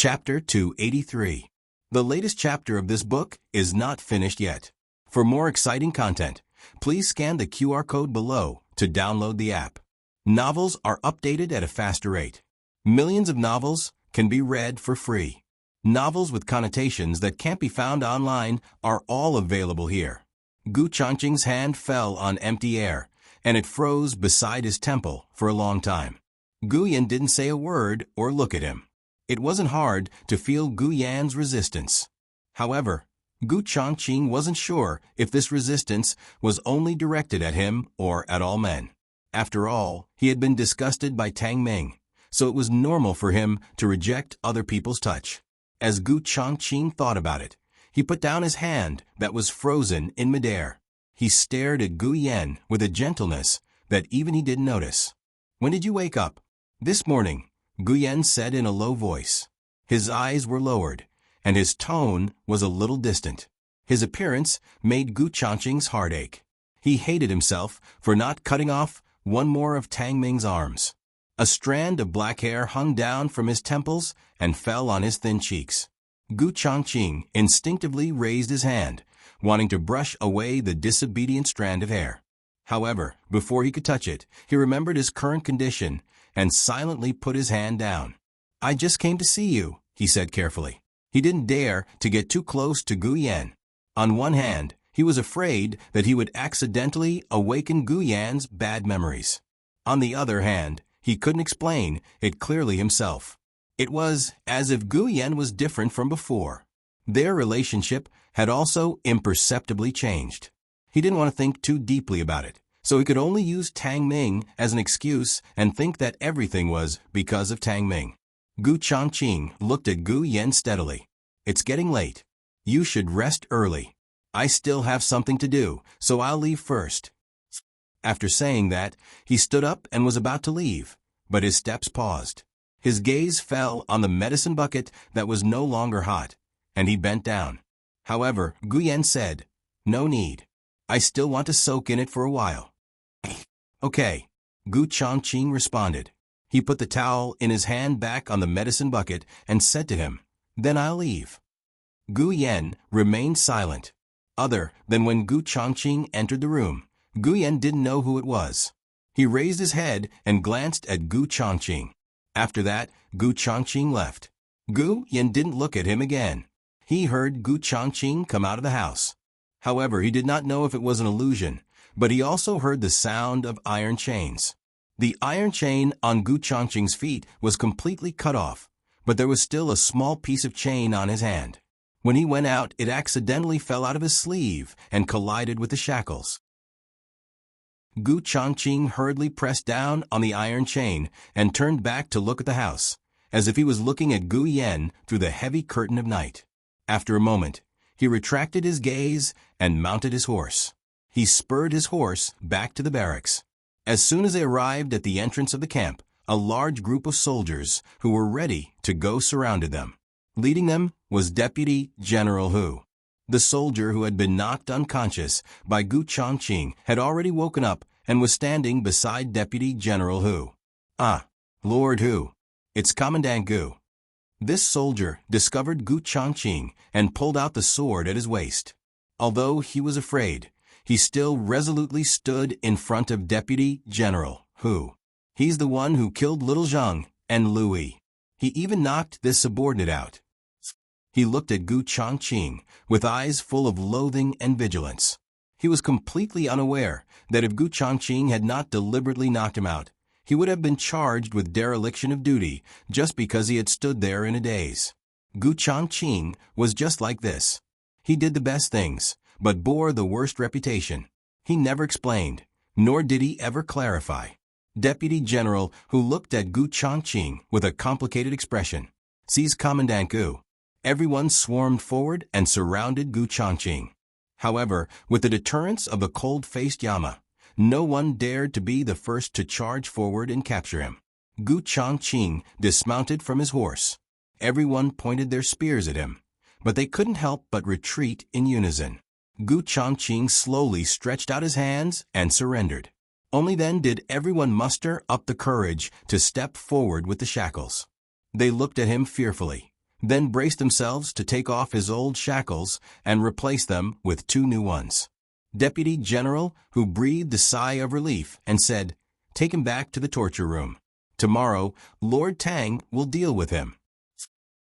Chapter 283. The latest chapter of this book is not finished yet. For more exciting content, please scan the QR code below to download the app. Novels are updated at a faster rate. Millions of novels can be read for free. Novels with connotations that can't be found online are all available here. Gu Changqing's hand fell on empty air, and it froze beside his temple for a long time. Gu Yan didn't say a word or look at him. It wasn't hard to feel Gu Yan's resistance. However, Gu Changqing wasn't sure if this resistance was only directed at him or at all men. After all, he had been disgusted by Tang Ming, so it was normal for him to reject other people's touch. As Gu Changqing thought about it, he put down his hand that was frozen in midair. He stared at Gu Yan with a gentleness that even he didn't notice. "When did you wake up?" "This morning," Gu Yan said in a low voice. His eyes were lowered, and his tone was a little distant. His appearance made Gu Changqing's heart ache. He hated himself for not cutting off one more of Tang Ming's arms. A strand of black hair hung down from his temples and fell on his thin cheeks. Gu Changqing instinctively raised his hand, wanting to brush away the disobedient strand of hair. However, before he could touch it, he remembered his current condition and silently put his hand down. "I just came to see you," he said carefully. He didn't dare to get too close to Gu Yan. On one hand, he was afraid that he would accidentally awaken Gu Yan's bad memories. On the other hand, he couldn't explain it clearly himself. It was as if Gu Yan was different from before. Their relationship had also imperceptibly changed. He didn't want to think too deeply about it, so he could only use Tang Ming as an excuse and think that everything was because of Tang Ming. Gu Changqing looked at Gu Yan steadily. "It's getting late. You should rest early. I still have something to do, so I'll leave first." After saying that, he stood up and was about to leave, but his steps paused. His gaze fell on the medicine bucket that was no longer hot, and he bent down. However, Gu Yan said, "No need. I still want to soak in it for a while." "Okay," Gu Changqing responded. He put the towel in his hand back on the medicine bucket and said to him, "Then I'll leave." Gu Yan remained silent. Other than when Gu Changqing entered the room, Gu Yan didn't know who it was. He raised his head and glanced at Gu Changqing. After that, Gu Changqing left. Gu Yan didn't look at him again. He heard Gu Changqing come out of the house. However, he did not know if it was an illusion, but he also heard the sound of iron chains. The iron chain on Gu Changqing's feet was completely cut off, but there was still a small piece of chain on his hand. When he went out, it accidentally fell out of his sleeve and collided with the shackles. Gu Changqing hurriedly pressed down on the iron chain and turned back to look at the house, as if he was looking at Gu Yan through the heavy curtain of night. After a moment, he retracted his gaze and mounted his horse. He spurred his horse back to the barracks. As soon as they arrived at the entrance of the camp, a large group of soldiers who were ready to go surrounded them. Leading them was Deputy General Hu. The soldier who had been knocked unconscious by Gu Changqing had already woken up and was standing beside Deputy General Hu. "Ah, Lord Hu, it's Commandant Gu." This soldier discovered Gu Changqing and pulled out the sword at his waist. Although he was afraid, he still resolutely stood in front of Deputy General Hu. "He's the one who killed Little Zhang and Louis. He even knocked this subordinate out." He looked at Gu Changqing with eyes full of loathing and vigilance. He was completely unaware that if Gu Changqing had not deliberately knocked him out, he would have been charged with dereliction of duty just because he had stood there in a daze. Gu Changqing was just like this. He did the best things, but bore the worst reputation. He never explained, nor did he ever clarify. Deputy General, who looked at Gu Changqing with a complicated expression, sees Commandant Gu. Everyone swarmed forward and surrounded Gu Changqing. However, with the deterrence of the cold-faced Yama, no one dared to be the first to charge forward and capture him. Gu Changqing dismounted from his horse. Everyone pointed their spears at him, but they couldn't help but retreat in unison. Gu Changqing slowly stretched out his hands and surrendered. Only then did everyone muster up the courage to step forward with the shackles. They looked at him fearfully, then braced themselves to take off his old shackles and replace them with 2 new ones. Deputy General, who breathed a sigh of relief and said, "Take him back to the torture room. Tomorrow, Lord Tang will deal with him."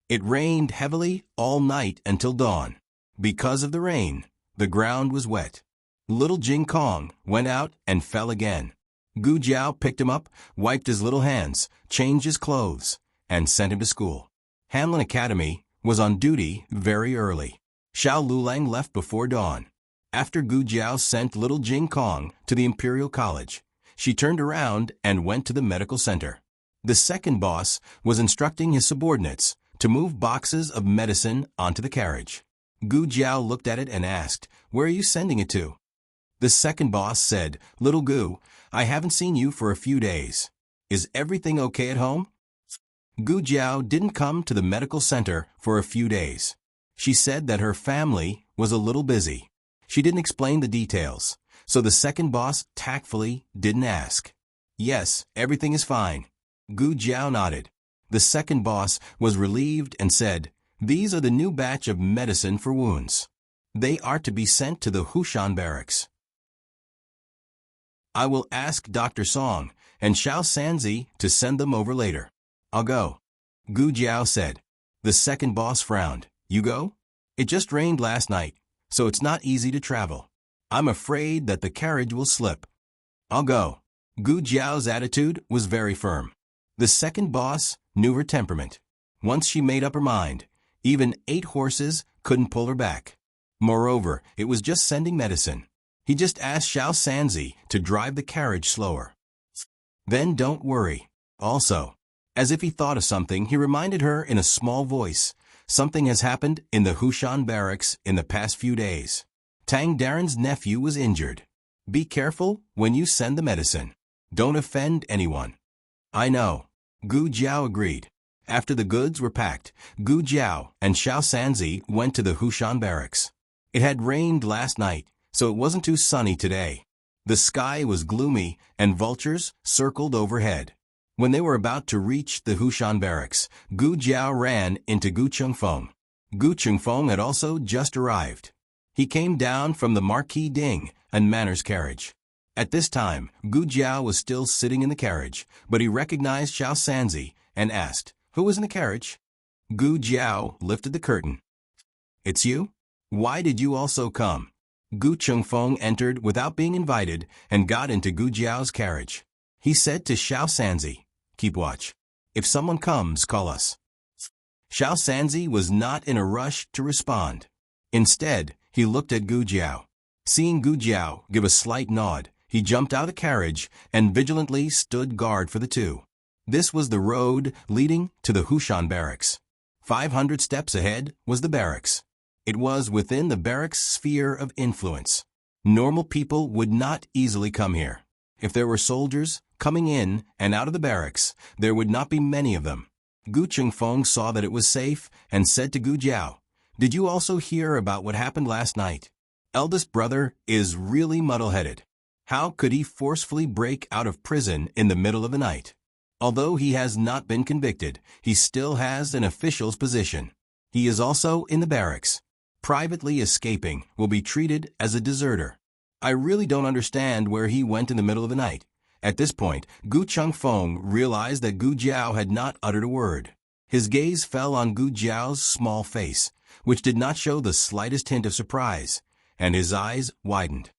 It rained heavily all night until dawn. Because of the rain, the ground was wet. Little Jing Kong went out and fell again. Gu Jiao picked him up, wiped his little hands, changed his clothes, and sent him to school. Hanlin Academy was on duty very early. Xiao Lulang left before dawn. After Gu Jiao sent little Jing Kong to the Imperial College, she turned around and went to the medical center. The second boss was instructing his subordinates to move boxes of medicine onto the carriage. Gu Jiao looked at it and asked, "Where are you sending it to?" The second boss said, "Little Gu, I haven't seen you for a few days. Is everything okay at home?" Gu Jiao didn't come to the medical center for a few days. She said that her family was a little busy. She didn't explain the details, so the second boss tactfully didn't ask. "Yes, everything is fine." Gu Jiao nodded. The second boss was relieved and said, "These are the new batch of medicine for wounds. They are to be sent to the Hushan barracks. I will ask Dr. Song and Xiao Sanzi to send them over later. I'll go." Gu Jiao said. The second boss frowned. "You go? It just rained last night, so it's not easy to travel. I'm afraid that the carriage will slip." "I'll go." Gu Jiao's attitude was very firm. The second boss knew her temperament. Once she made up her mind, even 8 horses couldn't pull her back. Moreover, it was just sending medicine. He just asked Xiao Sanzi to drive the carriage slower. "Then don't worry." Also, as if he thought of something, he reminded her in a small voice, "Something has happened in the Hushan barracks in the past few days. Tang Darren's nephew was injured. Be careful when you send the medicine. Don't offend anyone." "I know." Gu Jiao agreed. After the goods were packed, Gu Jiao and Xiao Sanzi went to the Hushan barracks. It had rained last night, so it wasn't too sunny today. The sky was gloomy and vultures circled overhead. When they were about to reach the Hushan barracks, Gu Jiao ran into Gu Chengfeng. Gu Chengfeng had also just arrived. He came down from the Marquis Ding and Manor's carriage. At this time, Gu Jiao was still sitting in the carriage, but he recognized Xiao Sanzi and asked, "Who was in the carriage?" Gu Jiao lifted the curtain. "It's you? Why did you also come?" Gu Chengfeng entered without being invited and got into Gu Jiao's carriage. He said to Xiao Sanzi, "Keep watch. If someone comes, call us." Xiao Sanzi was not in a rush to respond. Instead, he looked at Gu Jiao. Seeing Gu Jiao give a slight nod, he jumped out of the carriage and vigilantly stood guard for the two. This was the road leading to the Hushan barracks. 500 steps ahead was the barracks. It was within the barracks' sphere of influence. Normal people would not easily come here. If there were soldiers coming in and out of the barracks, there would not be many of them. Gu Chengfeng saw that it was safe and said to Gu Jiao, "Did you also hear about what happened last night? Eldest brother is really muddle-headed. How could he forcefully break out of prison in the middle of the night? Although he has not been convicted, he still has an official's position. He is also in the barracks. Privately escaping will be treated as a deserter. I really don't understand where he went in the middle of the night." At this point, Gu Chengfeng realized that Gu Jiao had not uttered a word. His gaze fell on Gu Jiao's small face, which did not show the slightest hint of surprise, and his eyes widened.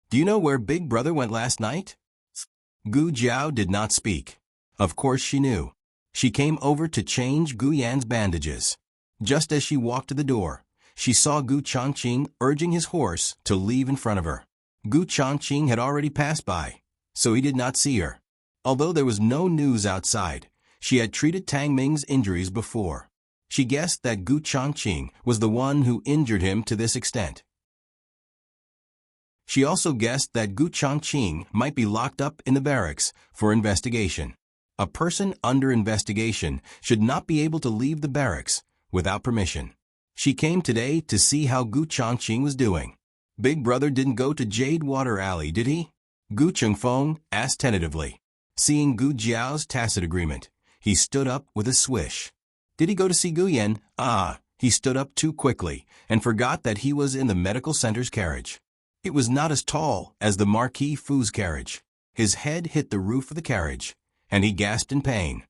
"Do you know where Big Brother went last night?" Gu Jiao did not speak. Of course she knew. She came over to change Gu Yan's bandages. Just as she walked to the door, she saw Gu Chongqing urging his horse to leave in front of her. Gu Chongqing had already passed by, so he did not see her. Although there was no news outside, she had treated Tang Ming's injuries before. She guessed that Gu Chongqing was the one who injured him to this extent. She also guessed that Gu Chongqing might be locked up in the barracks for investigation. A person under investigation should not be able to leave the barracks without permission. She came today to see how Gu Chongqing was doing. "Big Brother didn't go to Jade Water Alley, did he?" Gu Chengfeng asked tentatively. Seeing Gu Jiao's tacit agreement, he stood up with a swish. Did he go to see Gu Yan? He stood up too quickly and forgot that he was in the medical center's carriage. It was not as tall as the Marquis Fu's carriage. His head hit the roof of the carriage, and he gasped in pain.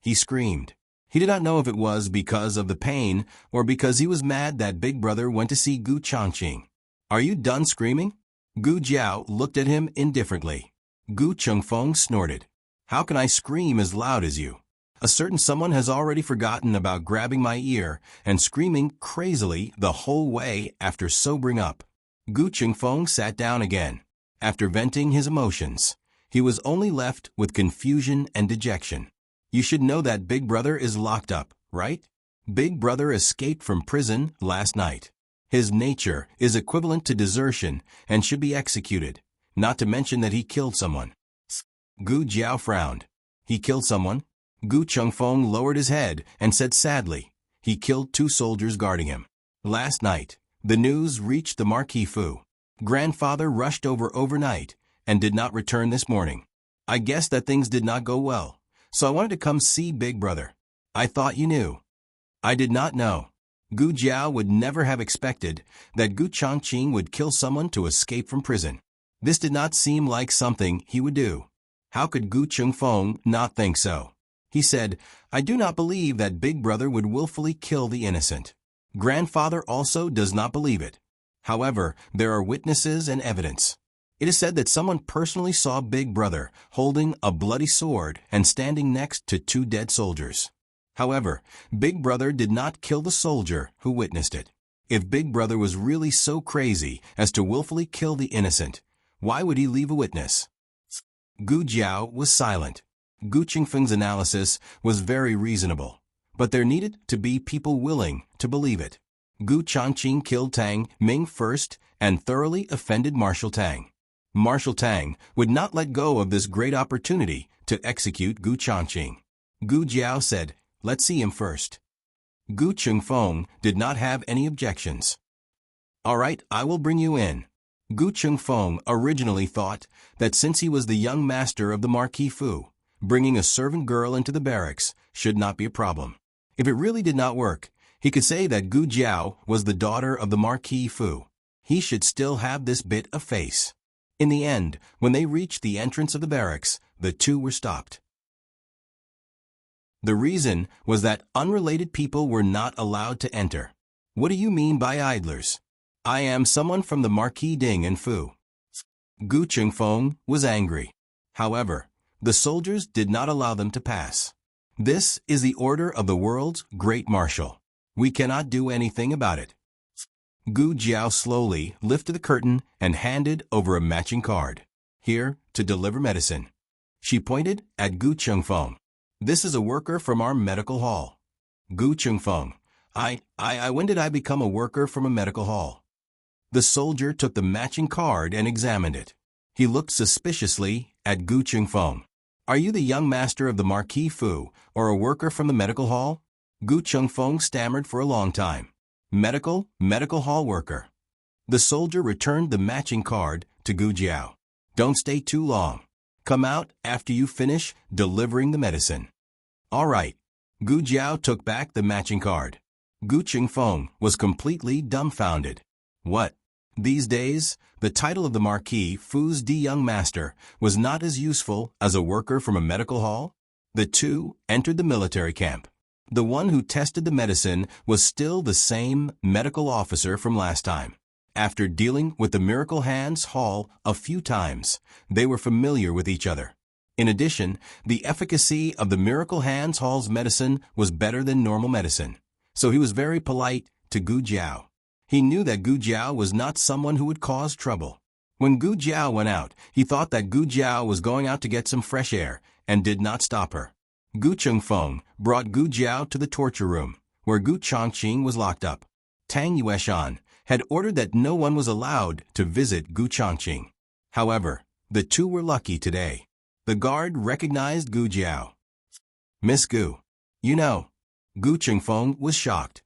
He screamed. He did not know if it was because of the pain or because he was mad that Big Brother went to see Gu Changqing. Are you done screaming? Gu Jiao looked at him indifferently. Gu Chengfeng snorted. How can I scream as loud as you? A certain someone has already forgotten about grabbing my ear and screaming crazily the whole way after sobering up. Gu Chengfeng sat down again. After venting his emotions, he was only left with confusion and dejection. You should know that Big Brother is locked up, right? Big Brother escaped from prison last night. His nature is equivalent to desertion and should be executed, not to mention that he killed someone. Gu Jiao frowned. He killed someone? Gu Chengfeng lowered his head and said sadly, he killed 2 soldiers guarding him. Last night, the news reached the Marquis Fu. Grandfather rushed over overnight and did not return this morning. I guess that things did not go well, so I wanted to come see Big Brother. I thought you knew. I did not know. Gu Jiao would never have expected that Gu Changqing would kill someone to escape from prison. This did not seem like something he would do. How could Gu Chengfeng not think so? He said, I do not believe that Big Brother would willfully kill the innocent. Grandfather also does not believe it. However, there are witnesses and evidence. It is said that someone personally saw Big Brother holding a bloody sword and standing next to 2 dead soldiers. However, Big Brother did not kill the soldier who witnessed it. If Big Brother was really so crazy as to willfully kill the innocent, why would he leave a witness? Gu Jiao was silent. Gu Chengfeng's analysis was very reasonable, but there needed to be people willing to believe it. Gu Changqing killed Tang Ming first and thoroughly offended Marshal Tang. Marshal Tang would not let go of this great opportunity to execute Gu Changqing. Gu Jiao said, let's see him first. Gu Chengfeng did not have any objections. All right, I will bring you in. Gu Chengfeng originally thought that since he was the young master of the Marquis Fu, bringing a servant girl into the barracks should not be a problem. If it really did not work, he could say that Gu Jiao was the daughter of the Marquis Fu. He should still have this bit of face. In the end, when they reached the entrance of the barracks, the 2 were stopped. The reason was that unrelated people were not allowed to enter. What do you mean by idlers? I am someone from the Marquis Ding and Fu. Gu Chengfeng was angry. However, the soldiers did not allow them to pass. This is the order of the world's great marshal. We cannot do anything about it. Gu Jiao slowly lifted the curtain and handed over a matching card. Here, to deliver medicine. She pointed at Gu Chengfeng. This is a worker from our medical hall. Gu Chengfeng. When did I become a worker from a medical hall? The soldier took the matching card and examined it. He looked suspiciously at Gu Chengfeng. Are you the young master of the Marquis Fu or a worker from the medical hall? Gu Chengfeng stammered for a long time. Medical hall worker. The soldier returned the matching card to Gu Jiao. Don't stay too long. Come out after you finish delivering the medicine. All right. Gu Jiao took back the matching card. Gu Chengfeng was completely dumbfounded. What? These days, the title of the Marquis Fu's young master was not as useful as a worker from a medical hall? The 2 entered the military camp. The one who tested the medicine was still the same medical officer from last time. After dealing with the Miracle Hands Hall a few times, they were familiar with each other. In addition, the efficacy of the Miracle Hands Hall's medicine was better than normal medicine, so he was very polite to Gu Jiao. He knew that Gu Jiao was not someone who would cause trouble. When Gu Jiao went out, he thought that Gu Jiao was going out to get some fresh air and did not stop her. Gu Chengfeng brought Gu Jiao to the torture room, where Gu Changqing was locked up. Tang Yueshan had ordered that no one was allowed to visit Gu Changqing. However, the 2 were lucky today. The guard recognized Gu Jiao. Miss Gu. You know. Gu Chengfeng was shocked.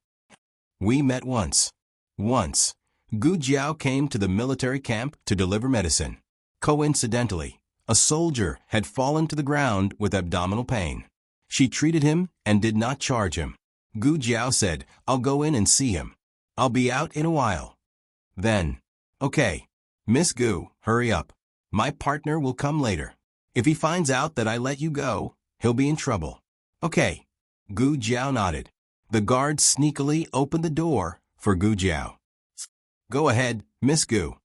We met once. Gu Jiao came to the military camp to deliver medicine. Coincidentally, a soldier had fallen to the ground with abdominal pain. She treated him and did not charge him. Gu Jiao said, "I'll go in and see him. I'll be out in a while." Then, "Okay. Miss Gu, hurry up. My partner will come later. If he finds out that I let you go, he'll be in trouble." "Okay." Gu Jiao nodded. The guard sneakily opened the door for Gu Jiao. "Go ahead, Miss Gu,"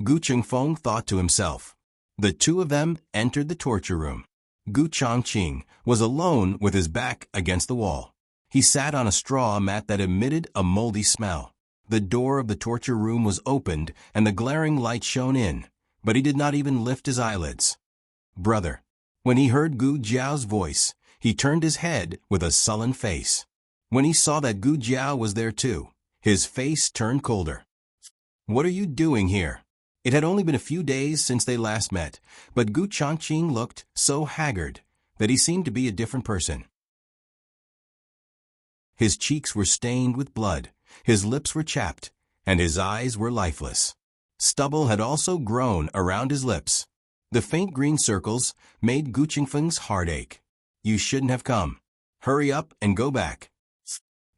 Gu Chengfeng thought to himself. The two of them entered the torture room. Gu Chongqing was alone with his back against the wall. He sat on a straw mat that emitted a moldy smell. The door of the torture room was opened and the glaring light shone in, but he did not even lift his eyelids. "Brother." When he heard Gu Jiao's voice, he turned his head with a sullen face. When he saw that Gu Jiao was there too, his face turned colder. "What are you doing here?" It had only been a few days since they last met, but Gu Chongqing looked so haggard that he seemed to be a different person. His cheeks were stained with blood, his lips were chapped, and his eyes were lifeless. Stubble had also grown around his lips. The faint green circles made Gu Chengfeng's heart ache. "You shouldn't have come. Hurry up and go back."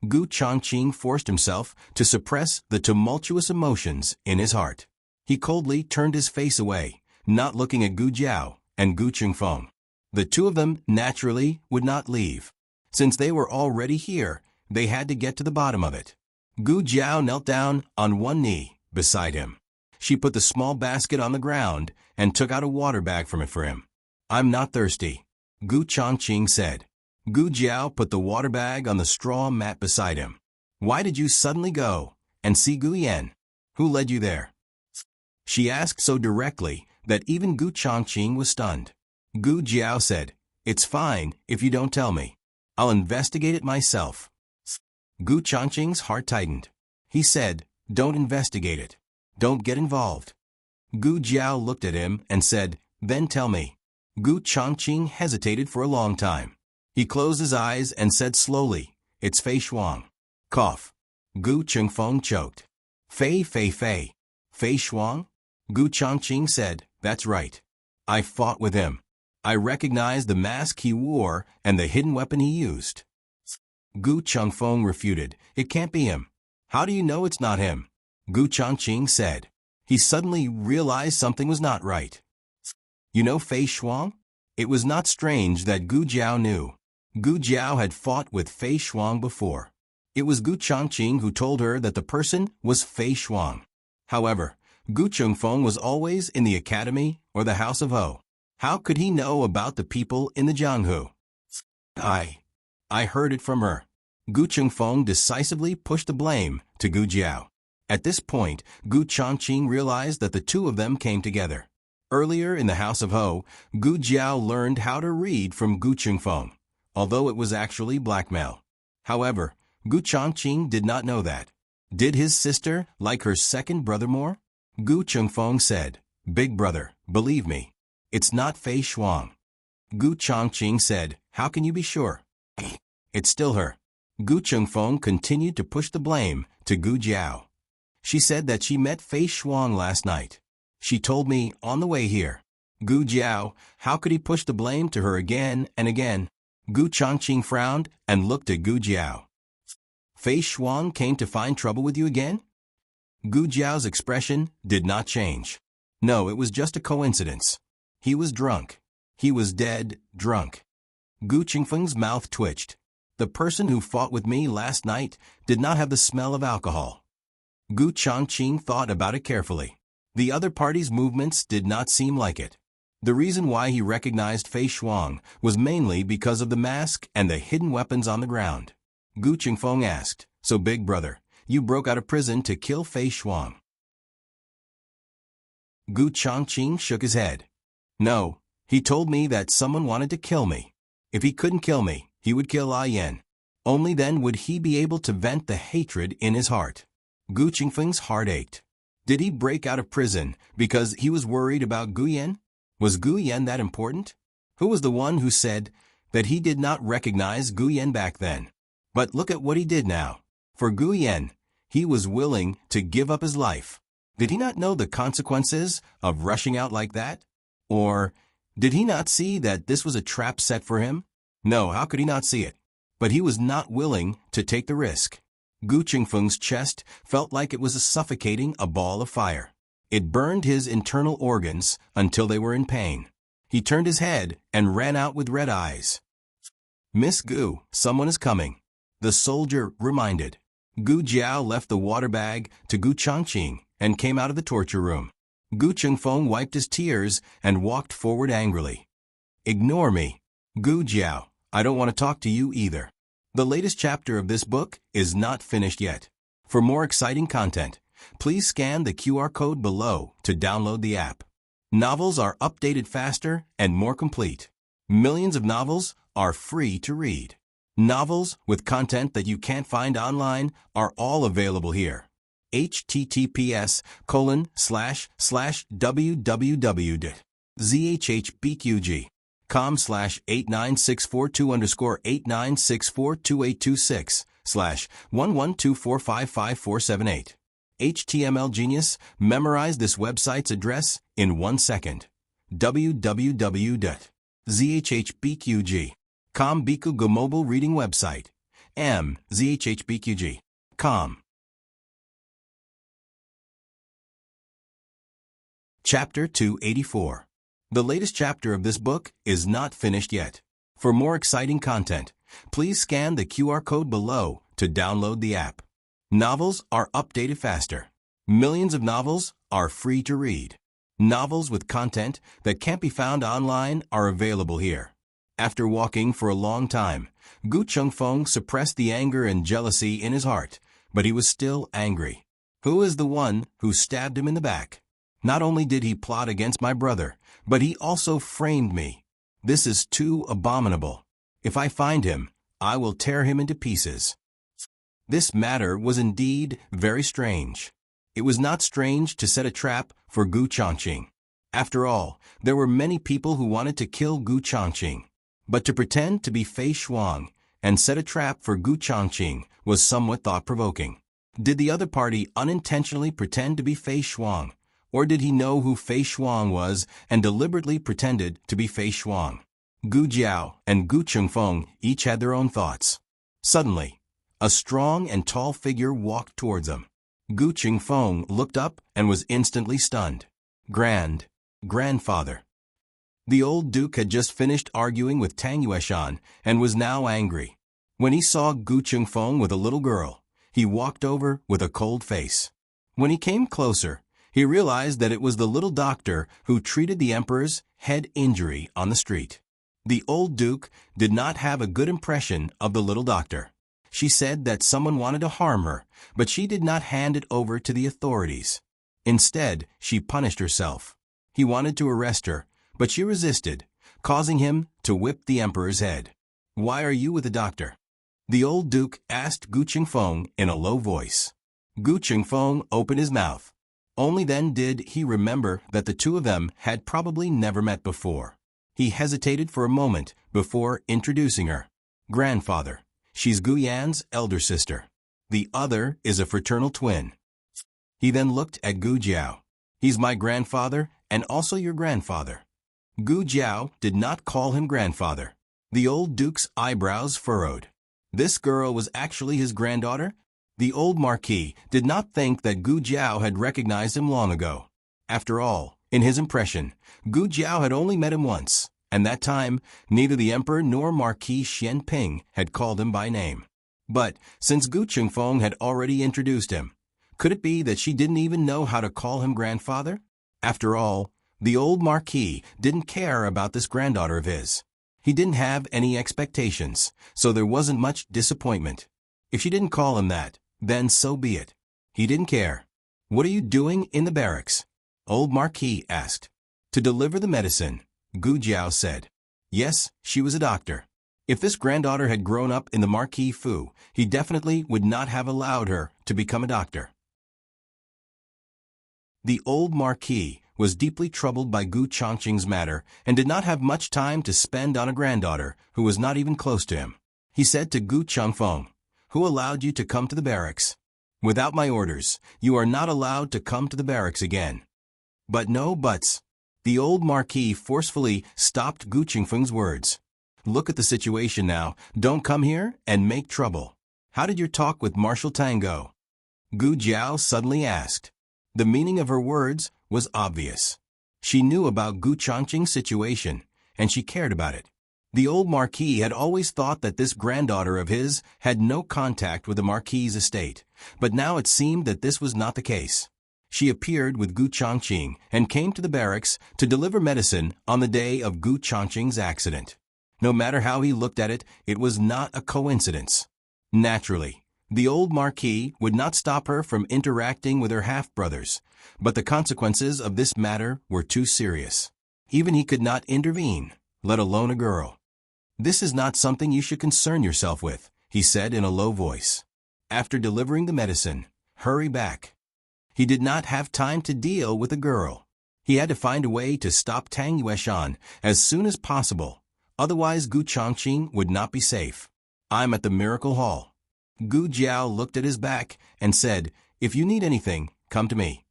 Gu Chongqing forced himself to suppress the tumultuous emotions in his heart. He coldly turned his face away, not looking at Gu Jiao and Gu Chengfeng. The two of them naturally would not leave. Since they were already here, they had to get to the bottom of it. Gu Jiao knelt down on one knee beside him. She put the small basket on the ground and took out a water bag from it for him. "I'm not thirsty," Gu Chongqing said. Gu Jiao put the water bag on the straw mat beside him. "Why did you suddenly go and see Gu Yan? Who led you there?" She asked so directly that even Gu Chongqing was stunned. Gu Jiao said, "It's fine if you don't tell me. I'll investigate it myself." Gu Chongqing's heart tightened. He said, "Don't investigate it. Don't get involved." Gu Jiao looked at him and said, "Then tell me." Gu Chongqing hesitated for a long time. He closed his eyes and said slowly, "It's Fei Shuang." Cough. Gu Chengfeng choked. Fei Shuang? Gu Chongqing said, "That's right. I fought with him. I recognized the mask he wore and the hidden weapon he used." Gu Chengfeng refuted, "It can't be him." "How do you know it's not him?" Gu Chongqing said. He suddenly realized something was not right. "You know Fei Shuang?" It was not strange that Gu Jiao knew. Gu Jiao had fought with Fei Shuang before. It was Gu Chongqing who told her that the person was Fei Shuang. However, Gu Chengfeng was always in the academy or the House of Ho. How could he know about the people in the Jianghu? I heard it from her. Gu Chengfeng decisively pushed the blame to Gu Jiao. At this point, Gu Chongqing realized that the two of them came together. Earlier in the House of Ho, Gu Jiao learned how to read from Gu Chengfeng, although it was actually blackmail. However, Gu Chongqing did not know that. Did his sister like her second brother more? Gu Chengfeng said, "Big brother, believe me, it's not Fei Shuang." Gu Chongqing said, "How can you be sure?" "It's still her." Gu Chengfeng continued to push the blame to Gu Jiao. "She said that she met Fei Shuang last night. She told me on the way here." Gu Jiao, how could he push the blame to her again and again? Gu Chongqing frowned and looked at Gu Jiao. "Fei Shuang came to find trouble with you again?" Gu Jiao's expression did not change. "No, it was just a coincidence. He was drunk. He was dead drunk." Gu Chengfeng's mouth twitched. "The person who fought with me last night did not have the smell of alcohol." Gu Chongqing thought about it carefully. The other party's movements did not seem like it. The reason why he recognized Fei Shuang was mainly because of the mask and the hidden weapons on the ground. Gu Chengfeng asked, "So big brother, you broke out of prison to kill Fei Shuang?" Gu Chongqing shook his head. "No, he told me that someone wanted to kill me. If he couldn't kill me, he would kill Ah Yan. Only then would he be able to vent the hatred in his heart." Gu Chengfeng's heart ached. Did he break out of prison because he was worried about Gu Yan? Was Gu Yan that important? Who was the one who said that he did not recognize Gu Yan back then? But look at what he did now. For Gu Yan, he was willing to give up his life. Did he not know the consequences of rushing out like that? Or did he not see that this was a trap set for him? No, how could he not see it? But he was not willing to take the risk. Gu Qingfeng's chest felt like it was suffocating a ball of fire. It burned his internal organs until they were in pain. He turned his head and ran out with red eyes. Miss Gu, someone is coming, the soldier reminded. Gu Jiao left the water bag to Gu Changqing and came out of the torture room. Gu Qingfeng wiped his tears and walked forward angrily. Ignore me. Gu Jiao, I don't want to talk to you either. The latest chapter of this book is not finished yet. For more exciting content, please scan the QR code below to download the app. Novels are updated faster and more complete. Millions of novels are free to read. Novels with content that you can't find online are all available here. https://www.zhbqg.com/89642_8964/112455478. HTML Genius memorized this website's address in 1 second. www.zhbqg.com Bikugo mobile reading website. zhbqg.com. Chapter 284. The latest chapter of this book is not finished yet. For more exciting content, please scan the QR code below to download the app. Novels are updated faster. Millions of novels are free to read. Novels with content that can't be found online are available here. After walking for a long time, Gu Qingfeng suppressed the anger and jealousy in his heart, but he was still angry. Who is the one who stabbed him in the back? Not only did he plot against my brother, but he also framed me. This is too abominable. If I find him, I will tear him into pieces. This matter was indeed very strange. It was not strange to set a trap for Gu Changqing. After all, there were many people who wanted to kill Gu Changqing. But to pretend to be Fei Shuang and set a trap for Gu Changqing was somewhat thought-provoking. Did the other party unintentionally pretend to be Fei Shuang, or did he know who Fei Shuang was and deliberately pretended to be Fei Shuang? Gu Jiao and Gu Qingfeng each had their own thoughts. Suddenly, a strong and tall figure walked towards them. Gu Qingfeng looked up and was instantly stunned. Grandfather. The old duke had just finished arguing with Tang Yueshan and was now angry. When he saw Gu Qingfeng with a little girl, he walked over with a cold face. When he came closer, he realized that it was the little doctor who treated the emperor's head injury on the street. The old duke did not have a good impression of the little doctor. She said that someone wanted to harm her, but she did not hand it over to the authorities. Instead, she punished herself. He wanted to arrest her, but she resisted, causing him to whip the emperor's head. Why are you with the doctor? The old duke asked Gu Qingfeng in a low voice. Gu Qingfeng opened his mouth. Only then did he remember that the two of them had probably never met before. He hesitated for a moment before introducing her. Grandfather. She's Gu Yan's elder sister. The other is a fraternal twin. He then looked at Gu Jiao. He's my grandfather and also your grandfather. Gu Jiao did not call him grandfather. The old duke's eyebrows furrowed. This girl was actually his granddaughter? The old marquis did not think that Gu Jiao had recognized him long ago. After all, in his impression, Gu Jiao had only met him once, and that time, neither the emperor nor Marquis Xianping had called him by name. But since Gu Qingfeng had already introduced him, could it be that she didn't even know how to call him grandfather? After all, the old marquis didn't care about this granddaughter of his. He didn't have any expectations, so there wasn't much disappointment. If she didn't call him that, then so be it. He didn't care. What are you doing in the barracks? Old marquis asked. To deliver the medicine, Gu Jiao said. Yes, she was a doctor. If this granddaughter had grown up in the Marquis Fu, he definitely would not have allowed her to become a doctor. The old marquis was deeply troubled by Gu Changqing's matter and did not have much time to spend on a granddaughter who was not even close to him. He said to Gu Qingfeng, "Who allowed you to come to the barracks? Without my orders, you are not allowed to come to the barracks again." But no buts. The old marquis forcefully stopped Gu Qingfeng's words. Look at the situation now. Don't come here and make trouble. How did your talk with Marshal Tang go? Gu Jiao suddenly asked. The meaning of her words was obvious. She knew about Gu Changqing's situation, and she cared about it. The old Marquis had always thought that this granddaughter of his had no contact with the Marquis's estate, but now it seemed that this was not the case. She appeared with Gu Changqing and came to the barracks to deliver medicine on the day of Gu Changqing's accident. No matter how he looked at it, it was not a coincidence. Naturally, the old Marquis would not stop her from interacting with her half-brothers, but the consequences of this matter were too serious. Even he could not intervene, let alone a girl. This is not something you should concern yourself with, he said in a low voice. After delivering the medicine, hurry back. He did not have time to deal with a girl. He had to find a way to stop Tang Yueshan as soon as possible, otherwise Gu Changqing would not be safe. I'm at the Miracle Hall. Gu Jiao looked at his back and said, if you need anything, come to me.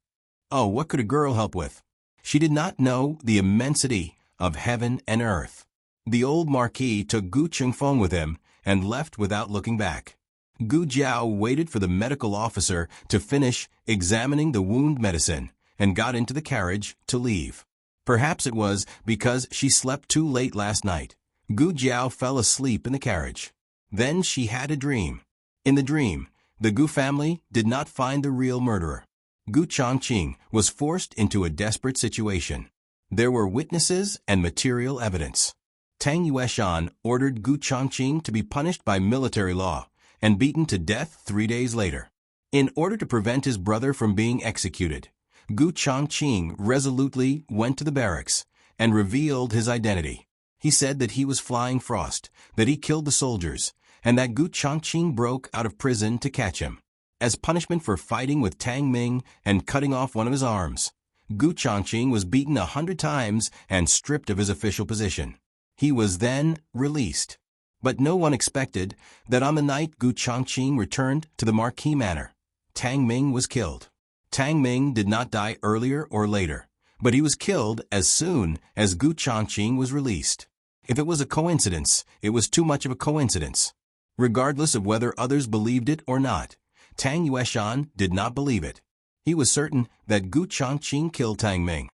Oh, what could a girl help with? She did not know the immensity of heaven and earth. The old Marquis took Gu Chengfeng with him and left without looking back. Gu Jiao waited for the medical officer to finish examining the wound medicine and got into the carriage to leave. Perhaps it was because she slept too late last night. Gu Jiao fell asleep in the carriage. Then she had a dream. In the dream, the Gu family did not find the real murderer. Gu Changqing was forced into a desperate situation. There were witnesses and material evidence. Tang Yueshan ordered Gu Changqing to be punished by military law and beaten to death 3 days later. In order to prevent his brother from being executed, Gu Changqing resolutely went to the barracks and revealed his identity. He said that he was Flying Frost, that he killed the soldiers, and that Gu Changqing broke out of prison to catch him. As punishment for fighting with Tang Ming and cutting off one of his arms, Gu Changqing was beaten 100 times and stripped of his official position. He was then released. But no one expected that on the night Gu Changqing returned to the Marquis Manor, Tang Ming was killed. Tang Ming did not die earlier or later, but he was killed as soon as Gu Changqing was released. If it was a coincidence, it was too much of a coincidence. Regardless of whether others believed it or not, Tang Yueshan did not believe it. He was certain that Gu Changqing killed Tang Ming.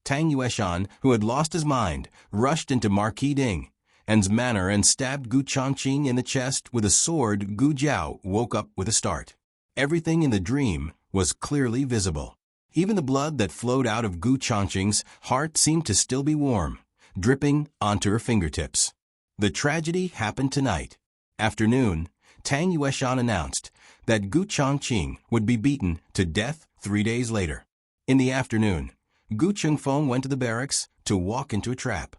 Tang Yueshan, who had lost his mind, rushed into Marquis Ding's manor and stabbed Gu Changqing in the chest with a sword. Gu Jiao woke up with a start. Everything in the dream was clearly visible. Even the blood that flowed out of Gu Changqing's heart seemed to still be warm, dripping onto her fingertips. The tragedy happened tonight. Afternoon, Tang Yueshan announced that Gu Changqing would be beaten to death 3 days later. In the afternoon, Gu Chengfeng went to the barracks to walk into a trap.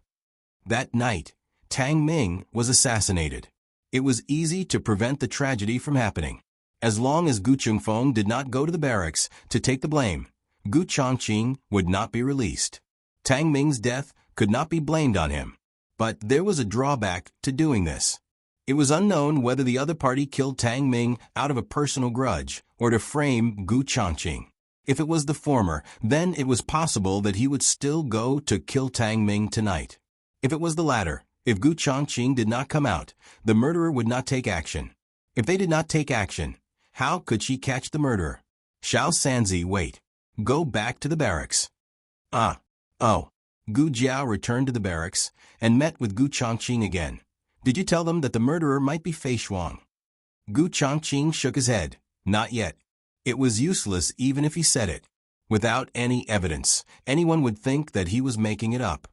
That night, Tang Ming was assassinated. It was easy to prevent the tragedy from happening. As long as Gu Chengfeng did not go to the barracks to take the blame, Gu Changqing would not be released. Tang Ming's death could not be blamed on him. But there was a drawback to doing this. It was unknown whether the other party killed Tang Ming out of a personal grudge or to frame Gu Changqing. If it was the former, then it was possible that he would still go to kill Tang Ming tonight. If it was the latter, if Gu Changqing did not come out, the murderer would not take action. If they did not take action, how could she catch the murderer? Xiao Sanzi, wait. Go back to the barracks. Oh. Gu Jiao returned to the barracks and met with Gu Changqing again. Did you tell them that the murderer might be Fei Shuang? Gu Changqing shook his head. Not yet. It was useless even if he said it. Without any evidence, anyone would think that he was making it up.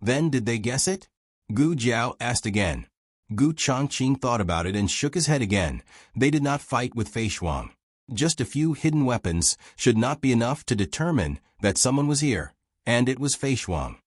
Then did they guess it? Gu Jiao asked again. Gu Changqing thought about it and shook his head again. They did not fight with Fei Shuang. Just a few hidden weapons should not be enough to determine that someone was here, and it was Fei Shuang.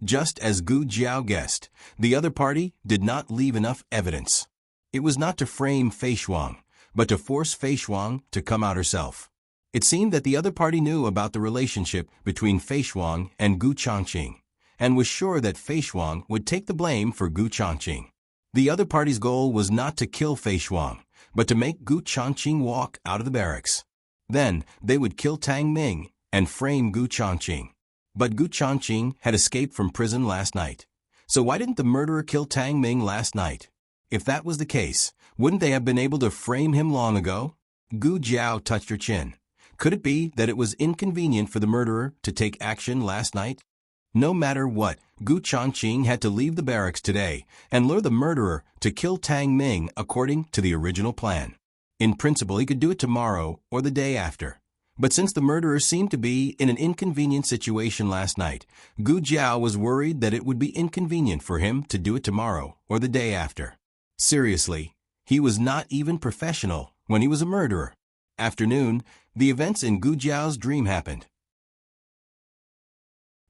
Just as Gu Jiao guessed, the other party did not leave enough evidence. It was not to frame Fei Shuang, but to force Fei Shuang to come out herself. It seemed that the other party knew about the relationship between Fei Shuang and Gu Changqing, and was sure that Fei Shuang would take the blame for Gu Changqing. The other party's goal was not to kill Fei Shuang, but to make Gu Changqing walk out of the barracks. Then they would kill Tang Ming and frame Gu Changqing. But Gu Changqing had escaped from prison last night. So why didn't the murderer kill Tang Ming last night? If that was the case, wouldn't they have been able to frame him long ago? Gu Jiao touched her chin. Could it be that it was inconvenient for the murderer to take action last night? No matter what, Gu Changqing had to leave the barracks today and lure the murderer to kill Tang Ming according to the original plan. In principle, he could do it tomorrow or the day after. But since the murderer seemed to be in an inconvenient situation last night, Gu Jiao was worried that it would be inconvenient for him to do it tomorrow or the day after. Seriously, he was not even professional when he was a murderer. Afternoon, the events in Gu Jiao's dream happened.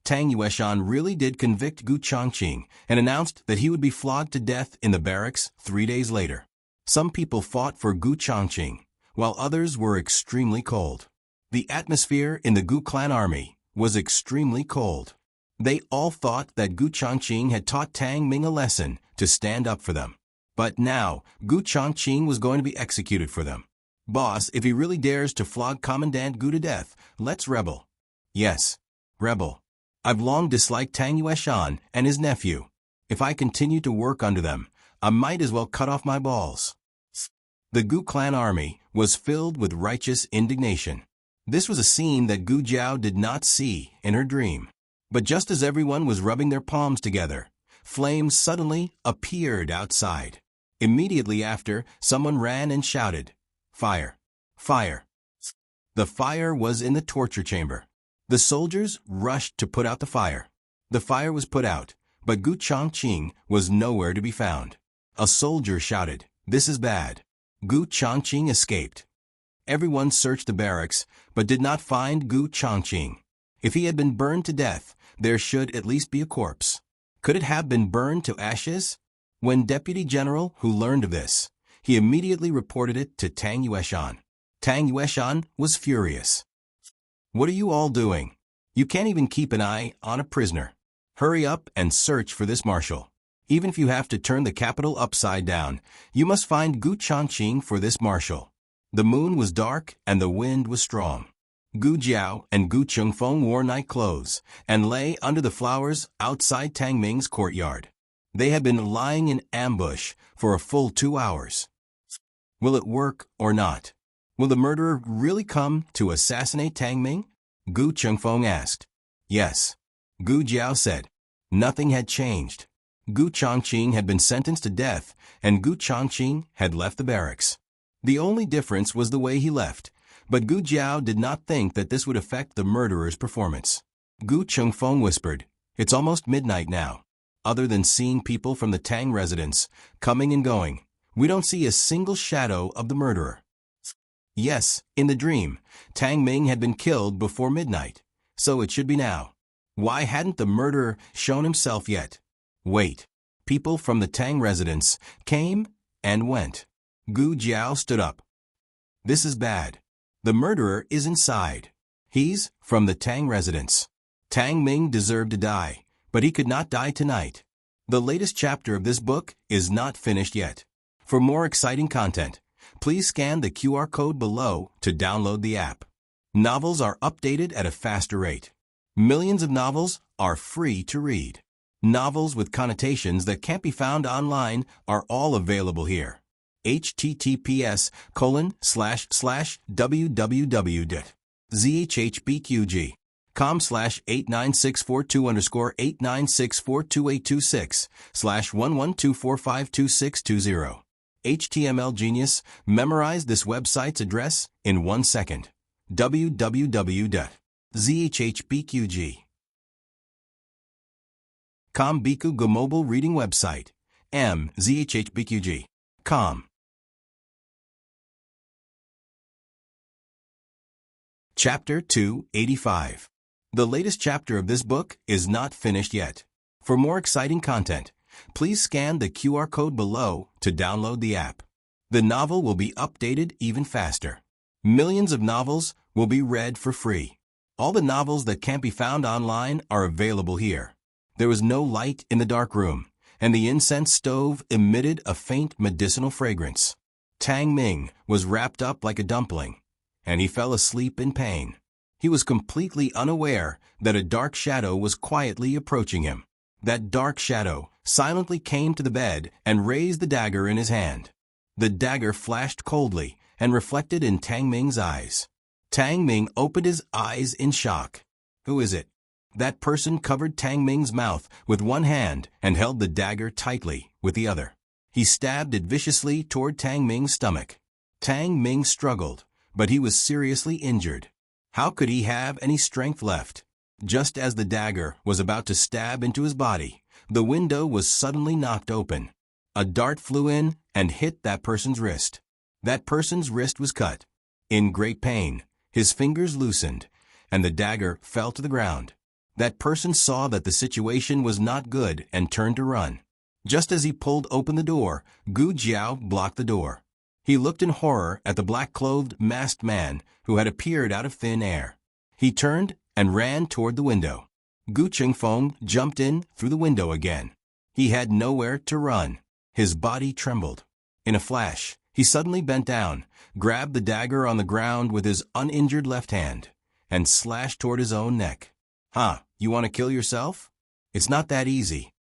Tang Yueshan really did convict Gu Changqing and announced that he would be flogged to death in the barracks 3 days later. Some people fought for Gu Changqing, while others were extremely cold. The atmosphere in the Gu clan army was extremely cold. They all thought that Gu Changqing had taught Tang Ming a lesson to stand up for them. But now, Gu Changqing was going to be executed for them. Boss, if he really dares to flog Commandant Gu to death, let's rebel. Yes, rebel. I've long disliked Tang Yueshan and his nephew. If I continue to work under them, I might as well cut off my balls. The Gu clan army was filled with righteous indignation. This was a scene that Gu Jiao did not see in her dream. But just as everyone was rubbing their palms together, flames suddenly appeared outside. Immediately after, someone ran and shouted, "Fire! Fire!" The fire was in the torture chamber. The soldiers rushed to put out the fire. The fire was put out, but Gu Changqing was nowhere to be found. A soldier shouted, "This is bad." Gu Changqing escaped. Everyone searched the barracks, but did not find Gu Changqing. If he had been burned to death, there should at least be a corpse. Could it have been burned to ashes? When Deputy General Hu learned of this, he immediately reported it to Tang Yueshan. Tang Yueshan was furious. "What are you all doing? You can't even keep an eye on a prisoner. Hurry up and search for this marshal. Even if you have to turn the capital upside down, you must find Gu Changqing for this marshal." The moon was dark and the wind was strong. Gu Jiao and Gu Chengfeng wore night clothes and lay under the flowers outside Tang Ming's courtyard. They had been lying in ambush for a full 2 hours. Will it work or not? Will the murderer really come to assassinate Tang Ming? Gu Chengfeng asked. Yes. Gu Jiao said. Nothing had changed. Gu Changqing had been sentenced to death, and Gu Changqing had left the barracks. The only difference was the way he left, but Gu Jiao did not think that this would affect the murderer's performance. Gu Chengfeng whispered, "It's almost midnight now. Other than seeing people from the Tang residence coming and going, we don't see a single shadow of the murderer." Yes, in the dream, Tang Ming had been killed before midnight, so it should be now. Why hadn't the murderer shown himself yet? Wait. People from the Tang residence came and went. Gu Jiao stood up. This is bad. The murderer is inside. He's from the Tang residence. Tang Ming deserved to die, but he could not die tonight. The latest chapter of this book is not finished yet. For more exciting content, please scan the QR code below to download the app. Novels are updated at a faster rate. Millions of novels are free to read. Novels with connotations that can't be found online are all available here. https://www.zhhbqg.com/89642_8964226/112452620. HTML Genius memorized this website's address in 1 second. www.zhhbqg.com Biku Go mobile reading website. zhhbqg.com. Chapter 285. The latest chapter of this book is not finished yet. For more exciting content, please scan the QR code below to download the app. The novel will be updated even faster. Millions of novels will be read for free. All the novels that can't be found online are available here. There was no light in the dark room, and the incense stove emitted a faint medicinal fragrance. Tang Ming was wrapped up like a dumpling, and he fell asleep in pain. He was completely unaware that a dark shadow was quietly approaching him. That dark shadow silently came to the bed and raised the dagger in his hand. The dagger flashed coldly and reflected in Tang Ming's eyes. Tang Ming opened his eyes in shock. "Who is it?" That person covered Tang Ming's mouth with one hand and held the dagger tightly with the other. He stabbed it viciously toward Tang Ming's stomach. Tang Ming struggled, but he was seriously injured. How could he have any strength left? Just as the dagger was about to stab into his body, the window was suddenly knocked open. A dart flew in and hit that person's wrist. That person's wrist was cut. In great pain, his fingers loosened, and the dagger fell to the ground. That person saw that the situation was not good and turned to run. Just as he pulled open the door, Gu Jiao blocked the door. He looked in horror at the black-clothed masked man who had appeared out of thin air. He turned and ran toward the window. Gu Qingfeng jumped in through the window again. He had nowhere to run. His body trembled. In a flash, he suddenly bent down, grabbed the dagger on the ground with his uninjured left hand, and slashed toward his own neck. "Huh, you want to kill yourself? It's not that easy."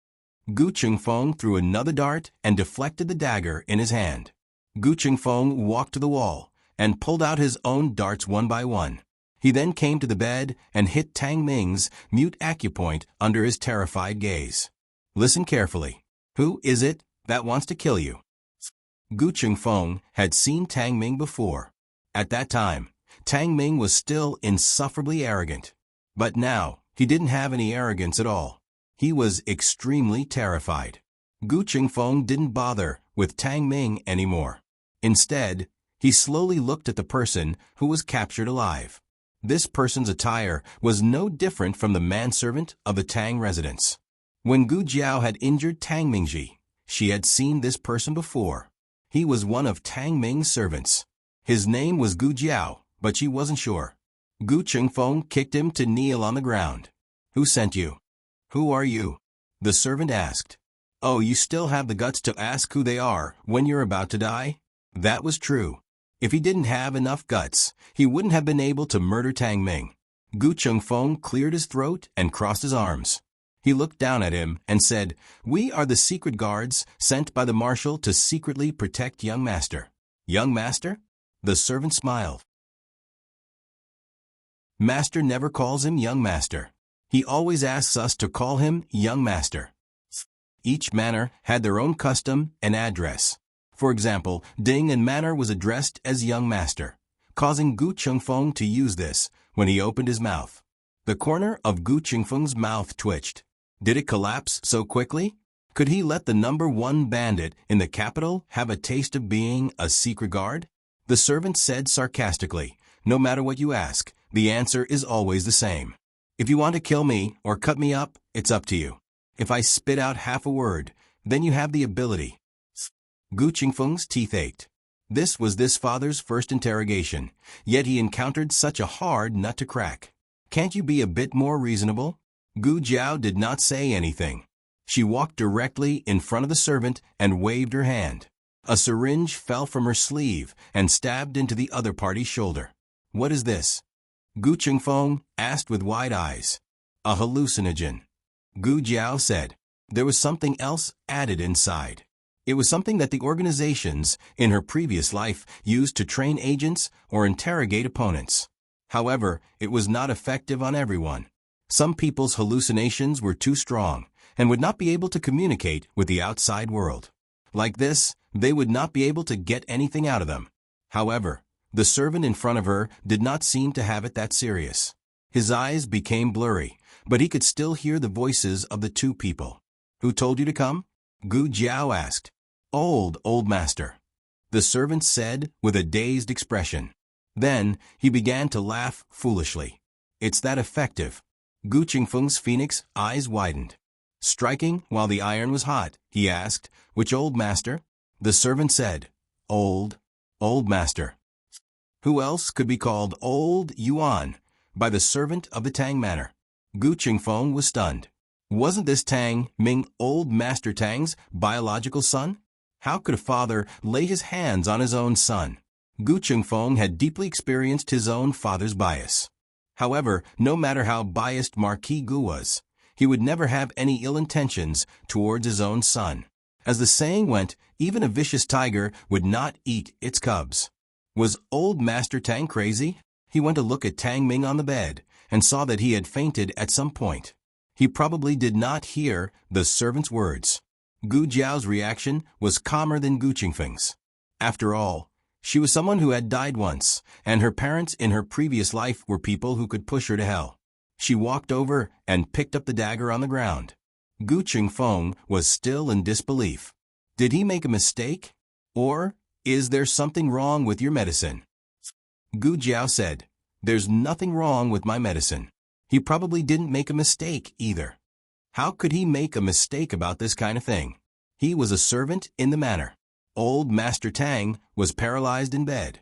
Gu Qingfeng threw another dart and deflected the dagger in his hand. Gu Qingfeng walked to the wall and pulled out his own darts one by one. He then came to the bed and hit Tang Ming's mute acupoint under his terrified gaze. "Listen carefully. Who is it that wants to kill you?" Gu Qingfeng had seen Tang Ming before. At that time, Tang Ming was still insufferably arrogant. But now, he didn't have any arrogance at all. He was extremely terrified. Gu Qingfeng didn't bother with Tang Ming anymore. Instead, he slowly looked at the person who was captured alive. This person's attire was no different from the manservant of the Tang residence. When Gu Jiao had injured Tang Mingji, she had seen this person before. He was one of Tang Ming's servants. His name was Gu Jiao, but she wasn't sure. Gu Qingfeng kicked him to kneel on the ground. "Who sent you? Who are you?" the servant asked. "Oh, you still have the guts to ask who they are when you're about to die?" That was true. If he didn't have enough guts, he wouldn't have been able to murder Tang Ming. Gu Qingfeng cleared his throat and crossed his arms. He looked down at him and said, "We are the secret guards sent by the marshal to secretly protect young master." "Young master?" The servant smiled. "Master never calls him young master. He always asks us to call him young master." Each manor had their own custom and address. For example, Ding and Manor was addressed as young master, causing Gu Qingfeng to use this when he opened his mouth. The corner of Gu Qingfeng's mouth twitched. Did it collapse so quickly? Could he let the #1 bandit in the capital have a taste of being a secret guard? The servant said sarcastically, "No matter what you ask, the answer is always the same. If you want to kill me or cut me up, it's up to you. If I spit out half a word, then you have the ability." Gu Qingfeng's teeth ached. This was this father's first interrogation, yet he encountered such a hard nut to crack. "Can't you be a bit more reasonable?" Gu Jiao did not say anything. She walked directly in front of the servant and waved her hand. A syringe fell from her sleeve and stabbed into the other party's shoulder. "What is this?" Gu Qingfeng asked with wide eyes. "A hallucinogen," Gu Jiao said. There was something else added inside. It was something that the organizations in her previous life used to train agents or interrogate opponents. However, it was not effective on everyone. Some people's hallucinations were too strong and would not be able to communicate with the outside world. Like this, they would not be able to get anything out of them. However, the servant in front of her did not seem to have it that serious. His eyes became blurry, but he could still hear the voices of the two people. "Who told you to come?" Gu Jiao asked. Old master," the servant said with a dazed expression. Then he began to laugh foolishly. "It's that effective." Gu Qingfeng's phoenix eyes widened. "Striking while the iron was hot?" he asked. "Which old master?" The servant said, Old master." Who else could be called Old Yuan by the servant of the Tang Manor? Gu Qingfeng was stunned. Wasn't this Tang Ming Old Master Tang's biological son? How could a father lay his hands on his own son? Gu Qingfeng had deeply experienced his own father's bias. However, no matter how biased Marquis Gu was, he would never have any ill intentions towards his own son. As the saying went, even a vicious tiger would not eat its cubs. Was old Master Tang crazy? He went to look at Tang Ming on the bed and saw that he had fainted at some point. He probably did not hear the servant's words. Gu Jiao's reaction was calmer than Gu Qingfeng's. After all, she was someone who had died once, and her parents in her previous life were people who could push her to hell. She walked over and picked up the dagger on the ground. Gu Qingfeng was still in disbelief. Did he make a mistake? Or is there something wrong with your medicine? Gu Jiao said, "There's nothing wrong with my medicine." He probably didn't make a mistake either. How could he make a mistake about this kind of thing? He was a servant in the manor. Old Master Tang was paralyzed in bed.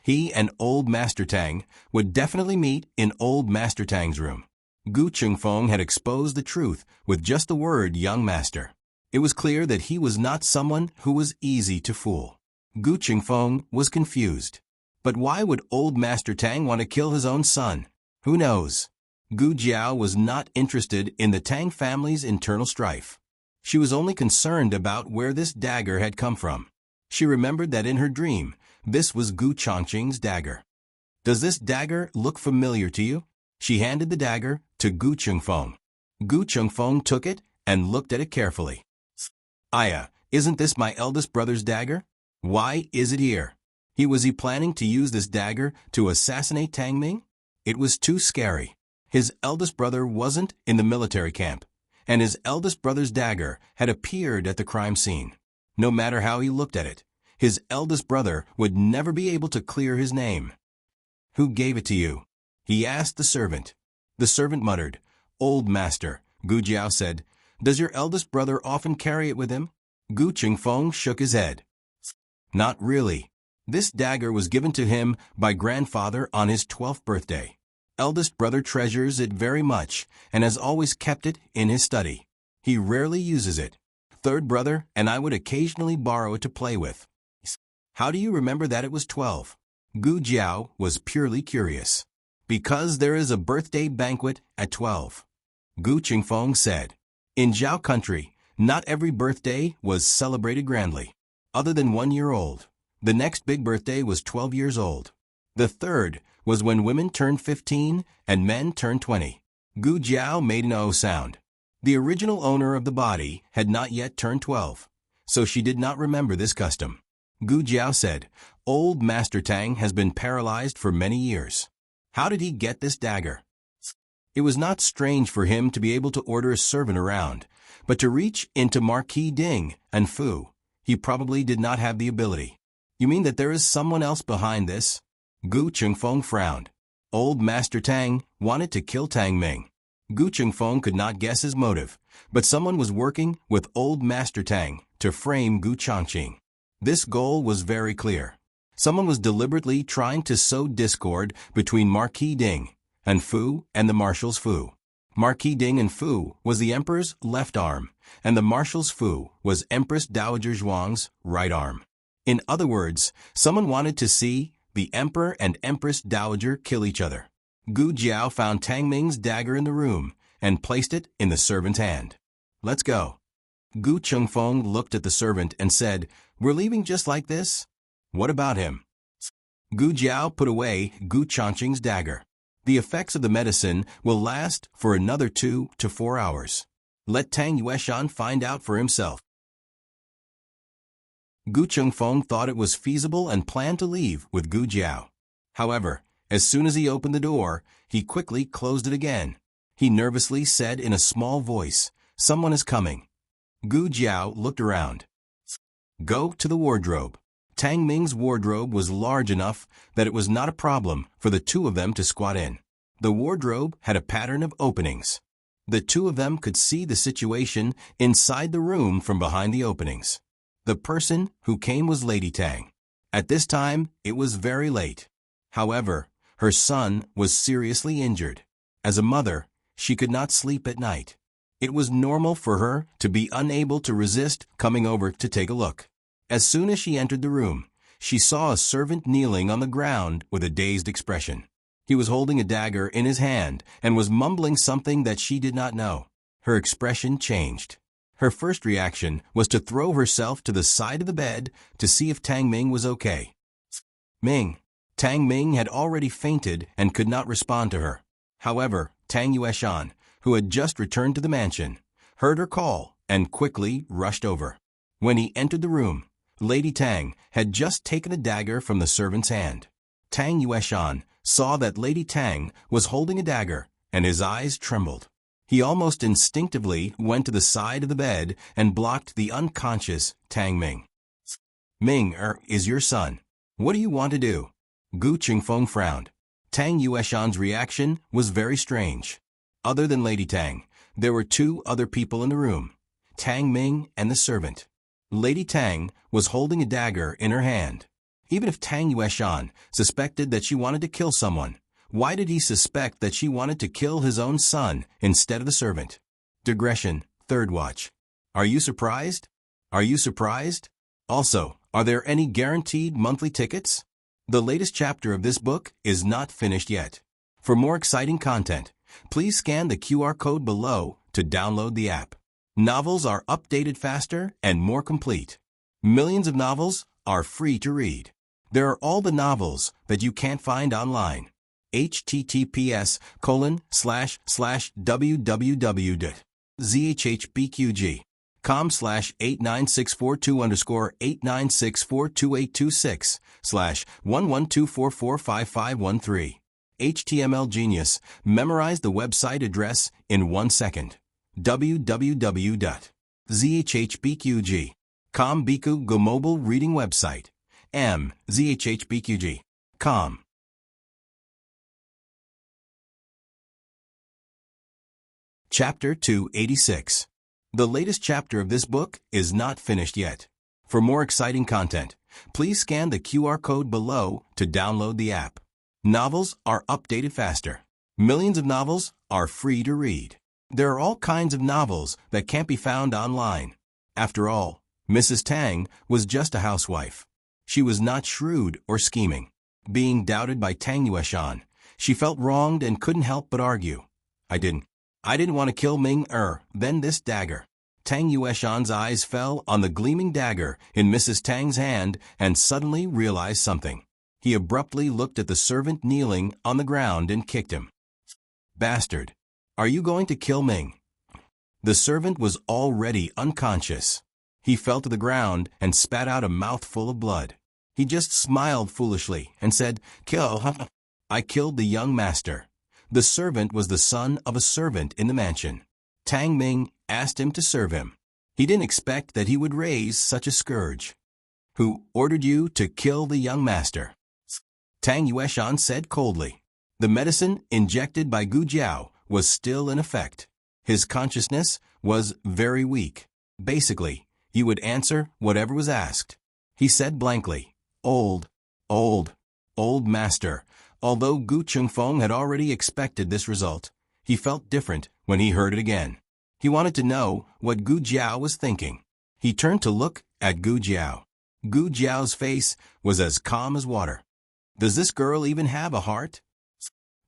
He and Old Master Tang would definitely meet in Old Master Tang's room. Gu Qingfeng had exposed the truth with just the word young master. It was clear that he was not someone who was easy to fool. Gu Qingfeng was confused. But why would Old Master Tang want to kill his own son? Who knows? Gu Jiao was not interested in the Tang family's internal strife. She was only concerned about where this dagger had come from. She remembered that in her dream, this was Gu Chongqing's dagger. "Does this dagger look familiar to you?" She handed the dagger to Gu Qingfeng. Gu Qingfeng took it and looked at it carefully. "Aya, isn't this my eldest brother's dagger? Why is it here?" Was he planning to use this dagger to assassinate Tang Ming? It was too scary. His eldest brother wasn't in the military camp, and his eldest brother's dagger had appeared at the crime scene. No matter how he looked at it, his eldest brother would never be able to clear his name. "Who gave it to you?" he asked the servant. The servant muttered, "Old master." Gu Jiao said, "Does your eldest brother often carry it with him?" Gu Qingfeng shook his head. "Not really. This dagger was given to him by grandfather on his 12th birthday. Eldest brother treasures it very much and has always kept it in his study. He rarely uses it. Third brother and I would occasionally borrow it to play with." "How do you remember that it was 12? Gu Jiao was purely curious. "Because there is a birthday banquet at 12. Gu Qingfeng said. In Zhao country, not every birthday was celebrated grandly. Other than 1 year old. The next big birthday was 12 years old. The third was when women turned 15 and men turned 20. Gu Jiao made an O sound. The original owner of the body had not yet turned 12, so she did not remember this custom. Gu Jiao said, "Old Master Tang has been paralyzed for many years. How did he get this dagger?" It was not strange for him to be able to order a servant around, but to reach into Marquis Ding and Fu, he probably did not have the ability. "You mean that there is someone else behind this?" Gu Qingfeng frowned. Old Master Tang wanted to kill Tang Ming. Gu Qingfeng could not guess his motive, but someone was working with Old Master Tang to frame Gu Chongqing. This goal was very clear. Someone was deliberately trying to sow discord between Marquis Ding and Fu and the Marshal's Fu. Marquis Ding and Fu was the Emperor's left arm, and the Marshal's Fu was Empress Dowager Zhuang's right arm. In other words, someone wanted to see the Emperor and Empress Dowager kill each other. Gu Jiao found Tang Ming's dagger in the room and placed it in the servant's hand. "Let's go." Gu Qingfeng looked at the servant and said, "We're leaving just like this? What about him?" Gu Jiao put away Gu Chongqing's dagger. "The effects of the medicine will last for another 2 to 4 hours. Let Tang Yueshan find out for himself." Gu Qingfeng thought it was feasible and planned to leave with Gu Jiao. However, as soon as he opened the door, he quickly closed it again. He nervously said in a small voice, "Someone is coming." Gu Jiao looked around. "Go to the wardrobe." Tang Ming's wardrobe was large enough that it was not a problem for the two of them to squat in. The wardrobe had a pattern of openings. The two of them could see the situation inside the room from behind the openings. The person who came was Lady Tang. At this time, it was very late. However, her son was seriously injured. As a mother, she could not sleep at night. It was normal for her to be unable to resist coming over to take a look. As soon as she entered the room, she saw a servant kneeling on the ground with a dazed expression. He was holding a dagger in his hand and was mumbling something that she did not know. Her expression changed. Her first reaction was to throw herself to the side of the bed to see if Tang Ming was okay. Tang Ming had already fainted and could not respond to her. However, Tang Yueshan, who had just returned to the mansion, heard her call and quickly rushed over. When he entered the room, Lady Tang had just taken a dagger from the servant's hand. Tang Yueshan saw that Lady Tang was holding a dagger, and his eyes trembled. He almost instinctively went to the side of the bed and blocked the unconscious Tang Ming. Ming is your son. What do you want to do? Gu Qingfeng frowned. Tang Yueshan's reaction was very strange. Other than Lady Tang, there were two other people in the room, Tang Ming and the servant. Lady Tang was holding a dagger in her hand. Even if Tang Yueshan suspected that she wanted to kill someone, why did he suspect that she wanted to kill his own son instead of the servant? Digression, third watch. Are you surprised? Are you surprised? Also, are there any guaranteed monthly tickets? The latest chapter of this book is not finished yet. For more exciting content, please scan the QR code below to download the app. Novels are updated faster and more complete. Millions of novels are free to read. There are all the novels that you can't find online. https://www.zhbqg.com/89642826/112445513. HTML Genius memorized the website address in 1 second. www.zhbqg.com Biku Go mobile reading website. zhbqg.com. Chapter 286. The latest chapter of this book is not finished yet. For more exciting content, please scan the QR code below to download the app. Novels are updated faster. Millions of novels are free to read. There are all kinds of novels that can't be found online. After all, Mrs. Tang was just a housewife. She was not shrewd or scheming. Being doubted by Tang Yueshan, she felt wronged and couldn't help but argue. I didn't want to kill Ming then this dagger. Tang Yueshan's eyes fell on the gleaming dagger in Mrs. Tang's hand and suddenly realized something. He abruptly looked at the servant kneeling on the ground and kicked him. Bastard! Are you going to kill Ming? The servant was already unconscious. He fell to the ground and spat out a mouthful of blood. He just smiled foolishly and said, "Kill. I killed the young master." The servant was the son of a servant in the mansion. Tang Ming asked him to serve him. He didn't expect that he would raise such a scourge. Who ordered you to kill the young master? Tang Yueshan said coldly. The medicine injected by Gu Jiao was still in effect. His consciousness was very weak. Basically, he would answer whatever was asked. He said blankly, Old master." Although Gu Qingfeng had already expected this result, he felt different when he heard it again. He wanted to know what Gu Jiao was thinking. He turned to look at Gu Jiao. Gu Jiao's face was as calm as water. Does this girl even have a heart?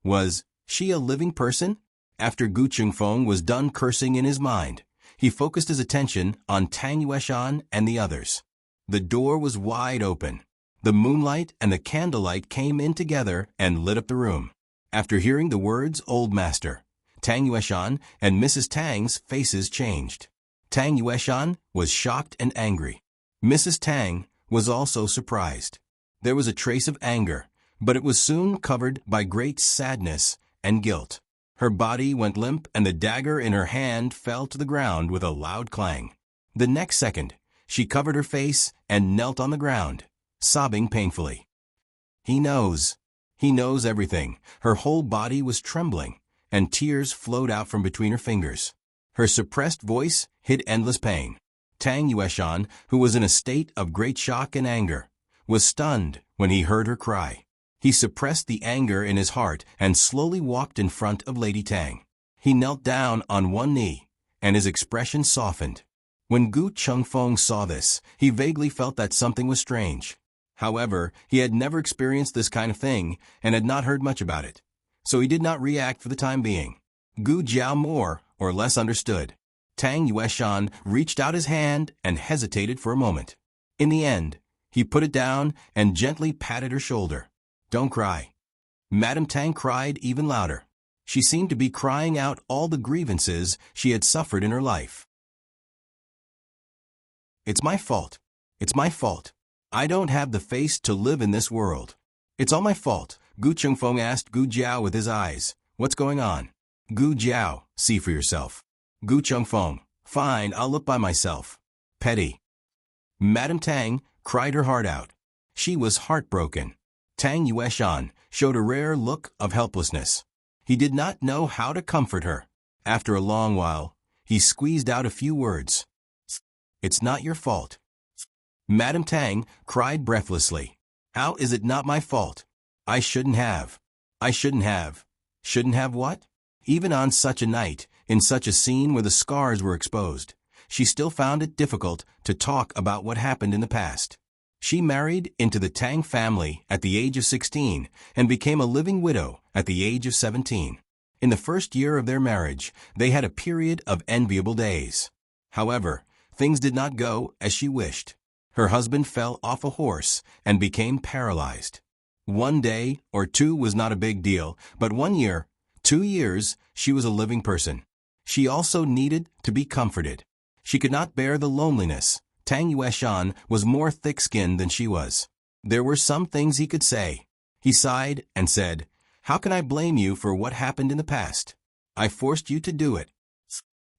Was she a living person? After Gu Qingfeng was done cursing in his mind, he focused his attention on Tang Yueshan and the others. The door was wide open. The moonlight and the candlelight came in together and lit up the room. After hearing the words "old master," Tang Yueshan and Mrs. Tang's faces changed. Tang Yueshan was shocked and angry. Mrs. Tang was also surprised. There was a trace of anger, but it was soon covered by great sadness and guilt. Her body went limp and the dagger in her hand fell to the ground with a loud clang. The next second, she covered her face and knelt on the ground, sobbing painfully. He knows everything. Her whole body was trembling, and tears flowed out from between her fingers. Her suppressed voice hid endless pain. Tang Yueshan, who was in a state of great shock and anger, was stunned when he heard her cry. He suppressed the anger in his heart and slowly walked in front of Lady Tang. He knelt down on one knee, and his expression softened. When Gu Qingfeng saw this, he vaguely felt that something was strange. However, he had never experienced this kind of thing and had not heard much about it. So he did not react for the time being. Gu Jiao more or less understood. Tang Yueshan reached out his hand and hesitated for a moment. In the end, he put it down and gently patted her shoulder. Don't cry. Madame Tang cried even louder. She seemed to be crying out all the grievances she had suffered in her life. It's my fault. It's my fault. I don't have the face to live in this world. It's all my fault, Gu Chengfeng asked Gu Jiao with his eyes. What's going on? Gu Jiao, see for yourself. Gu Chengfeng, fine, I'll look by myself. Petty. Madame Tang cried her heart out. She was heartbroken. Tang Yueshan showed a rare look of helplessness. He did not know how to comfort her. After a long while, he squeezed out a few words. It's not your fault. Madame Tang cried breathlessly. How is it not my fault? I shouldn't have. Shouldn't have what? Even on such a night, in such a scene where the scars were exposed, she still found it difficult to talk about what happened in the past. She married into the Tang family at the age of 16 and became a living widow at the age of 17. In the first year of their marriage, they had a period of enviable days. However, things did not go as she wished. Her husband fell off a horse and became paralyzed. 1 day or 2 was not a big deal, but 1 year, 2 years, she was a living person. She also needed to be comforted. She could not bear the loneliness. Tang Yueshan was more thick-skinned than she was. There were some things he could say. He sighed and said, How can I blame you for what happened in the past? I forced you to do it.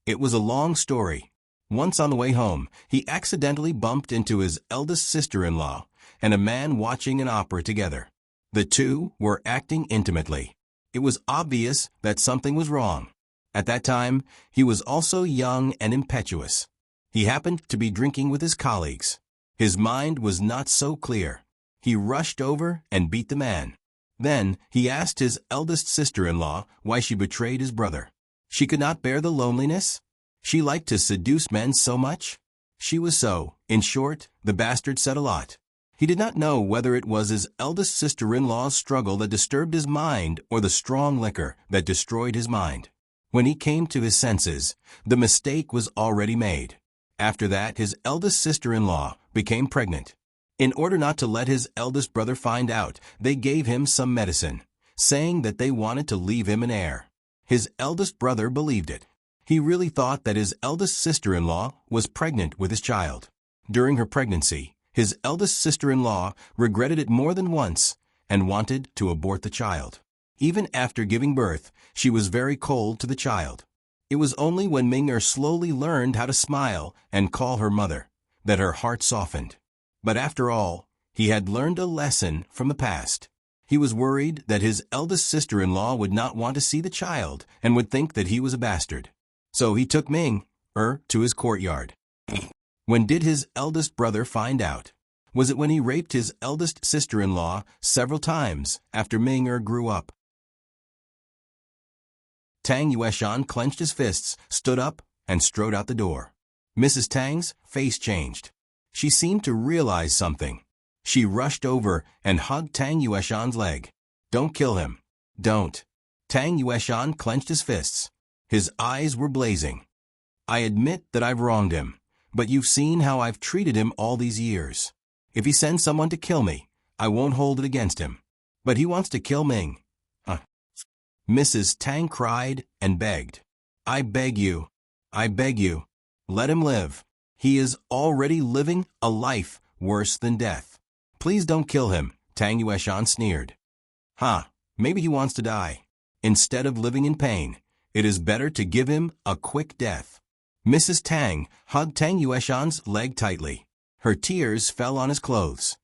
It was a long story. Once on the way home, he accidentally bumped into his eldest sister-in-law and a man watching an opera together. The two were acting intimately. It was obvious that something was wrong. At that time, he was also young and impetuous. He happened to be drinking with his colleagues. His mind was not so clear. He rushed over and beat the man. Then he asked his eldest sister-in-law why she betrayed his brother. She could not bear the loneliness? She liked to seduce men so much? She was so. In short, the bastard said a lot. He did not know whether it was his eldest sister-in-law's struggle that disturbed his mind or the strong liquor that destroyed his mind. When he came to his senses, the mistake was already made. After that, his eldest sister-in-law became pregnant. In order not to let his eldest brother find out, they gave him some medicine, saying that they wanted to leave him an heir. His eldest brother believed it. He really thought that his eldest sister-in-law was pregnant with his child. During her pregnancy, his eldest sister-in-law regretted it more than once and wanted to abort the child. Even after giving birth, she was very cold to the child. It was only when Ming-er slowly learned how to smile and call her mother that her heart softened. But after all, he had learned a lesson from the past. He was worried that his eldest sister-in-law would not want to see the child and would think that he was a bastard. So he took Ming-er to his courtyard. When did his eldest brother find out? Was it when he raped his eldest sister-in-law several times after Ming-er grew up? Tang Yueshan clenched his fists, stood up, and strode out the door. Mrs. Tang's face changed. She seemed to realize something. She rushed over and hugged Tang Yueshan's leg. Don't kill him. Don't. Tang Yueshan clenched his fists. His eyes were blazing. I admit that I've wronged him, but you've seen how I've treated him all these years. If he sends someone to kill me, I won't hold it against him. But he wants to kill Ming. Mrs. Tang cried and begged. I beg you, let him live. He is already living a life worse than death. Please don't kill him, Tang Yueshan sneered. Maybe he wants to die. Instead of living in pain, it is better to give him a quick death. Mrs. Tang hugged Tang Yueshan's leg tightly. Her tears fell on his clothes.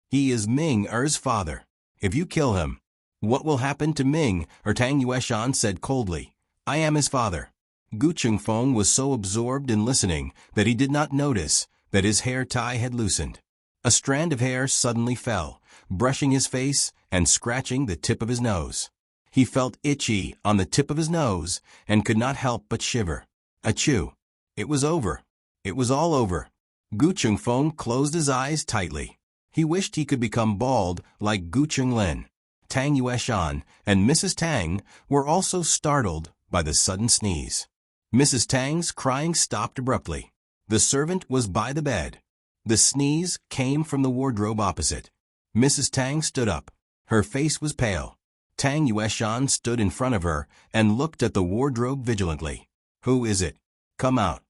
He is Ming-er's father. If you kill him, what will happen to Ming-er? Tang Yueshan said coldly. I am his father. Gu Chengfeng was so absorbed in listening that he did not notice that his hair tie had loosened. A strand of hair suddenly fell, brushing his face and scratching the tip of his nose. He felt itchy on the tip of his nose and could not help but shiver. Achoo! It was over. It was all over. Gu Chengfeng closed his eyes tightly. He wished he could become bald like Gu Chunlin. Tang Yueshan and Mrs. Tang were also startled by the sudden sneeze. Mrs. Tang's crying stopped abruptly. The servant was by the bed. The sneeze came from the wardrobe opposite. Mrs. Tang stood up. Her face was pale. Tang Yueshan stood in front of her and looked at the wardrobe vigilantly. "Who is it? Come out."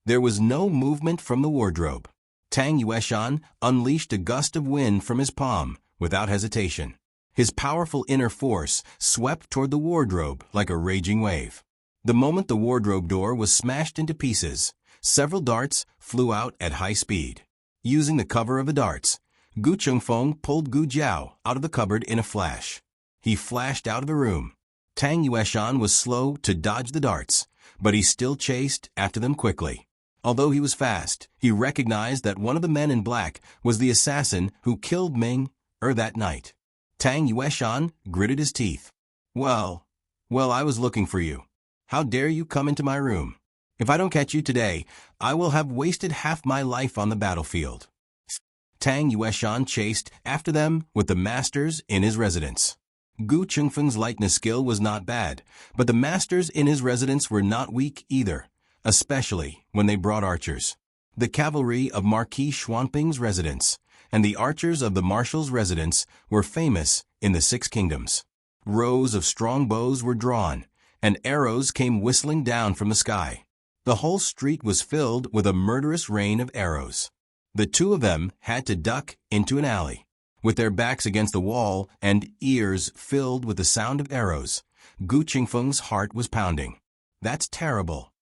There was no movement from the wardrobe. Tang Yueshan unleashed a gust of wind from his palm without hesitation. His powerful inner force swept toward the wardrobe like a raging wave. The moment the wardrobe door was smashed into pieces, several darts flew out at high speed. Using the cover of the darts, Gu Chungfeng pulled Gu Jiao out of the cupboard in a flash. He flashed out of the room. Tang Yueshan was slow to dodge the darts, but he still chased after them quickly. Although he was fast, he recognized that one of the men in black was the assassin who killed Ming that night. Tang Yueshan gritted his teeth. Well, I was looking for you. How dare you come into my room? If I don't catch you today, I will have wasted half my life on the battlefield." Tang Yueshan chased after them with the masters in his residence. Gu Chungfeng's lightness skill was not bad, but the masters in his residence were not weak either, especially when they brought archers. The cavalry of Marquis Xuanping's residence and the archers of the marshal's residence were famous in the Six Kingdoms. Rows of strong bows were drawn, and arrows came whistling down from the sky. The whole street was filled with a murderous rain of arrows. The two of them had to duck into an alley. With their backs against the wall and ears filled with the sound of arrows, Gu Qingfeng's heart was pounding. That's terrible.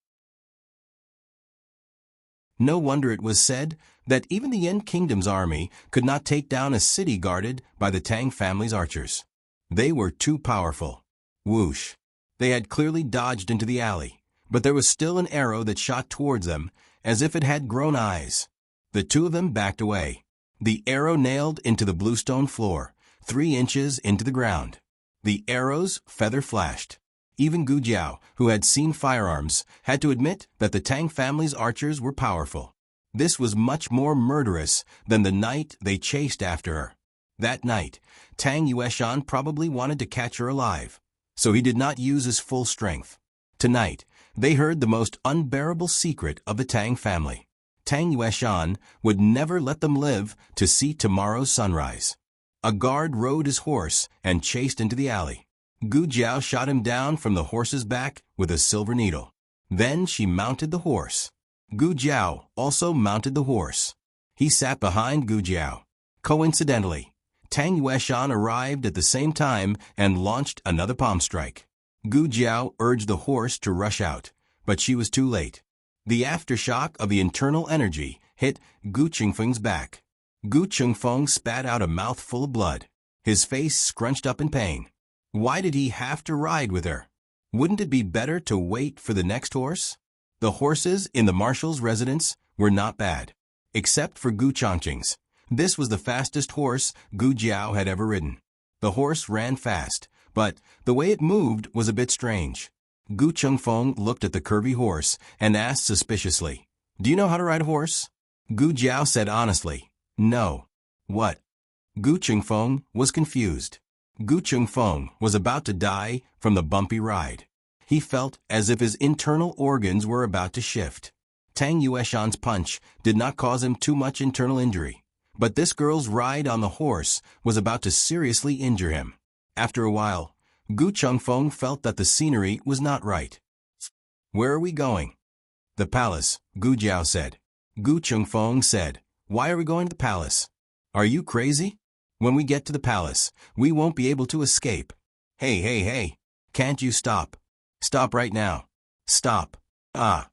No wonder it was said that even the Yin Kingdom's army could not take down a city guarded by the Tang family's archers. They were too powerful. Whoosh! They had clearly dodged into the alley, but there was still an arrow that shot towards them as if it had grown eyes. The two of them backed away. The arrow nailed into the bluestone floor, 3 inches into the ground. The arrow's feather flashed. Even Gu Jiao, who had seen firearms, had to admit that the Tang family's archers were powerful. This was much more murderous than the night they chased after her. That night, Tang Yueshan probably wanted to catch her alive, so he did not use his full strength. Tonight, they heard the most unbearable secret of the Tang family. Tang Yueshan would never let them live to see tomorrow's sunrise. A guard rode his horse and chased into the alley. Gu Jiao shot him down from the horse's back with a silver needle. Then she mounted the horse. Gu Jiao also mounted the horse. He sat behind Gu Jiao. Coincidentally, Tang Yueshan arrived at the same time and launched another palm strike. Gu Jiao urged the horse to rush out, but she was too late. The aftershock of the internal energy hit Gu Qingfeng's back. Gu Qingfeng spat out a mouthful of blood. His face scrunched up in pain. Why did he have to ride with her? Wouldn't it be better to wait for the next horse? The horses in the marshal's residence were not bad, except for Gu Chongqing's. This was the fastest horse Gu Jiao had ever ridden. The horse ran fast, but the way it moved was a bit strange. Gu Chungfeng looked at the curvy horse and asked suspiciously, "Do you know how to ride a horse?" Gu Jiao said honestly, "No." "What?" Gu Chungfeng was confused. Gu Chungfeng was about to die from the bumpy ride. He felt as if his internal organs were about to shift. Tang Yueshan's punch did not cause him too much internal injury, but this girl's ride on the horse was about to seriously injure him. After a while, Gu Chungfeng felt that the scenery was not right. "Where are we going?" "The palace," Gu Jiao said. Gu Chungfeng said, "Why are we going to the palace? Are you crazy? When we get to the palace, we won't be able to escape." Hey, can't you stop? Stop right now. Stop. Ah.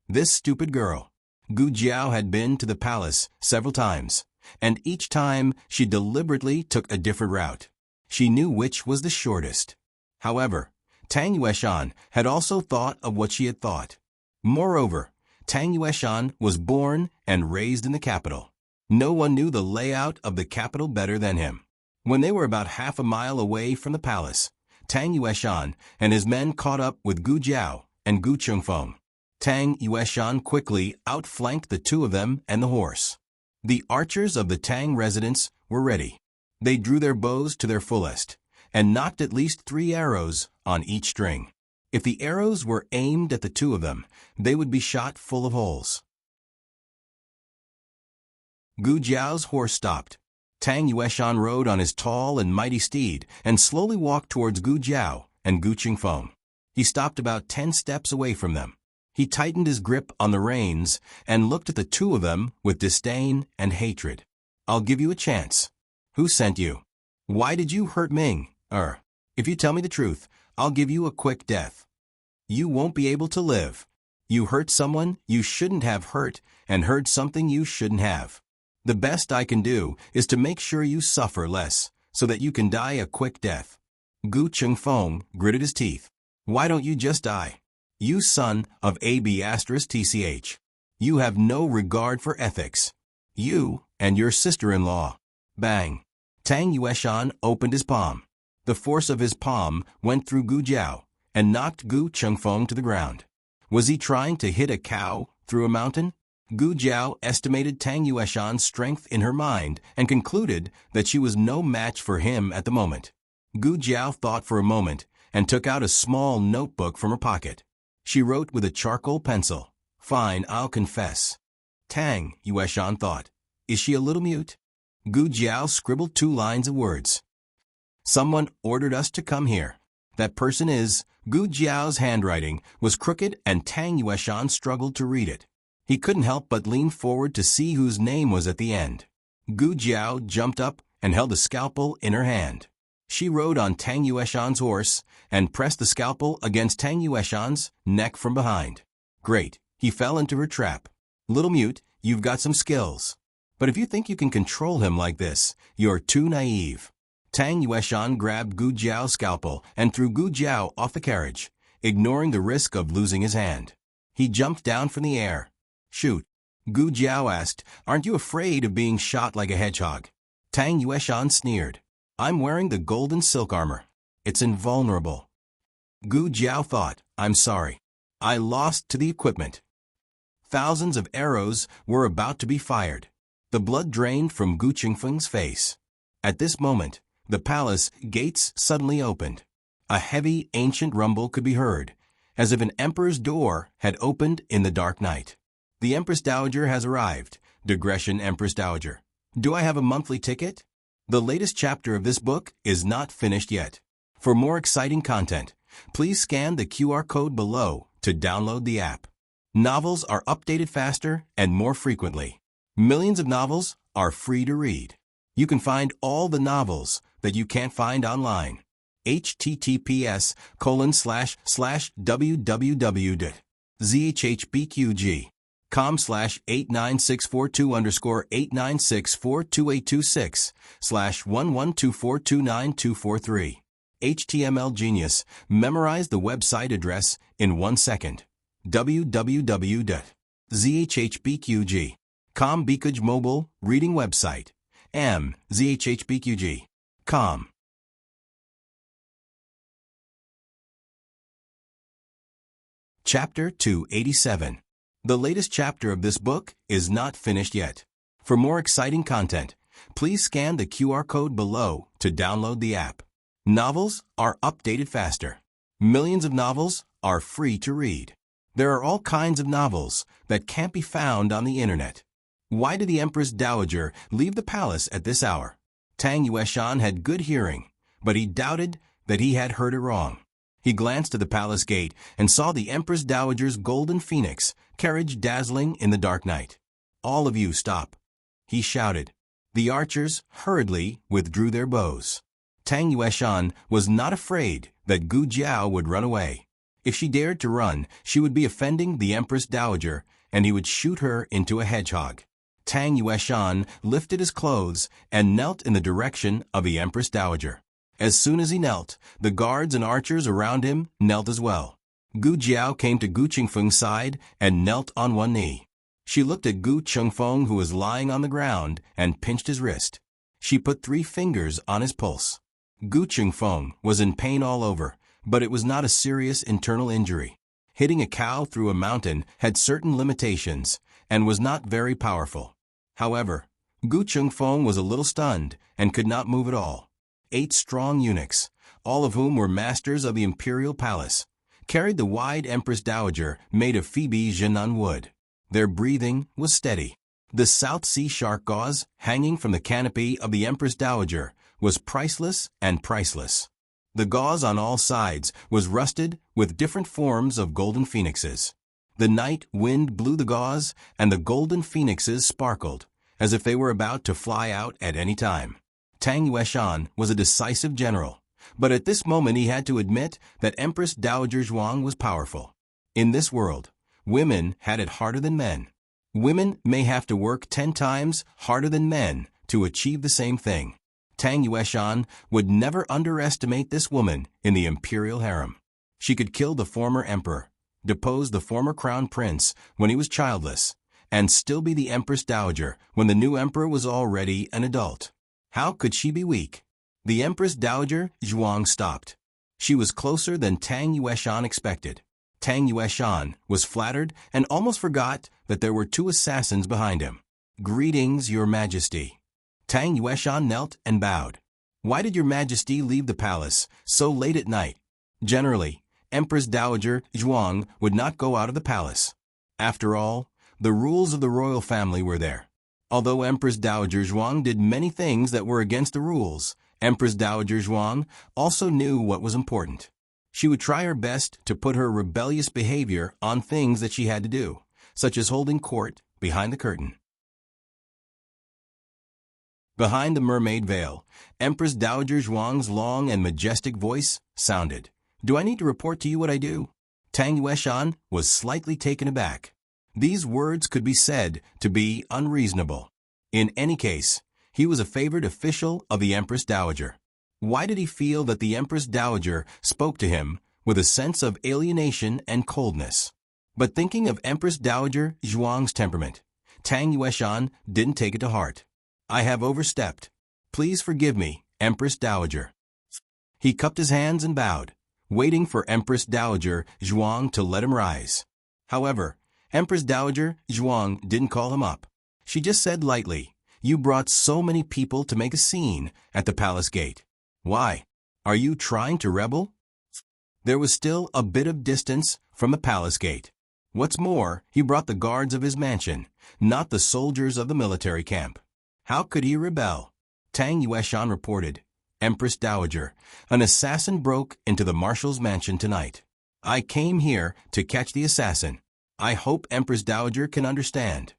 This stupid girl. Gu Jiao had been to the palace several times, and each time she deliberately took a different route. She knew which was the shortest. However, Tang Yueshan had also thought of what she had thought. Moreover, Tang Yueshan was born and raised in the capital. No one knew the layout of the capital better than him. When they were about half a mile away from the palace, Tang Yueshan and his men caught up with Gu Jiao and Gu Chungfeng. Tang Yueshan quickly outflanked the two of them and the horse. The archers of the Tang residence were ready. They drew their bows to their fullest and nocked at least 3 arrows on each string. If the arrows were aimed at the 2 of them, they would be shot full of holes. Gu Jiao's horse stopped. Tang Yueshan rode on his tall and mighty steed and slowly walked towards Gu Jiao and Gu Qingfeng. He stopped about 10 steps away from them. He tightened his grip on the reins and looked at the 2 of them with disdain and hatred. I'll give you a chance. Who sent you? Why did you hurt Ming? If you tell me the truth, I'll give you a quick death. You won't be able to live. You hurt someone you shouldn't have hurt and heard something you shouldn't have. The best I can do is to make sure you suffer less so that you can die a quick death. Gu Qingfeng gritted his teeth. Why don't you just die? You son of AB*TCH. You have no regard for ethics. You and your sister-in-law. Bang. Tang Yueshan opened his palm. The force of his palm went through Gu Jiao and knocked Gu Qingfeng to the ground. Was he trying to hit a cow through a mountain? Gu Jiao estimated Tang Yueshan's strength in her mind and concluded that she was no match for him at the moment. Gu Jiao thought for a moment and took out a small notebook from her pocket. She wrote with a charcoal pencil. Fine, I'll confess. Tang Yueshan thought. Is she a little mute? Gu Jiao scribbled 2 lines of words. Someone ordered us to come here. That person is... Gu Jiao's handwriting was crooked and Tang Yueshan struggled to read it. He couldn't help but lean forward to see whose name was at the end. Gu Jiao jumped up and held a scalpel in her hand. She rode on Tang Yueshan's horse and pressed the scalpel against Tang Yueshan's neck from behind. Great, he fell into her trap. Little mute, you've got some skills. But if you think you can control him like this, you're too naive. Tang Yueshan grabbed Gu Jiao's scalpel and threw Gu Jiao off the carriage, ignoring the risk of losing his hand. He jumped down from the air. Shoot. Gu Jiao asked, aren't you afraid of being shot like a hedgehog? Tang Yueshan sneered. I'm wearing the golden silk armor. It's invulnerable. Gu Jiao thought, I'm sorry. I lost to the equipment. Thousands of arrows were about to be fired. The blood drained from Gu Qingfeng's face. At this moment, the palace gates suddenly opened. A heavy, ancient rumble could be heard, as if an emperor's door had opened in the dark night. The Empress Dowager has arrived. Digression Empress Dowager. Do I have a monthly ticket? The latest chapter of this book is not finished yet. For more exciting content, please scan the QR code below to download the app. Novels are updated faster and more frequently. Millions of novels are free to read. You can find all the novels that you can't find online. https://www.zhbqg.com/89642826/112429243. HTML Genius. Memorize the website address in 1 second. www.zhbqg.com Bikaj Mobile Reading Website. zhbqg.com. Chapter 287. The latest chapter of this book is not finished yet. For more exciting content, please scan the QR code below to download the app. Novels are updated faster. Millions of novels are free to read. There are all kinds of novels that can't be found on the internet. Why did the Empress Dowager leave the palace at this hour? Tang Yueshan had good hearing, but he doubted that he had heard it wrong. He glanced to the palace gate and saw the Empress Dowager's golden phoenix carriage dazzling in the dark night. All of you stop, he shouted. The archers hurriedly withdrew their bows. Tang Yueshan was not afraid that Gu Jiao would run away. If she dared to run, she would be offending the Empress Dowager, and he would shoot her into a hedgehog. Tang Yueshan lifted his clothes and knelt in the direction of the Empress Dowager. As soon as he knelt, the guards and archers around him knelt as well. Gu Jiao came to Gu Qingfeng's side and knelt on one knee. She looked at Gu Qingfeng, who was lying on the ground, and pinched his wrist. She put 3 fingers on his pulse. Gu Qingfeng was in pain all over, but it was not a serious internal injury. Hitting a cow through a mountain had certain limitations and was not very powerful. However, Gu Chengfeng was a little stunned and could not move at all. 8 strong eunuchs, all of whom were masters of the imperial palace, carried the wide Empress Dowager made of Phoebe Jinan wood. Their breathing was steady. The South Sea shark gauze hanging from the canopy of the Empress Dowager was priceless and priceless. The gauze on all sides was rusted with different forms of golden phoenixes. The night wind blew the gauze, and the golden phoenixes sparkled, as if they were about to fly out at any time. Tang Yueshan was a decisive general, but at this moment he had to admit that Empress Dowager Zhuang was powerful. In this world, women had it harder than men. Women may have to work 10 times harder than men to achieve the same thing. Tang Yueshan would never underestimate this woman in the imperial harem. She could kill the former emperor, depose the former crown prince when he was childless, and still be the Empress Dowager when the new emperor was already an adult. How could she be weak? The Empress Dowager Zhuang stopped. She was closer than Tang Yueshan expected. Tang Yueshan was flattered and almost forgot that there were 2 assassins behind him. "Greetings, Your Majesty." Tang Yueshan knelt and bowed. "Why did Your Majesty leave the palace so late at night?" Generally, Empress Dowager Zhuang would not go out of the palace. After all, the rules of the royal family were there. Although Empress Dowager Zhuang did many things that were against the rules, Empress Dowager Zhuang also knew what was important. She would try her best to put her rebellious behavior on things that she had to do, such as holding court behind the curtain. Behind the mermaid veil, Empress Dowager Zhuang's long and majestic voice sounded. "Do I need to report to you what I do?" Tang Yueshan was slightly taken aback. These words could be said to be unreasonable. In any case, he was a favored official of the Empress Dowager. Why did he feel that the Empress Dowager spoke to him with a sense of alienation and coldness? But thinking of Empress Dowager Zhuang's temperament, Tang Yueshan didn't take it to heart. "I have overstepped. Please forgive me, Empress Dowager." He cupped his hands and bowed, waiting for Empress Dowager Zhuang to let him rise. However, Empress Dowager Zhuang didn't call him up. She just said lightly, "You brought so many people to make a scene at the palace gate. Why? Are you trying to rebel?" There was still a bit of distance from the palace gate. What's more, he brought the guards of his mansion, not the soldiers of the military camp. How could he rebel? Tang Yueshan reported, "Empress Dowager, an assassin broke into the marshal's mansion tonight. I came here to catch the assassin. I hope Empress Dowager can understand."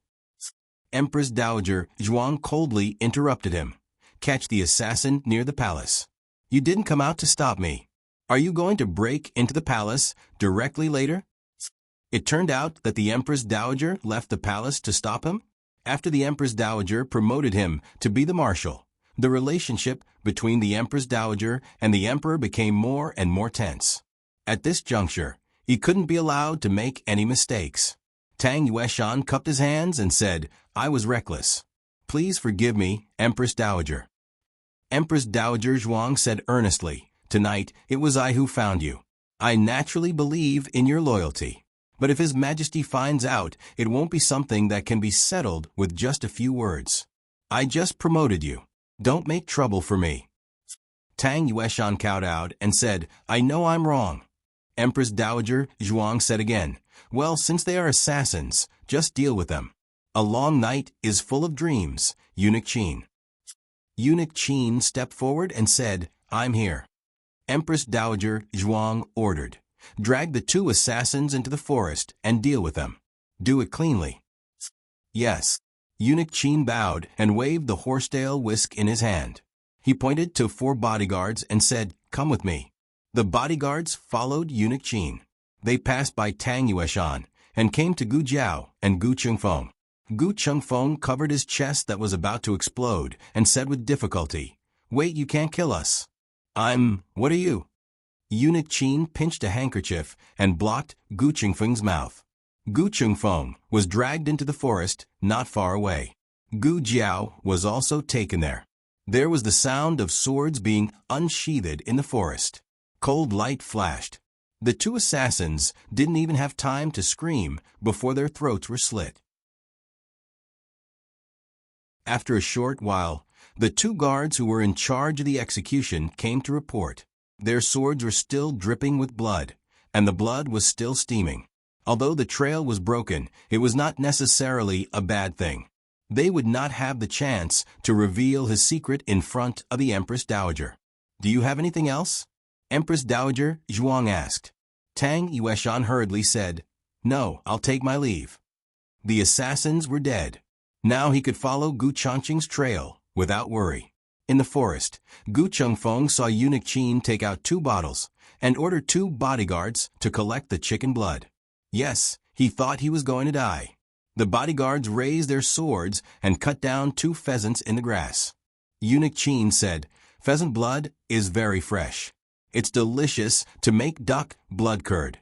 Empress Dowager Zhuang coldly interrupted him. "Catch the assassin near the palace. You didn't come out to stop me. Are you going to break into the palace directly later?" It turned out that the Empress Dowager left the palace to stop him. After the Empress Dowager promoted him to be the marshal, the relationship between the Empress Dowager and the Emperor became more and more tense. At this juncture, he couldn't be allowed to make any mistakes. Tang Yueshan cupped his hands and said, "I was reckless. Please forgive me, Empress Dowager." Empress Dowager Zhuang said earnestly, "Tonight it was I who found you. I naturally believe in your loyalty. But if His Majesty finds out, it won't be something that can be settled with just a few words. I just promoted you. Don't make trouble for me." Tang Yueshan kowtowed and said, "I know I'm wrong." Empress Dowager Zhuang said again, "Well, since they are assassins, just deal with them. A long night is full of dreams, Eunuch Qin." Eunuch Qin stepped forward and said, "I'm here." Empress Dowager Zhuang ordered, "Drag the 2 assassins into the forest and deal with them. Do it cleanly." "Yes." Eunuch Qin bowed and waved the horsetail whisk in his hand. He pointed to 4 bodyguards and said, "Come with me." The bodyguards followed Eunuch Qin. They passed by Tang Yueshan and came to Gu Jiao and Gu Chengfeng. Gu Chengfeng covered his chest that was about to explode and said with difficulty, "Wait, you can't kill us." What are you?" Eunuch Qin pinched a handkerchief and blocked Gu Chengfeng's mouth. Gu Chengfeng was dragged into the forest not far away. Gu Jiao was also taken there. There was the sound of swords being unsheathed in the forest. Cold light flashed. The 2 assassins didn't even have time to scream before their throats were slit. After a short while, the two guards who were in charge of the execution came to report. Their swords were still dripping with blood, and the blood was still steaming. Although the trail was broken, it was not necessarily a bad thing. They would not have the chance to reveal his secret in front of the Empress Dowager. "Do you have anything else?" Empress Dowager Zhuang asked. Tang Yueshan hurriedly said, "No, I'll take my leave." The assassins were dead. Now he could follow Gu Changqing's trail without worry. In the forest, Gu Chengfeng saw Eunuch Qin take out 2 bottles and order 2 bodyguards to collect the chicken blood. Yes, he thought he was going to die. The bodyguards raised their swords and cut down 2 pheasants in the grass. Eunuch Qin said, "Pheasant blood is very fresh. It's delicious to make duck blood curd."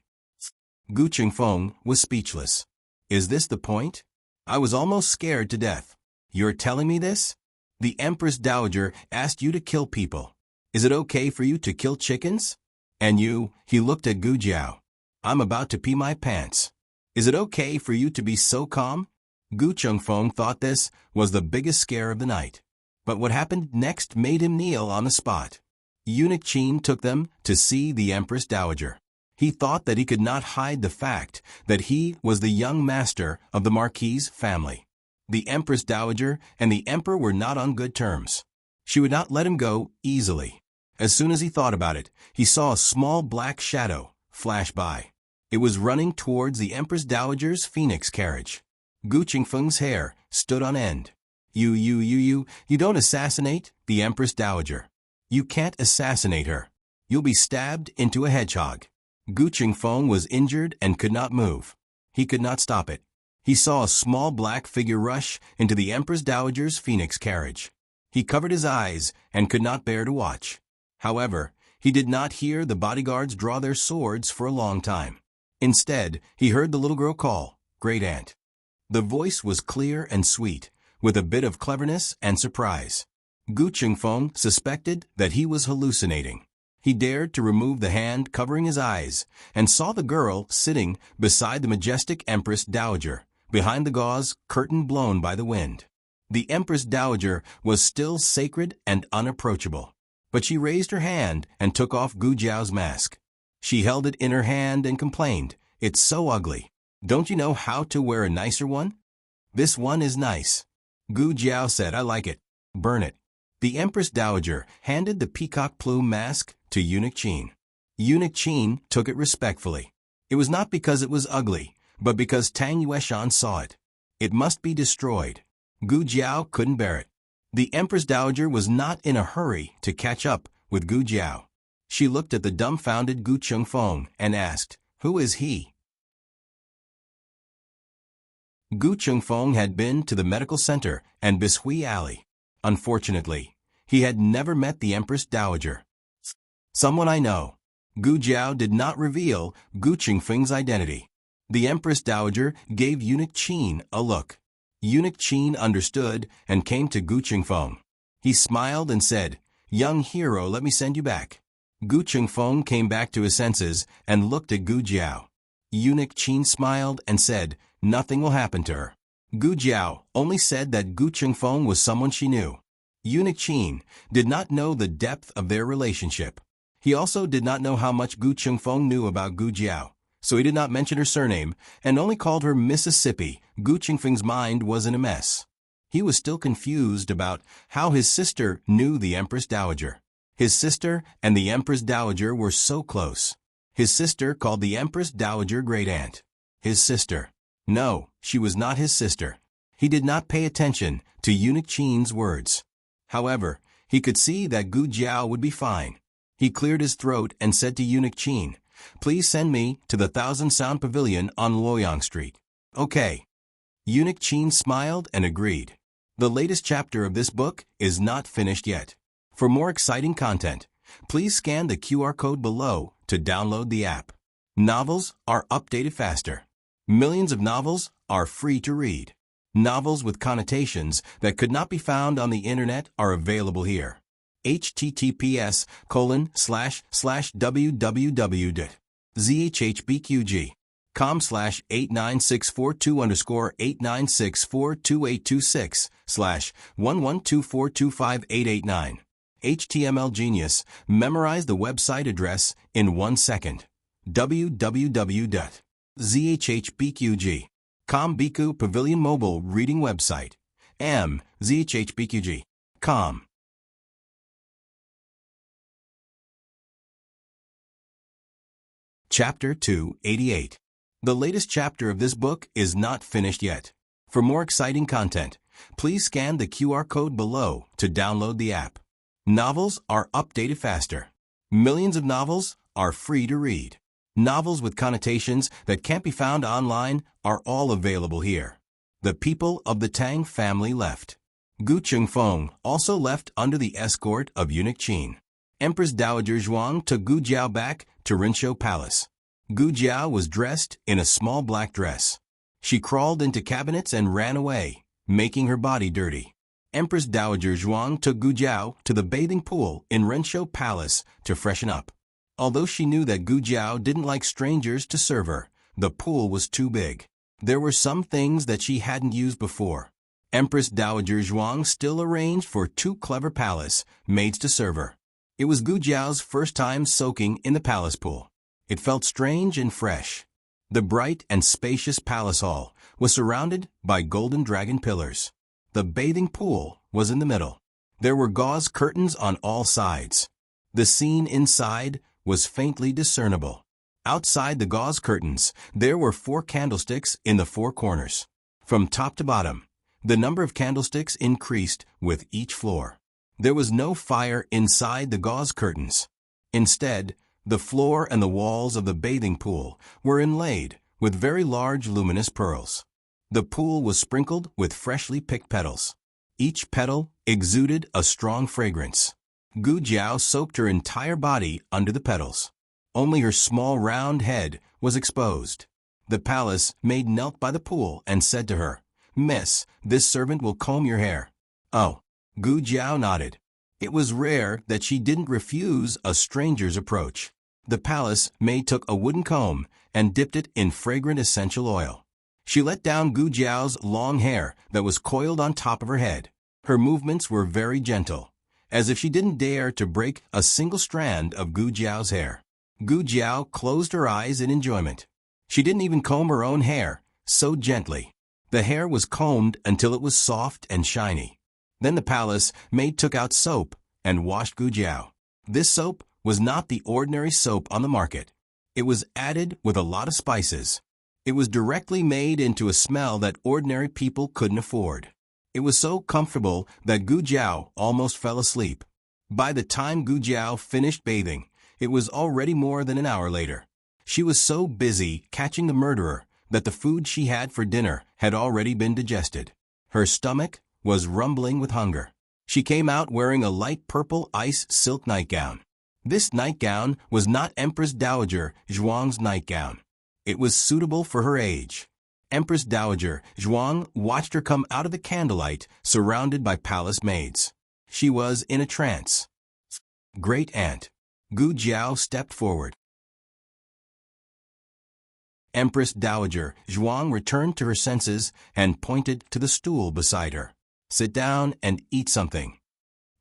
Gu Chengfeng was speechless. "Is this the point? I was almost scared to death. You're telling me this? The Empress Dowager asked you to kill people. Is it okay for you to kill chickens? And you," he looked at Gu Jiao. "I'm about to pee my pants. Is it okay for you to be so calm?" Gu Chengfeng thought this was the biggest scare of the night. But what happened next made him kneel on the spot. Eunuch Qin took them to see the Empress Dowager. He thought that he could not hide the fact that he was the young master of the Marquis family. The Empress Dowager and the Emperor were not on good terms. She would not let him go easily. As soon as he thought about it, he saw a small black shadow flash by. It was running towards the Empress Dowager's phoenix carriage. Gu Chengfeng's hair stood on end. You don't assassinate the Empress Dowager. You can't assassinate her. You'll be stabbed into a hedgehog." Gu Chengfeng was injured and could not move. He could not stop it. He saw a small black figure rush into the Empress Dowager's phoenix carriage. He covered his eyes and could not bear to watch. However, he did not hear the bodyguards draw their swords for a long time. Instead, he heard the little girl call, "Great Aunt." The voice was clear and sweet, with a bit of cleverness and surprise. Gu Chengfeng suspected that he was hallucinating. He dared to remove the hand covering his eyes and saw the girl sitting beside the majestic Empress Dowager, behind the gauze curtain blown by the wind. The Empress Dowager was still sacred and unapproachable, but she raised her hand and took off Gu Jiao's mask. She held it in her hand and complained, "It's so ugly. Don't you know how to wear a nicer one?" "This one is nice." Gu Jiao said, "I like it. Burn it." The Empress Dowager handed the peacock plume mask to Eunuch Qin. Eunuch Qin took it respectfully. It was not because it was ugly, but because Tang Yueshan saw it. It must be destroyed. Gu Jiao couldn't bear it. The Empress Dowager was not in a hurry to catch up with Gu Jiao. She looked at the dumbfounded Gu Chengfeng and asked, "Who is he?" Gu Chengfeng had been to the medical center and Bishui Alley. Unfortunately, he had never met the Empress Dowager. "Someone I know." Gu Jiao did not reveal Gu Chengfeng's identity. The Empress Dowager gave Eunuch Qin a look. Eunuch Qin understood and came to Gu Chengfeng. He smiled and said, "Young hero, let me send you back." Gu Chengfeng came back to his senses and looked at Gu Jiao. Eunuch Qin smiled and said, "Nothing will happen to her." Gu Jiao only said that Gu Chengfeng was someone she knew. Eunuch Qin did not know the depth of their relationship. He also did not know how much Gu Chengfeng knew about Gu Jiao, so he did not mention her surname and only called her Mississippi. Gu Chengfeng's mind was in a mess. He was still confused about how his sister knew the Empress Dowager. His sister and the Empress Dowager were so close. His sister called the Empress Dowager Great Aunt. His sister. No, she was not his sister. He did not pay attention to Eunuch Qin's words. However, he could see that Gu Jiao would be fine. He cleared his throat and said to Eunuch Qin, "Please send me to the Thousand Sound Pavilion on Luoyang Street." "Okay." Eunuch Qin smiled and agreed. The latest chapter of this book is not finished yet. For more exciting content, please scan the QR code below to download the app. Novels are updated faster. Millions of novels are free to read. Novels with connotations that could not be found on the internet are available here. https://www.zhhbqg com/89642826/112425889. HTML Genius. Memorize the website address in 1 second. www.zhhbqg.com Biku Pavilion Mobile Reading Website. zhhbqg.com. Chapter 288. The latest chapter of this book is not finished yet. For more exciting content, please scan the QR code below to download the app. Novels are updated faster. Millions of novels are free to read. Novels with connotations that can't be found online are all available here. The people of the Tang family left. Gu Chengfeng also left under the escort of eunuch Qin. Empress Dowager Zhuang took Gu Jiao back to Rinshou Palace. Gu Jiao was dressed in a small black dress. She crawled into cabinets and ran away, making her body dirty. Empress Dowager Zhuang took Gu Jiao to the bathing pool in Rinshou Palace to freshen up. Although she knew that Gu Jiao didn't like strangers to serve her, the pool was too big. There were some things that she hadn't used before. Empress Dowager Zhuang still arranged for 2 clever palace maids to serve her. It was Gu Jiao's first time soaking in the palace pool. It felt strange and fresh. The bright and spacious palace hall was surrounded by golden dragon pillars. The bathing pool was in the middle. There were gauze curtains on all sides. The scene inside was faintly discernible. Outside the gauze curtains, there were 4 candlesticks in the 4 corners. From top to bottom, the number of candlesticks increased with each floor. There was no fire inside the gauze curtains. Instead, the floor and the walls of the bathing pool were inlaid with very large luminous pearls. The pool was sprinkled with freshly picked petals. Each petal exuded a strong fragrance. Gu Jiao soaked her entire body under the petals. Only her small round head was exposed. The palace maid knelt by the pool and said to her, "Miss, this servant will comb your hair." "Oh." Gu Jiao nodded. It was rare that she didn't refuse a stranger's approach. The palace maid took a wooden comb and dipped it in fragrant essential oil. She let down Gu Jiao's long hair that was coiled on top of her head. Her movements were very gentle, as if she didn't dare to break a single strand of Gu Jiao's hair. Gu Jiao closed her eyes in enjoyment. She didn't even comb her own hair, so gently. The hair was combed until it was soft and shiny. Then the palace maid took out soap and washed Gu Jiao. This soap was not the ordinary soap on the market. It was added with a lot of spices. It was directly made into a smell that ordinary people couldn't afford. It was so comfortable that Gu Jiao almost fell asleep. By the time Gu Jiao finished bathing, it was already more than an hour later. She was so busy catching the murderer that the food she had for dinner had already been digested. Her stomach was rumbling with hunger. She came out wearing a light purple ice silk nightgown. This nightgown was not Empress Dowager Zhuang's nightgown. It was suitable for her age. Empress Dowager Zhuang watched her come out of the candlelight surrounded by palace maids. She was in a trance. Great Aunt. Gu Jiao stepped forward. Empress Dowager Zhuang returned to her senses and pointed to the stool beside her. "Sit down and eat something."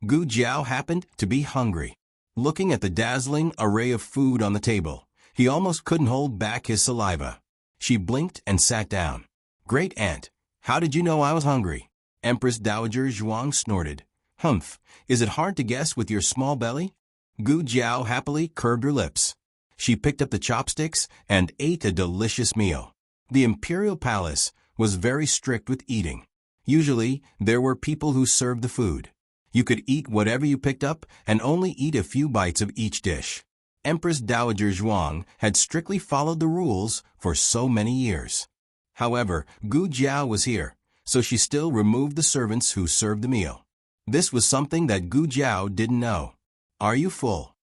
Gu Jiao happened to be hungry. Looking at the dazzling array of food on the table, he almost couldn't hold back his saliva. She blinked and sat down. "Great Aunt, how did you know I was hungry?" Empress Dowager Zhuang snorted. "Humph, is it hard to guess with your small belly?" Gu Jiao happily curved her lips. She picked up the chopsticks and ate a delicious meal. The imperial palace was very strict with eating. Usually, there were people who served the food. You could eat whatever you picked up and only eat a few bites of each dish. Empress Dowager Zhuang had strictly followed the rules for so many years. However, Gu Jiao was here, so she still removed the servants who served the meal. This was something that Gu Jiao didn't know. "Are you full?"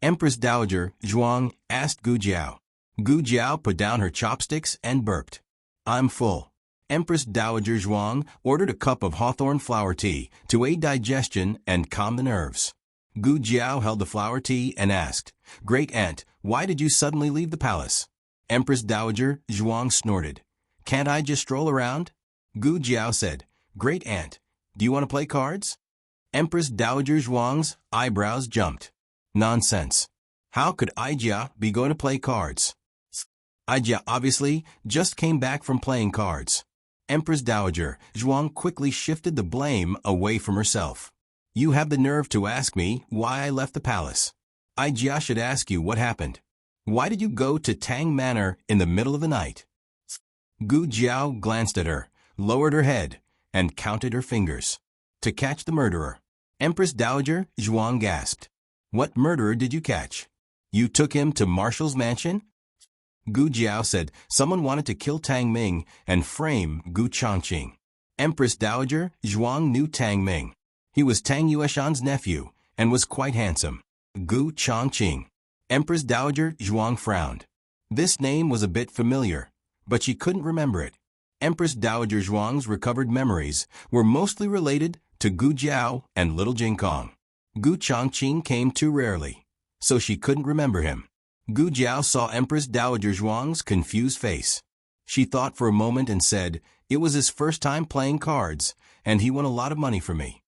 Empress Dowager Zhuang asked Gu Jiao. Gu Jiao put down her chopsticks and burped. "I'm full." Empress Dowager Zhuang ordered a cup of hawthorn flower tea to aid digestion and calm the nerves. Gu Jiao held the flower tea and asked, "Great Aunt, why did you suddenly leave the palace?" Empress Dowager Zhuang snorted. Can't I just stroll around? Gu Jiao said, Great aunt, do you want to play cards? Empress Dowager Zhuang's eyebrows jumped. Nonsense. How could Aijia be going to play cards? Aijia obviously just came back from playing cards. Empress Dowager Zhuang quickly shifted the blame away from herself. You have the nerve to ask me why I left the palace. Aijia should ask you what happened. Why did you go to Tang Manor in the middle of the night? Gu Jiao glanced at her, lowered her head, and counted her fingers. To catch the murderer. Empress Dowager Zhuang gasped. What murderer did you catch? You took him to Marshal's mansion? Gu Jiao said someone wanted to kill Tang Ming and frame Gu Chongqing. Empress Dowager Zhuang knew Tang Ming. He was Tang Yueshan's nephew and was quite handsome. Gu Chongqing. Empress Dowager Zhuang frowned. This name was a bit familiar, but she couldn't remember it. Empress Dowager Zhuang's recovered memories were mostly related to Gu Jiao and little Jingkong. Gu Chongqing came too rarely, so she couldn't remember him. Gu Jiao saw Empress Dowager Zhuang's confused face. She thought for a moment and said, it was his first time playing cards, and he won a lot of money from me.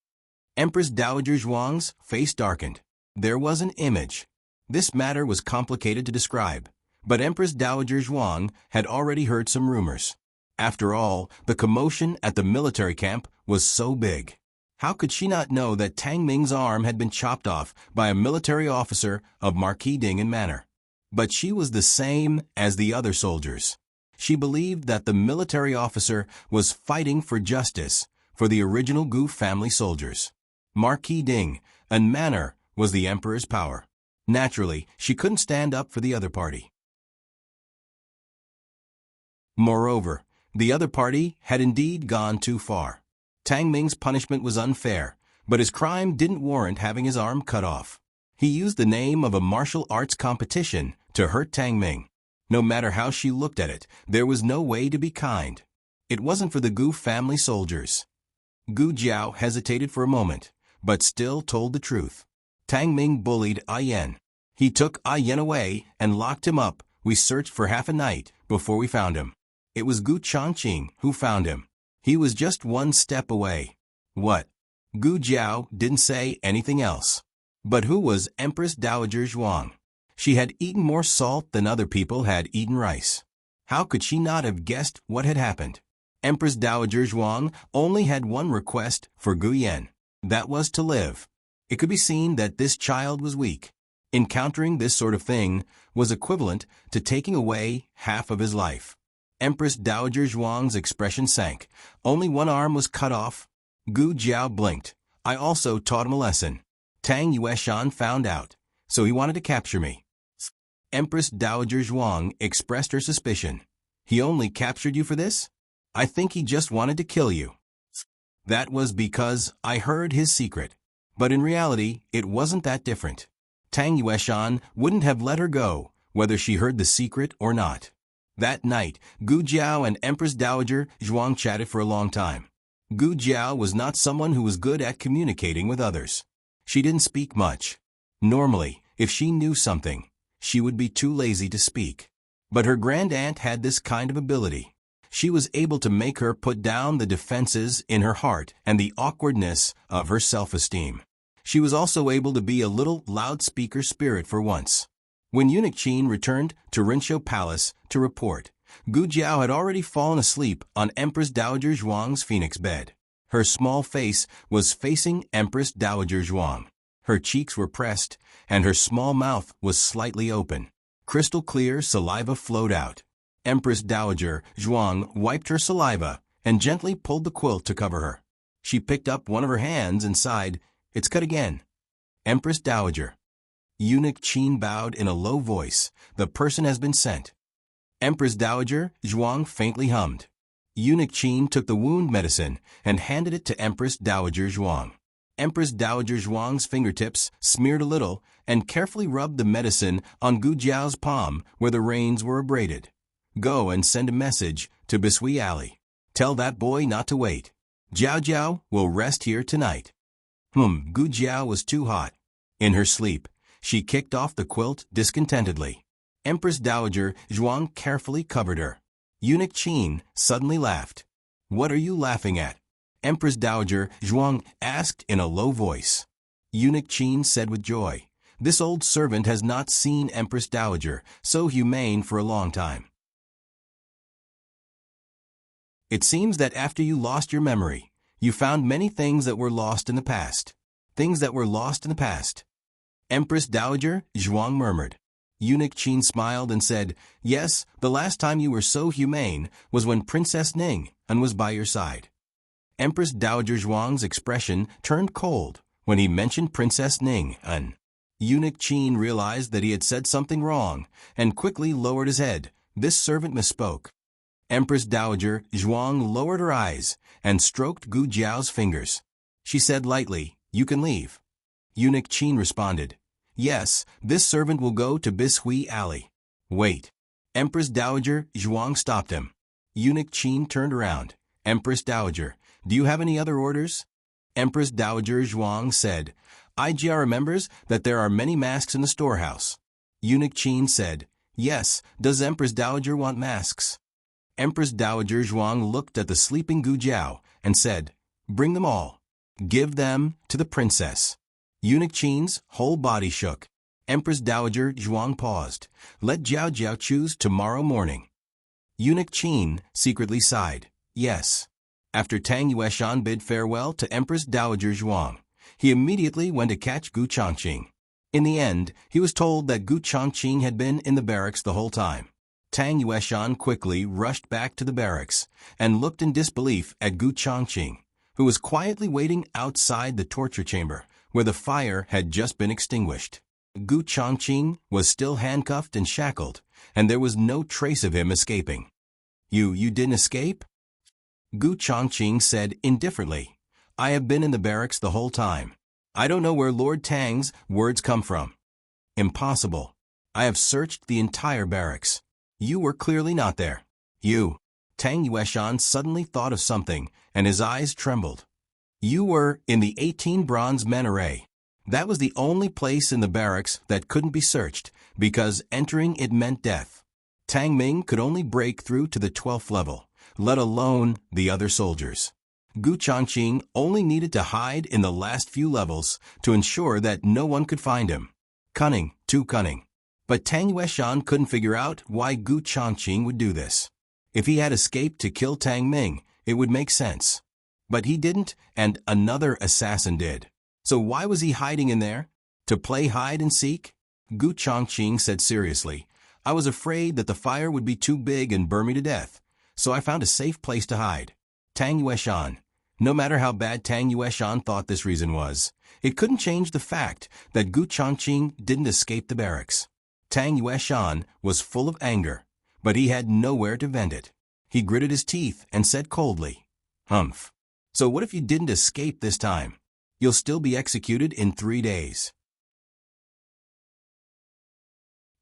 Empress Dowager Zhuang's face darkened. There was an image. This matter was complicated to describe, but Empress Dowager Zhuang had already heard some rumors. After all, the commotion at the military camp was so big. How could she not know that Tang Ming's arm had been chopped off by a military officer of Marquis Ding Manor? But she was the same as the other soldiers. She believed that the military officer was fighting for justice for the original Gu family soldiers. Marquis Ding Manor was the emperor's power. Naturally, she couldn't stand up for the other party. Moreover, the other party had indeed gone too far. Tang Ming's punishment was unfair, but his crime didn't warrant having his arm cut off. He used the name of a martial arts competition to hurt Tang Ming. No matter how she looked at it, there was no way to be kind. It wasn't for the Gu family soldiers. Gu Jiao hesitated for a moment, but still told the truth. Tang Ming bullied Ai Yan. He took Ai Yan away and locked him up. We searched for half a night before we found him. It was Gu Chongqing who found him. He was just one step away. What? Gu Jiao didn't say anything else. But who was Empress Dowager Zhuang? She had eaten more salt than other people had eaten rice. How could she not have guessed what had happened? Empress Dowager Zhuang only had one request for Gu Yan. That was to live. It could be seen that this child was weak. Encountering this sort of thing was equivalent to taking away half of his life. Empress Dowager Zhuang's expression sank. Only one arm was cut off. Gu Jiao blinked. I also taught him a lesson. Tang Yueshan found out, so he wanted to capture me. Empress Dowager Zhuang expressed her suspicion. He only captured you for this? I think he just wanted to kill you. That was because I heard his secret. But in reality, it wasn't that different. Tang Yueshan wouldn't have let her go, whether she heard the secret or not. That night, Gu Jiao and Empress Dowager Zhuang chatted for a long time. Gu Jiao was not someone who was good at communicating with others. She didn't speak much. Normally, if she knew something, she would be too lazy to speak. But her grand-aunt had this kind of ability. She was able to make her put down the defenses in her heart and the awkwardness of her self-esteem. She was also able to be a little loudspeaker spirit for once. When Eunuch Qin returned to Rinshou Palace to report, Gu Jiao had already fallen asleep on Empress Dowager Zhuang's phoenix bed. Her small face was facing Empress Dowager Zhuang. Her cheeks were pressed, and her small mouth was slightly open. Crystal clear saliva flowed out. Empress Dowager Zhuang wiped her saliva and gently pulled the quilt to cover her. She picked up one of her hands and sighed, It's cut again. Empress Dowager. Eunuch Qin bowed in a low voice. The person has been sent. Empress Dowager Zhuang faintly hummed. Eunuch Qin took the wound medicine and handed it to Empress Dowager Zhuang. Empress Dowager Zhuang's fingertips smeared a little and carefully rubbed the medicine on Gu Jiao's palm where the reins were abraded. Go and send a message to Bisui Alley. Tell that boy not to wait. Jiao Jiao will rest here tonight. Gu Jiao was too hot. In her sleep, she kicked off the quilt discontentedly. Empress Dowager Zhuang carefully covered her. Eunuch Qin suddenly laughed. "What are you laughing at?" Empress Dowager Zhuang asked in a low voice. Eunuch Qin said with joy, "This old servant has not seen Empress Dowager, so humane, for a long time." It seems that after you lost your memory, you found many things that were lost in the past. Things that were lost in the past. Empress Dowager Zhuang murmured. Eunuch Qin smiled and said, "Yes, the last time you were so humane was when Princess Ning and was by your side." Empress Dowager Zhuang's expression turned cold when he mentioned Princess Ning and Eunuch Qin realized that he had said something wrong and quickly lowered his head. This servant misspoke. Empress Dowager Zhuang lowered her eyes and stroked Gu Jiao's fingers. She said lightly, "You can leave." Eunuch Qin responded, "Yes, this servant will go to Bishui Alley." "Wait." Empress Dowager Zhuang stopped him. Eunuch Qin turned around. "Empress Dowager, do you have any other orders?" Empress Dowager Zhuang said, "IGR remembers that there are many masks in the storehouse." Eunuch Qin said, "Yes, does Empress Dowager want masks?" Empress Dowager Zhuang looked at the sleeping Gu Jiao and said, "Bring them all. Give them to the princess." Eunuch Qin's whole body shook. Empress Dowager Zhuang paused. "Let Jiao Jiao choose tomorrow morning." Eunuch Qin secretly sighed. Yes. After Tang Yueshan bid farewell to Empress Dowager Zhuang, he immediately went to catch Gu Changqing. In the end, he was told that Gu Changqing had been in the barracks the whole time. Tang Yueshan quickly rushed back to the barracks and looked in disbelief at Gu Changqing, who was quietly waiting outside the torture chamber, where the fire had just been extinguished. Gu Changqing was still handcuffed and shackled, and there was no trace of him escaping. You didn't escape?" Gu Changqing said indifferently, "I have been in the barracks the whole time. I don't know where Lord Tang's words come from." "Impossible. I have searched the entire barracks. You were clearly not there." "You." Tang Yueshan suddenly thought of something, and his eyes trembled. "You were in the 18 bronze men array. That was the only place in the barracks that couldn't be searched, because entering it meant death. Tang Ming could only break through to the 12th level, let alone the other soldiers. Gu Changqing only needed to hide in the last few levels to ensure that no one could find him. Cunning, too cunning. But Tang Yueshan couldn't figure out why Gu Changqing would do this. If he had escaped to kill Tang Ming, it would make sense. But he didn't, and another assassin did. So why was he hiding in there? To play hide and seek? Gu Changqing said seriously, "I was afraid that the fire would be too big and burn me to death, so I found a safe place to hide." Tang Yueshan. No matter how bad Tang Yueshan thought this reason was, it couldn't change the fact that Gu Changqing didn't escape the barracks. Tang Yueshan was full of anger, but he had nowhere to vent it. He gritted his teeth and said coldly, "Humph. So what if you didn't escape this time? You'll still be executed in 3 days."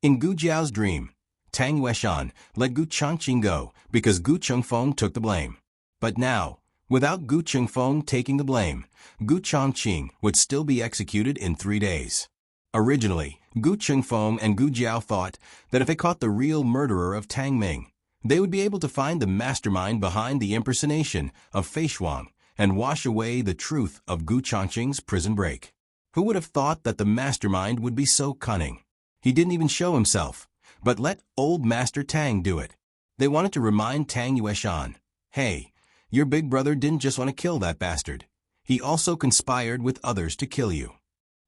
In Gu Jiao's dream, Tang Yueshan let Gu Changqing go because Gu Chengfeng took the blame. But now, without Gu Chengfeng taking the blame, Gu Changqing would still be executed in 3 days. Originally, Gu Chengfeng and Gu Jiao thought that if they caught the real murderer of Tang Ming, they would be able to find the mastermind behind the impersonation of Fei Shuang and wash away the truth of Gu Changqing's prison break. Who would have thought that the mastermind would be so cunning? He didn't even show himself, but let old Master Tang do it. They wanted to remind Tang Yueshan, "Hey, your big brother didn't just want to kill that bastard. He also conspired with others to kill you."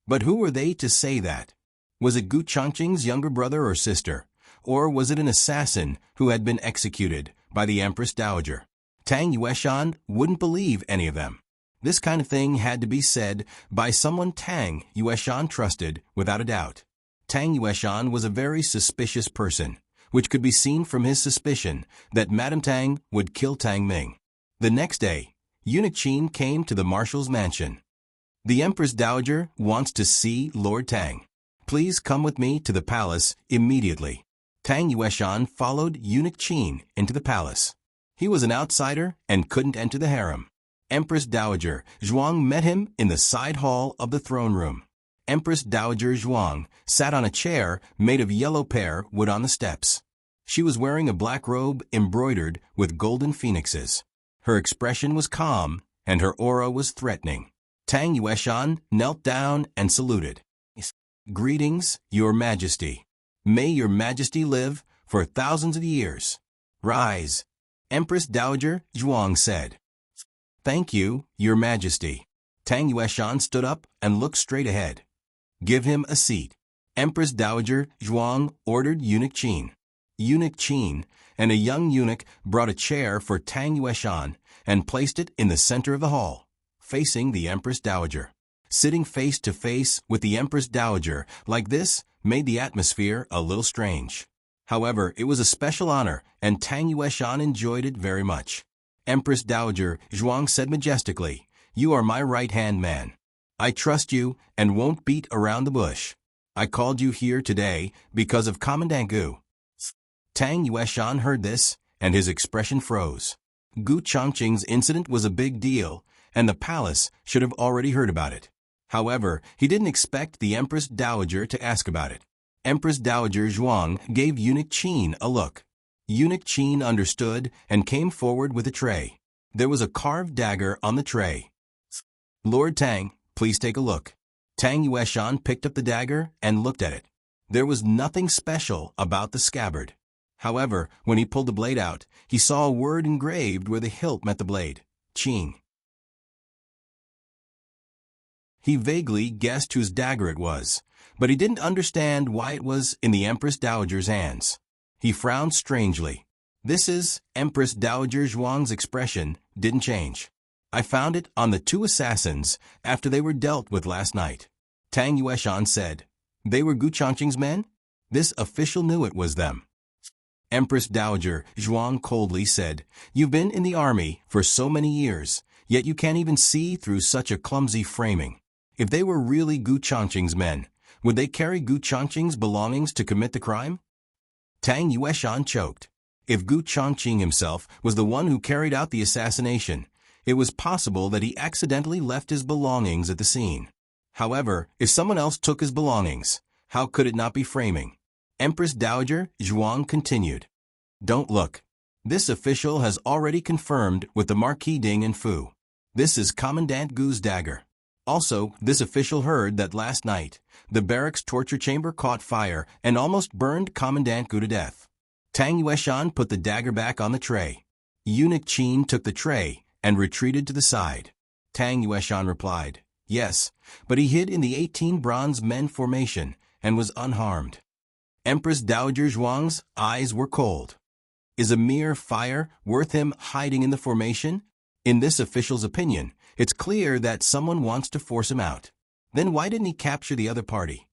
But who were they to say that? Was it Gu Changqing's younger brother or sister? Or was it an assassin who had been executed by the Empress Dowager? Tang Yueshan wouldn't believe any of them. This kind of thing had to be said by someone Tang Yueshan trusted without a doubt. Tang Yueshan was a very suspicious person, which could be seen from his suspicion that Madame Tang would kill Tang Ming. The next day, Eunuch Qin came to the marshal's mansion. "The Empress Dowager wants to see Lord Tang. Please come with me to the palace immediately." Tang Yueshan followed Eunuch Qin into the palace. He was an outsider and couldn't enter the harem. Empress Dowager Zhuang met him in the side hall of the throne room. Empress Dowager Zhuang sat on a chair made of yellow pear wood on the steps. She was wearing a black robe embroidered with golden phoenixes. Her expression was calm, and her aura was threatening. Tang Yueshan knelt down and saluted. "Greetings, Your Majesty. May Your Majesty live for thousands of years." "Rise," Empress Dowager Zhuang said. "Thank you, Your Majesty." Tang Yueshan stood up and looked straight ahead. "Give him a seat." Empress Dowager Zhuang ordered Eunuch Qin. Eunuch Qin and a young eunuch brought a chair for Tang Yueshan and placed it in the center of the hall, facing the Empress Dowager. Sitting face to face with the Empress Dowager like this made the atmosphere a little strange. However, it was a special honor, and Tang Yueshan enjoyed it very much. Empress Dowager Zhuang said majestically, "You are my right-hand man. I trust you and won't beat around the bush. I called you here today because of Commandant Gu." Tang Yueshan heard this, and his expression froze. Gu Changqing's incident was a big deal, and the palace should have already heard about it. However, he didn't expect the Empress Dowager to ask about it. Empress Dowager Zhuang gave Eunuch Qin a look. Eunuch Qin understood and came forward with a tray. There was a carved dagger on the tray. "Lord Tang, please take a look." Tang Yueshan picked up the dagger and looked at it. There was nothing special about the scabbard. However, when he pulled the blade out, he saw a word engraved where the hilt met the blade: Qing. He vaguely guessed whose dagger it was, but he didn't understand why it was in the Empress Dowager's hands. He frowned strangely. Empress Dowager Zhuang's expression didn't change. "I found it on the two assassins after they were dealt with last night," Tang Yueshan said. "They were Gu Changqing's men?" This official knew it was them. Empress Dowager Zhuang coldly said, "You've been in the army for so many years, yet you can't even see through such a clumsy framing. If they were really Gu Changqing's men, would they carry Gu Changqing's belongings to commit the crime?" Tang Yueshan choked. If Gu Changqing himself was the one who carried out the assassination, it was possible that he accidentally left his belongings at the scene. However, if someone else took his belongings, how could it not be framing? Empress Dowager Zhuang continued. "Don't look. This official has already confirmed with the Marquis Ding and Fu. This is Commandant Gu's dagger. Also, this official heard that last night, the barracks torture chamber caught fire and almost burned Commandant Gu to death." Tang Yueshan put the dagger back on the tray. Eunuch Qin took the tray and retreated to the side. Tang Yueshan replied, "Yes, but he hid in the 18 bronze men formation and was unharmed." Empress Dowager Zhuang's eyes were cold. Is a mere fire worth him hiding in the formation? In this official's opinion, it's clear that someone wants to force him out. Then why didn't he capture the other party?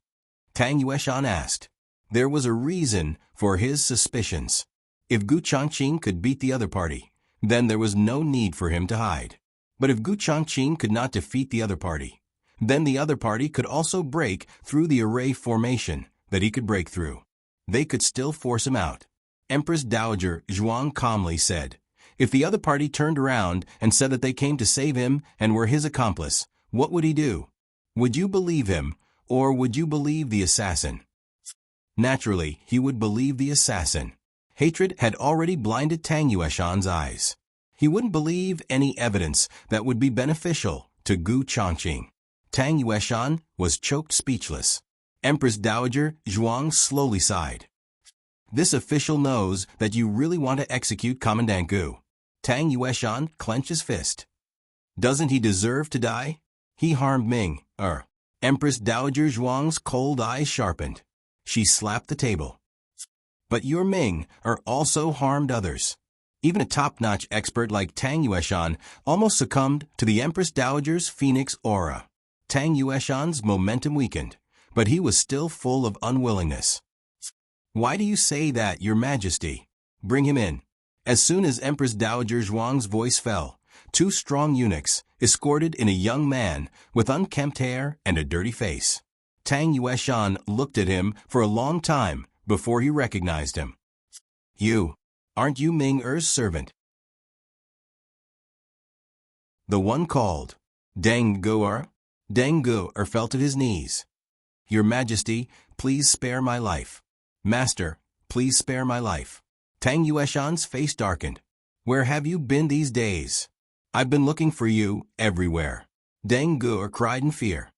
Tang Yueshan asked. There was a reason for his suspicions. If Gu Changqing could beat the other party, then there was no need for him to hide. But if Gu Changqing could not defeat the other party, then the other party could also break through the array formation that he could break through. They could still force him out. Empress Dowager Zhuang calmly said, "If the other party turned around and said that they came to save him and were his accomplice, what would he do? Would you believe him, or would you believe the assassin?" Naturally, he would believe the assassin. Hatred had already blinded Tang Yueshan's eyes. He wouldn't believe any evidence that would be beneficial to Gu Changqing. Tang Yueshan was choked speechless. Empress Dowager Zhuang slowly sighed. "This official knows that you really want to execute Commandant Gu." Tang Yueshan clenched his fist. "Doesn't he deserve to die? He harmed Ming, Empress Dowager Zhuang's cold eyes sharpened. She slapped the table. "But your Ming also harmed others." Even a top-notch expert like Tang Yueshan almost succumbed to the Empress Dowager's phoenix aura. Tang Yueshan's momentum weakened, but he was still full of unwillingness. "Why do you say that, Your Majesty? Bring him in." As soon as Empress Dowager Zhuang's voice fell, two strong eunuchs escorted in a young man with unkempt hair and a dirty face. Tang Yueshan looked at him for a long time before he recognized him. Aren't you Ming Er's servant?" The one called Deng Gu fell to his knees. Your Majesty, please spare my life. Master, please spare my life. Tang Yueshan's face darkened. Where have you been these days? I've been looking for you everywhere. Deng Gu cried in fear.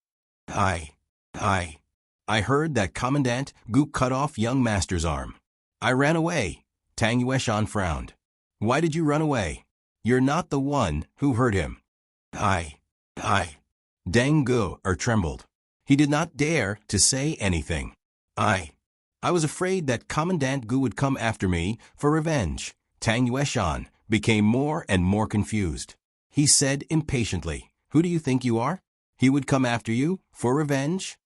I heard that Commandant Gu cut off young master's arm. I ran away. Tang Yueshan frowned. Why did you run away? You're not the one who hurt him. Deng Gu trembled. He did not dare to say anything. I was afraid that Commandant Gu would come after me for revenge. Tang Yueshan became more and more confused. He said impatiently, Who do you think you are? He would come after you for revenge?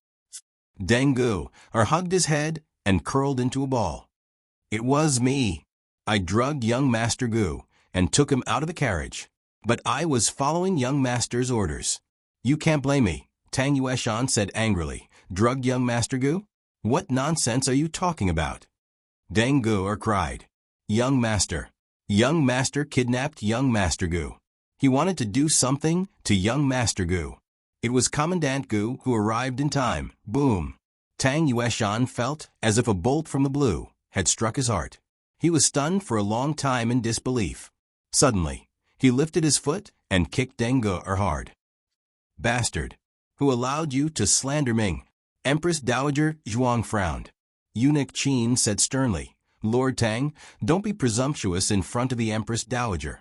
Deng Gu hugged his head and curled into a ball. It was me. I drugged young Master Gu and took him out of the carriage. But I was following young Master's orders. You can't blame me, Tang Yueshan said angrily. Drugged young Master Gu? What nonsense are you talking about? Deng Gu cried. Young Master kidnapped young Master Gu. He wanted to do something to young Master Gu. It was Commandant Gu who arrived in time. Boom. Tang Yueshan felt as if a bolt from the blue had struck his heart. He was stunned for a long time in disbelief. Suddenly, he lifted his foot and kicked Deng Gu hard. Bastard! Who allowed you to slander Ming? Empress Dowager Zhuang frowned. Eunuch Qin said sternly, Lord Tang, don't be presumptuous in front of the Empress Dowager.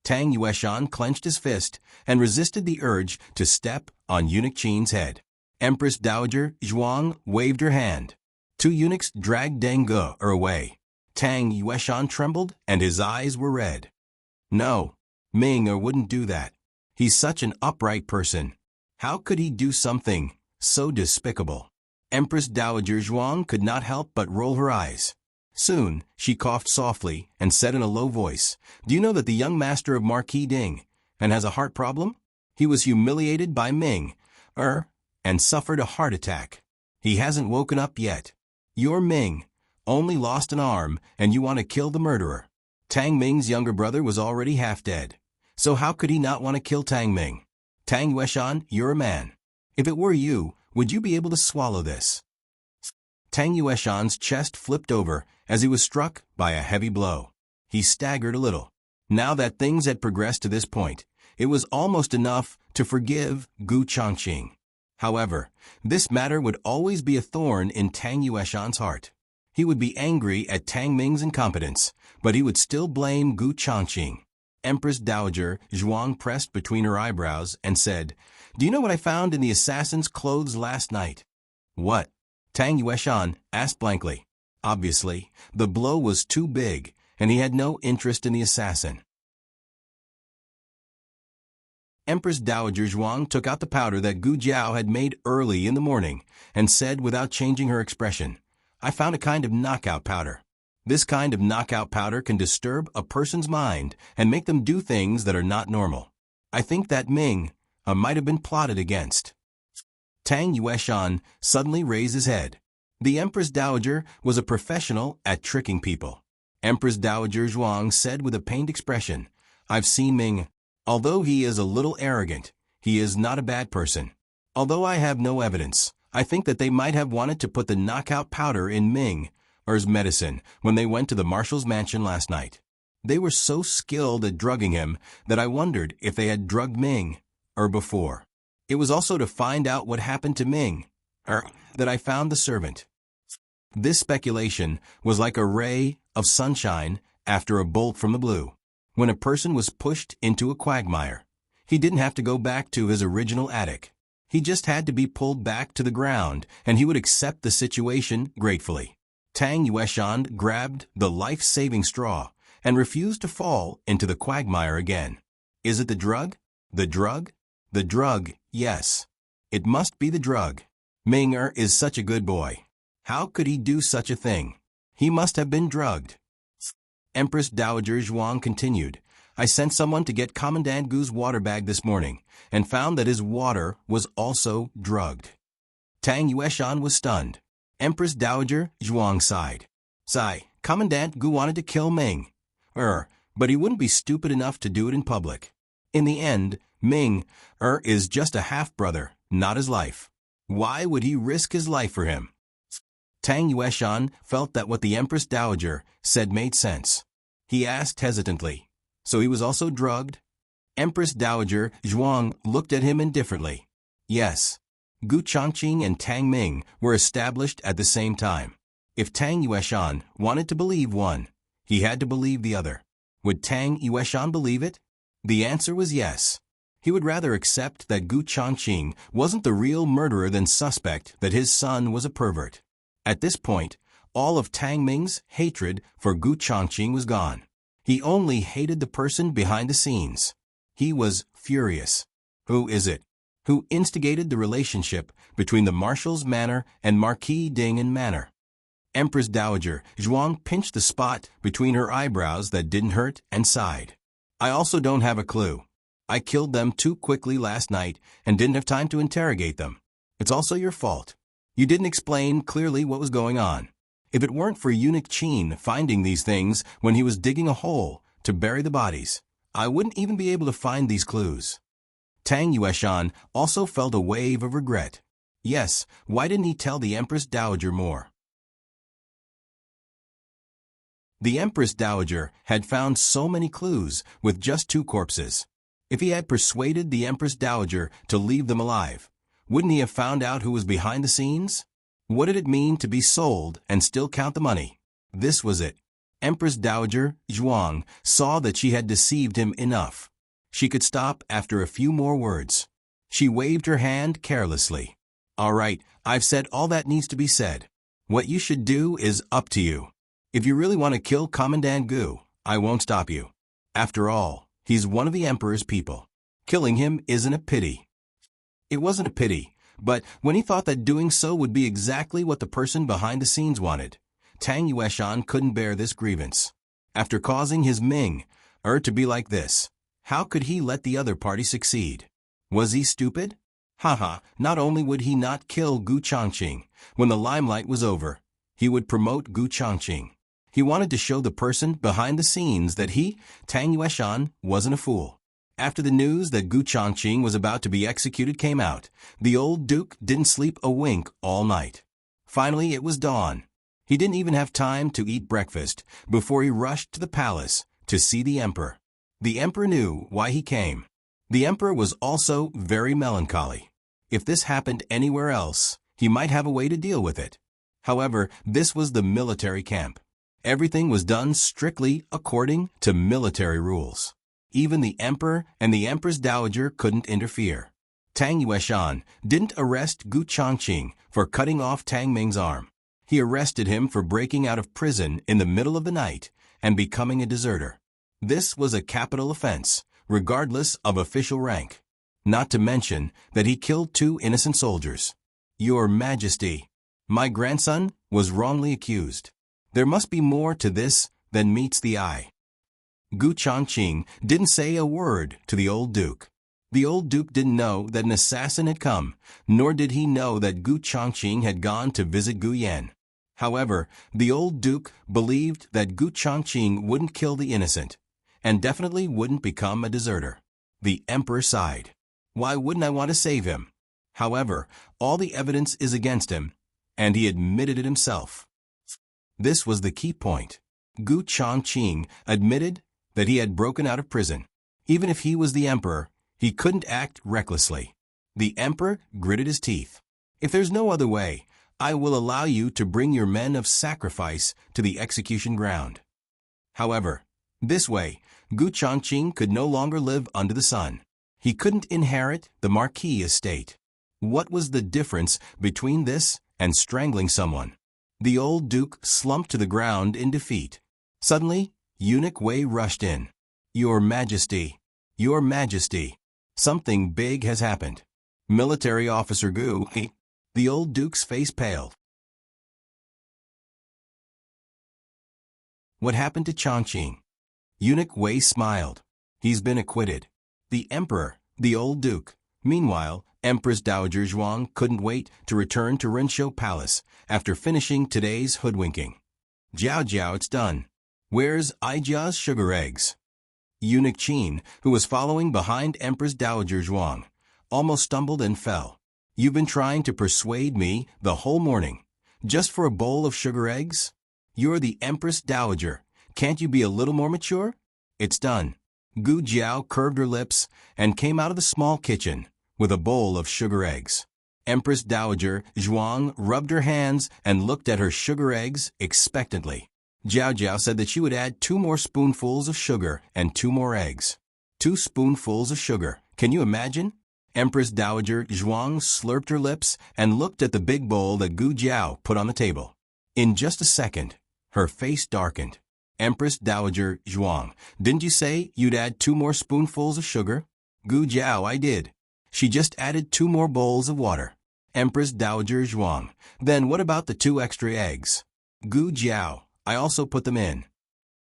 Tang Yueshan clenched his fist and resisted the urge to step on Eunuch Qin's head. Empress Dowager Zhuang waved her hand. Two eunuchs dragged Deng Gu away. Tang Yueshan trembled and his eyes were red. No, Ming wouldn't do that. He's such an upright person. How could he do something so despicable? Empress Dowager Zhuang could not help but roll her eyes. Soon, she coughed softly and said in a low voice, Do you know that the young master of Marquis Ding and has a heart problem? He was humiliated by Ming, and suffered a heart attack. He hasn't woken up yet. You're Ming, only lost an arm, and you want to kill the murderer. Tang Ming's younger brother was already half dead. So how could he not want to kill Tang Ming? Tang Yueshan, you're a man. If it were you, would you be able to swallow this? Tang Yueshan's chest flipped over as he was struck by a heavy blow. He staggered a little. Now that things had progressed to this point, it was almost enough to forgive Gu Changqing. However, this matter would always be a thorn in Tang Yueshan's heart. He would be angry at Tang Ming's incompetence, but he would still blame Gu Changqing. Empress Dowager Zhuang pressed between her eyebrows and said, Do you know what I found in the assassin's clothes last night? What? Tang Yueshan asked blankly. Obviously, the blow was too big, and he had no interest in the assassin. Empress Dowager Zhuang took out the powder that Gu Jiao had made early in the morning and said without changing her expression, I found a kind of knockout powder. This kind of knockout powder can disturb a person's mind and make them do things that are not normal. I think that Ming might have been plotted against. Tang Yueshan suddenly raised his head. The Empress Dowager was a professional at tricking people. Empress Dowager Zhuang said with a pained expression, I've seen Ming. Although he is a little arrogant, he is not a bad person. Although I have no evidence, I think that they might have wanted to put the knockout powder in Ming's medicine when they went to the marshal's mansion last night. They were so skilled at drugging him that I wondered if they had drugged Ming before. It was also to find out what happened to Ming that I found the servant. This speculation was like a ray of sunshine after a bolt from the blue. When a person was pushed into a quagmire, he didn't have to go back to his original attic. He just had to be pulled back to the ground, and he would accept the situation gratefully. Tang Yueshan grabbed the life-saving straw and refused to fall into the quagmire again. Is it the drug? The drug? The drug, yes. It must be the drug. Ming is such a good boy. How could he do such a thing? He must have been drugged. Empress Dowager Zhuang continued, I sent someone to get Commandant Gu's water bag this morning and found that his water was also drugged. Tang Yueshan was stunned. Empress Dowager Zhuang sighed. Commandant Gu wanted to kill Ming. But he wouldn't be stupid enough to do it in public. In the end, Ming is just a half-brother, not his life. Why would he risk his life for him? Tang Yueshan felt that what the Empress Dowager said made sense. He asked hesitantly, "So he was also drugged?" Empress Dowager Zhuang looked at him indifferently. Yes. Gu Changqing and Tang Ming were established at the same time. If Tang Yueshan wanted to believe one, he had to believe the other. Would Tang Yueshan believe it? The answer was yes. He would rather accept that Gu Changqing wasn't the real murderer than suspect that his son was a pervert. At this point, all of Tang Ming's hatred for Gu Changqing was gone. He only hated the person behind the scenes. He was furious. Who is it? Who instigated the relationship between the Marshal's manor and Marquis Dingen manor? Empress Dowager Zhuang pinched the spot between her eyebrows that didn't hurt and sighed. I also don't have a clue. I killed them too quickly last night and didn't have time to interrogate them. It's also your fault. You didn't explain clearly what was going on. If it weren't for Eunuch Qin finding these things when he was digging a hole to bury the bodies, I wouldn't even be able to find these clues. Tang Yueshan also felt a wave of regret. Yes, why didn't he tell the Empress Dowager more? The Empress Dowager had found so many clues with just 2 corpses. If he had persuaded the Empress Dowager to leave them alive, wouldn't he have found out who was behind the scenes? What did it mean to be sold and still count the money? This was it. Empress Dowager Zhuang saw that she had deceived him enough. She could stop after a few more words. She waved her hand carelessly. All right, I've said all that needs to be said. What you should do is up to you. If you really want to kill Commandant Gu, I won't stop you. After all, he's one of the Emperor's people. Killing him isn't a pity. It wasn't a pity, but when he thought that doing so would be exactly what the person behind the scenes wanted, Tang Yueshan couldn't bear this grievance. After causing his Ming to be like this, how could he let the other party succeed? Was he stupid? Haha, not only would he not kill Gu Changqing when the limelight was over, he would promote Gu Changqing. He wanted to show the person behind the scenes that he, Tang Yueshan, wasn't a fool. After the news that Gu Changqing was about to be executed came out, the old duke didn't sleep a wink all night. Finally, it was dawn. He didn't even have time to eat breakfast before he rushed to the palace to see the emperor. The emperor knew why he came. The emperor was also very melancholy. If this happened anywhere else, he might have a way to deal with it. However, this was the military camp. Everything was done strictly according to military rules. Even the emperor and the Empress Dowager couldn't interfere. Tang Yueshan didn't arrest Gu Changqing for cutting off Tang Ming's arm. He arrested him for breaking out of prison in the middle of the night and becoming a deserter. This was a capital offense, regardless of official rank. Not to mention that he killed 2 innocent soldiers. Your Majesty, my grandson was wrongly accused. There must be more to this than meets the eye. Gu Changqing didn't say a word to the old duke. The old duke didn't know that an assassin had come, nor did he know that Gu Changqing had gone to visit Gu Yan. However, the old duke believed that Gu Changqing wouldn't kill the innocent, and definitely wouldn't become a deserter. The emperor sighed. Why wouldn't I want to save him? However, all the evidence is against him, and he admitted it himself. This was the key point. Gu Changqing admitted that he had broken out of prison. Even if he was the emperor, he couldn't act recklessly. The emperor gritted his teeth. If there's no other way, I will allow you to bring your men of sacrifice to the execution ground. However, this way, Gu Changqing could no longer live under the sun. He couldn't inherit the Marquis estate. What was the difference between this and strangling someone? The old duke slumped to the ground in defeat. Suddenly, Eunuch Wei rushed in. Your Majesty, Your Majesty, something big has happened. Military officer Gu. The old duke's face paled. What happened to Changqing? Eunuch Wei smiled. He's been acquitted. The emperor, the old duke. Meanwhile, Empress Dowager Zhuang couldn't wait to return to Renshou Palace after finishing today's hoodwinking. Jiao Jiao, it's done. Where's Aijia's sugar eggs? Eunuch Qin, who was following behind Empress Dowager Zhuang, almost stumbled and fell. You've been trying to persuade me the whole morning, just for a bowl of sugar eggs? You're the Empress Dowager. Can't you be a little more mature? It's done. Gu Jiao curved her lips and came out of the small kitchen with a bowl of sugar eggs. Empress Dowager Zhuang rubbed her hands and looked at her sugar eggs expectantly. Jiao Jiao said that she would add 2 more spoonfuls of sugar and 2 more eggs. 2 spoonfuls of sugar. Can you imagine? Empress Dowager Zhuang slurped her lips and looked at the big bowl that Gu Jiao put on the table. In just a second, her face darkened. Empress Dowager Zhuang, didn't you say you'd add 2 more spoonfuls of sugar? Gu Jiao, I did. She just added 2 more bowls of water. Empress Dowager Zhuang, then what about the 2 extra eggs? Gu Jiao, I also put them in.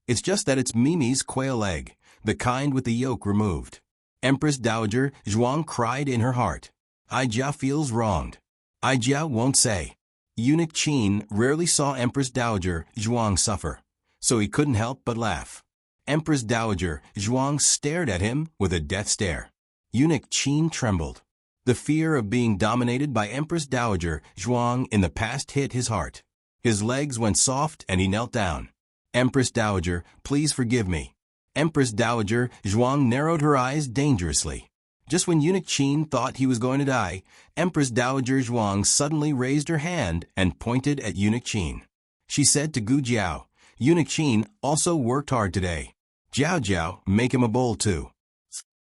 It's just that it's Mimi's quail egg, the kind with the yolk removed. Empress Dowager Zhuang cried in her heart. Ai Jia feels wronged. Ai Jia won't say. Eunuch Qin rarely saw Empress Dowager Zhuang suffer, so he couldn't help but laugh. Empress Dowager Zhuang stared at him with a death stare. Eunuch Qin trembled. The fear of being dominated by Empress Dowager Zhuang in the past hit his heart. His legs went soft and he knelt down. Empress Dowager, please forgive me. Empress Dowager Zhuang narrowed her eyes dangerously. Just when Eunuch Qin thought he was going to die, Empress Dowager Zhuang suddenly raised her hand and pointed at Eunuch Qin. She said to Gu Jiao, Eunuch Qin also worked hard today. Jiao Jiao, make him a bowl too.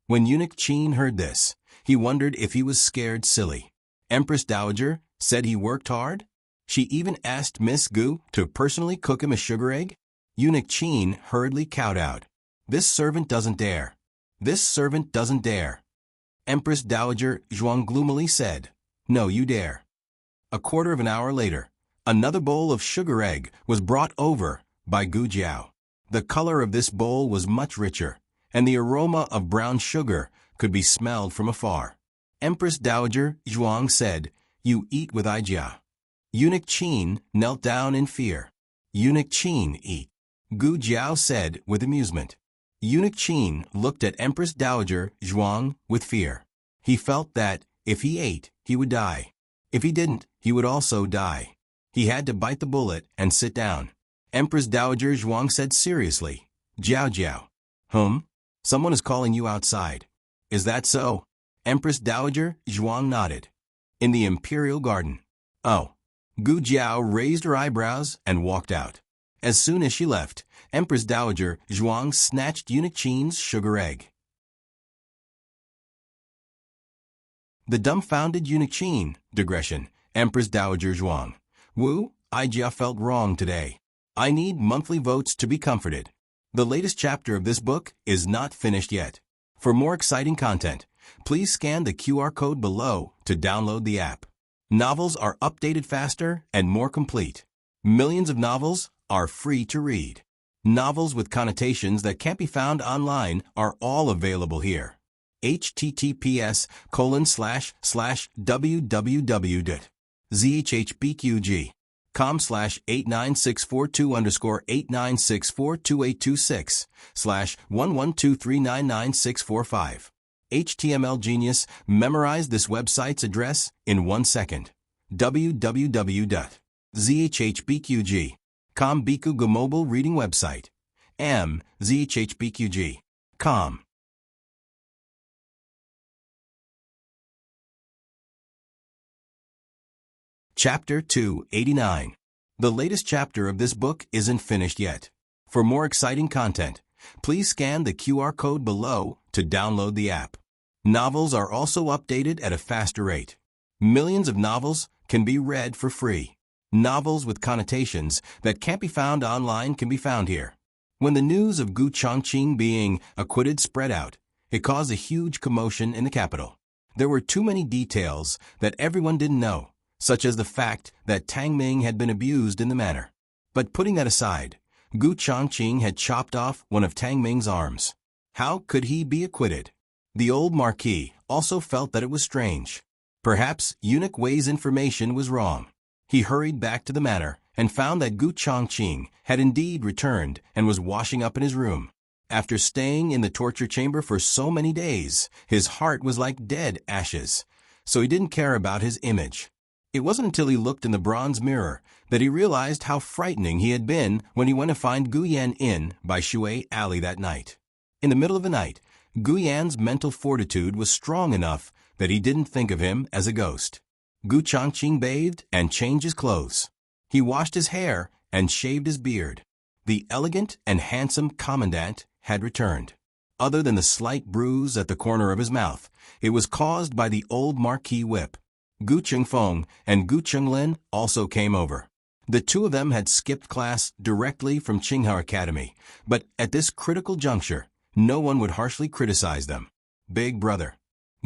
When Eunuch Qin heard this, he wondered if he was scared silly. Empress Dowager said he worked hard? She even asked Miss Gu to personally cook him a sugar egg? Eunuch Qin hurriedly cowed out. This servant doesn't dare. This servant doesn't dare. Empress Dowager Zhuang gloomily said, No, you dare. A quarter of an hour later, another bowl of sugar egg was brought over by Gu Jiao. The color of this bowl was much richer, and the aroma of brown sugar could be smelled from afar. Empress Dowager Zhuang said, You eat with Ai Jia. Eunuch Qin knelt down in fear. Eunuch Qin eat. Gu Jiao said with amusement. Eunuch Qin looked at Empress Dowager Zhuang with fear. He felt that, if he ate, he would die. If he didn't, he would also die. He had to bite the bullet and sit down. Empress Dowager Zhuang said seriously, Jiao Jiao. Someone is calling you outside. Is that so? Empress Dowager Zhuang nodded. In the Imperial Garden. Oh. Gu Jiao raised her eyebrows and walked out. As soon as she left, Empress Dowager Zhuang snatched Eunuch Qin's sugar egg. The dumbfounded Eunuch Qin, digression, Empress Dowager Zhuang. Wu, Ai Jia felt wrong today. I need monthly votes to be comforted. The latest chapter of this book is not finished yet. For more exciting content, please scan the QR code below to download the app. Novels are updated faster and more complete. Millions of novels are free to read. Novels with connotations that can't be found online are all available here. https://www.zhbqg.com/896422_89642826/112399645. HTML Genius memorized this website's address in 1 second. www.zhbqg.com Bikuga mobile reading website. zhbqg.com. Chapter 289. The latest chapter of this book isn't finished yet. For more exciting content, please scan the QR code below to download the app. Novels are also updated at a faster rate. Millions of novels can be read for free. Novels with connotations that can't be found online can be found here. When the news of Gu Chongqing being acquitted spread out, it caused a huge commotion in the capital. There were too many details that everyone didn't know, such as the fact that Tang Ming had been abused in the manner. But putting that aside, Gu Chongqing had chopped off one of Tang Ming's arms. How could he be acquitted? The old marquis also felt that it was strange. Perhaps Eunuch Wei's information was wrong. He hurried back to the manor and found that Gu Chongqing had indeed returned and was washing up in his room. After staying in the torture chamber for so many days, his heart was like dead ashes. so he didn't care about his image. It wasn't until he looked in the bronze mirror that he realized how frightening he had been when he went to find Gu Yan Inn by Shui Alley that night. In the middle of the night, Gu Yan's mental fortitude was strong enough that he didn't think of him as a ghost. Gu Changqing bathed and changed his clothes. He washed his hair and shaved his beard. The elegant and handsome commandant had returned. Other than the slight bruise at the corner of his mouth, it was caused by the old marquis whip. Gu Chengfeng and Gu Chenglin also came over. The two of them had skipped class directly from Tsinghua Academy, but at this critical juncture, no one would harshly criticize them. Big brother.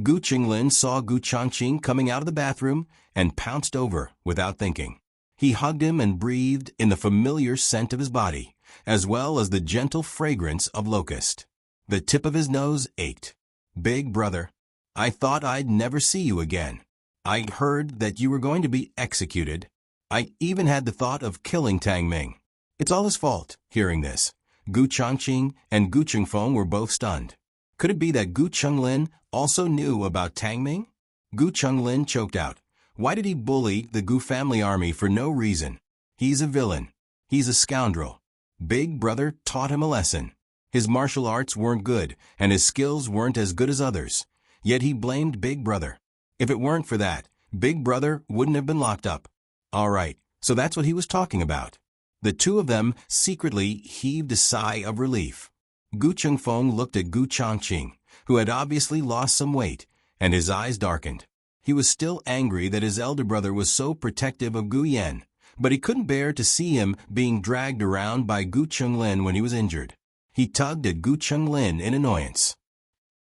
Gu Chenglin saw Gu Changqing coming out of the bathroom and pounced over without thinking. He hugged him and breathed in the familiar scent of his body, as well as the gentle fragrance of locust. The tip of his nose ached. Big brother, I thought I'd never see you again. I heard that you were going to be executed. I even had the thought of killing Tang Ming. It's all his fault. Hearing this, Gu Changqing and Gu Chengfeng were both stunned. Could it be that Gu Chenglin also knew about Tang Ming? Gu Chenglin choked out. Why did he bully the Gu family army for no reason? He's a villain. He's a scoundrel. Big brother taught him a lesson. His martial arts weren't good, and his skills weren't as good as others. Yet he blamed Big brother. If it weren't for that, Big brother wouldn't have been locked up. All right, so that's what he was talking about. The two of them secretly heaved a sigh of relief. Gu Chengfeng looked at Gu Changqing, who had obviously lost some weight, and his eyes darkened. He was still angry that his elder brother was so protective of Gu Yan, but he couldn't bear to see him being dragged around by Gu Chenglin when he was injured. He tugged at Gu Chenglin in annoyance.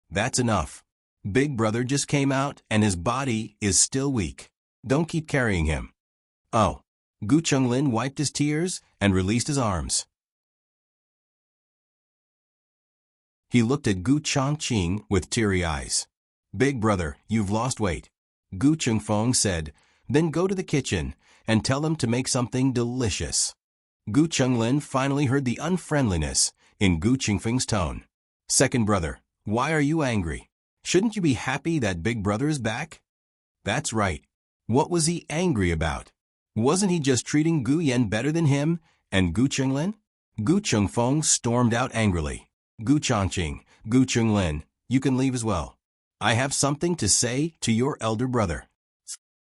That's enough. Big brother just came out and his body is still weak. Don't keep carrying him. Oh. Gu Chenglin wiped his tears and released his arms. He looked at Gu Changqing with teary eyes. Big brother, you've lost weight. Gu Chengfeng said, then go to the kitchen and tell him to make something delicious. Gu Chenglin finally heard the unfriendliness in Gu Chengfeng's tone. Second brother, why are you angry? Shouldn't you be happy that Big brother is back? That's right. What was he angry about? Wasn't he just treating Gu Yan better than him and Gu Chenglin? Gu Chengfeng stormed out angrily. Gu Changqing, Gu Chenglin, you can leave as well. I have something to say to your elder brother.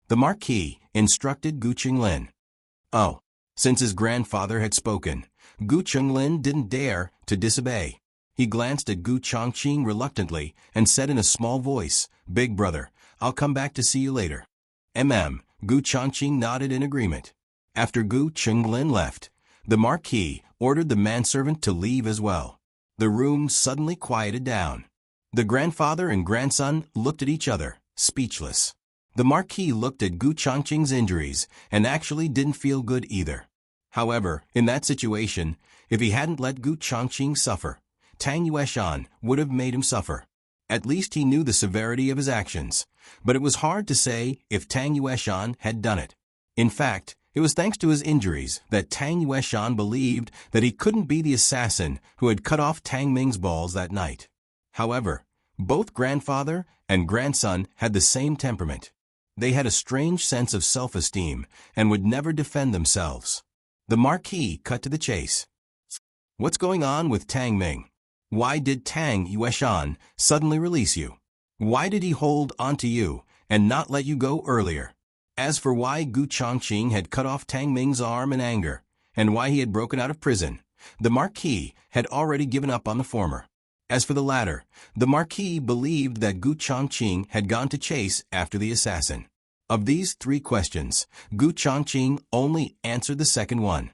The Marquis instructed Gu Chenglin. Oh, since his grandfather had spoken, Gu Chenglin didn't dare to disobey. He glanced at Gu Changqing reluctantly and said in a small voice, Big brother, I'll come back to see you later. Gu Changqing nodded in agreement. After Gu Chenglin left, the Marquis ordered the manservant to leave as well. The room suddenly quieted down. The grandfather and grandson looked at each other, speechless. The Marquis looked at Gu Changqing's injuries and actually didn't feel good either. However, in that situation, if he hadn't let Gu Changqing suffer, Tang Yueshan would have made him suffer. At least he knew the severity of his actions, but it was hard to say if Tang Yueshan had done it. In fact, it was thanks to his injuries that Tang Yueshan believed that he couldn't be the assassin who had cut off Tang Ming's balls that night. However, both grandfather and grandson had the same temperament. They had a strange sense of self-esteem and would never defend themselves. The Marquis cut to the chase. What's going on with Tang Ming? Why did Tang Yueshan suddenly release you? Why did he hold onto you and not let you go earlier? As for why Gu Changqing had cut off Tang Ming's arm in anger, and why he had broken out of prison, the Marquis had already given up on the former. As for the latter, the Marquis believed that Gu Changqing had gone to chase after the assassin. Of these three questions, Gu Changqing only answered the second one.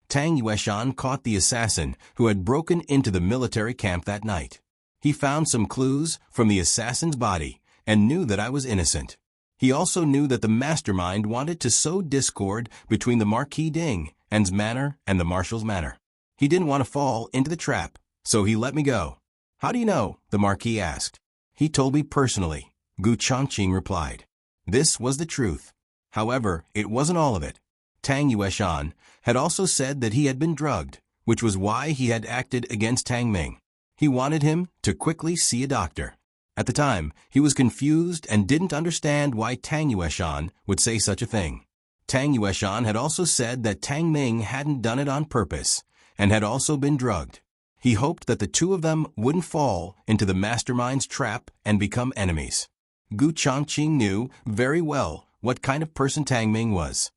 Tang Yueshan caught the assassin who had broken into the military camp that night. He found some clues from the assassin's body and knew that I was innocent. He also knew that the mastermind wanted to sow discord between the Marquis Ding and's manor and the marshal's manor. He didn't want to fall into the trap, so he let me go. How do you know? The Marquis asked. He told me personally, Gu Changqing replied. This was the truth. However, it wasn't all of it. Tang Yueshan had also said that he had been drugged, which was why he had acted against Tang Ming. He wanted him to quickly see a doctor. At the time, he was confused and didn't understand why Tang Yueshan would say such a thing. Tang Yueshan had also said that Tang Ming hadn't done it on purpose and had also been drugged. He hoped that the two of them wouldn't fall into the mastermind's trap and become enemies. Gu Changqing knew very well what kind of person Tang Ming was.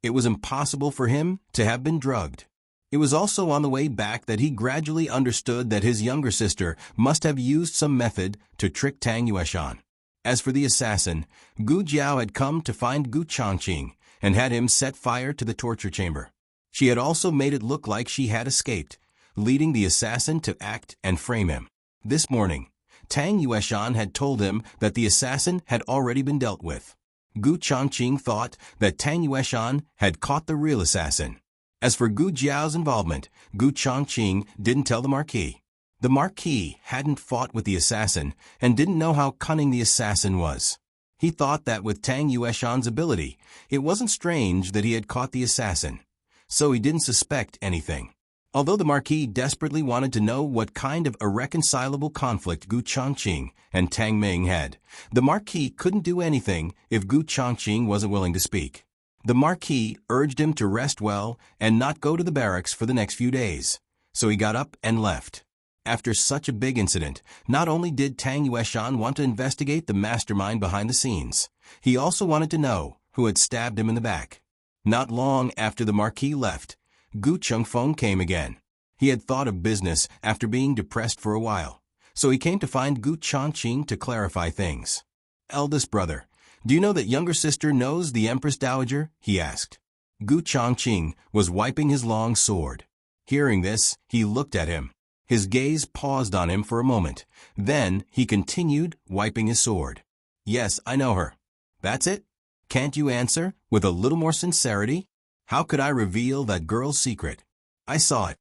It was impossible for him to have been drugged. It was also on the way back that he gradually understood that his younger sister must have used some method to trick Tang Yueshan. As for the assassin, Gu Jiao had come to find Gu Changqing and had him set fire to the torture chamber. She had also made it look like she had escaped, leading the assassin to act and frame him. This morning, Tang Yueshan had told him that the assassin had already been dealt with. Gu Changqing thought that Tang Yueshan had caught the real assassin. As for Gu Jiao's involvement, Gu Changqing didn't tell the Marquis. The Marquis hadn't fought with the assassin and didn't know how cunning the assassin was. He thought that with Tang Yueshan's ability, it wasn't strange that he had caught the assassin, so he didn't suspect anything. Although the Marquis desperately wanted to know what kind of irreconcilable conflict Gu Changqing and Tang Ming had, the Marquis couldn't do anything if Gu Changqing wasn't willing to speak. The Marquis urged him to rest well and not go to the barracks for the next few days, so he got up and left. After such a big incident, not only did Tang Yueshan want to investigate the mastermind behind the scenes, he also wanted to know who had stabbed him in the back. Not long after the Marquis left, Gu Chengfeng came again. He had thought of business after being depressed for a while, so he came to find Gu Changqing to clarify things. "Eldest brother, do you know that younger sister knows the Empress Dowager?" he asked. Gu Changqing was wiping his long sword. Hearing this, he looked at him. His gaze paused on him for a moment. Then he continued wiping his sword. "Yes, I know her." "That's it? Can't you answer with a little more sincerity? How could I reveal that girl's secret?" "I saw it."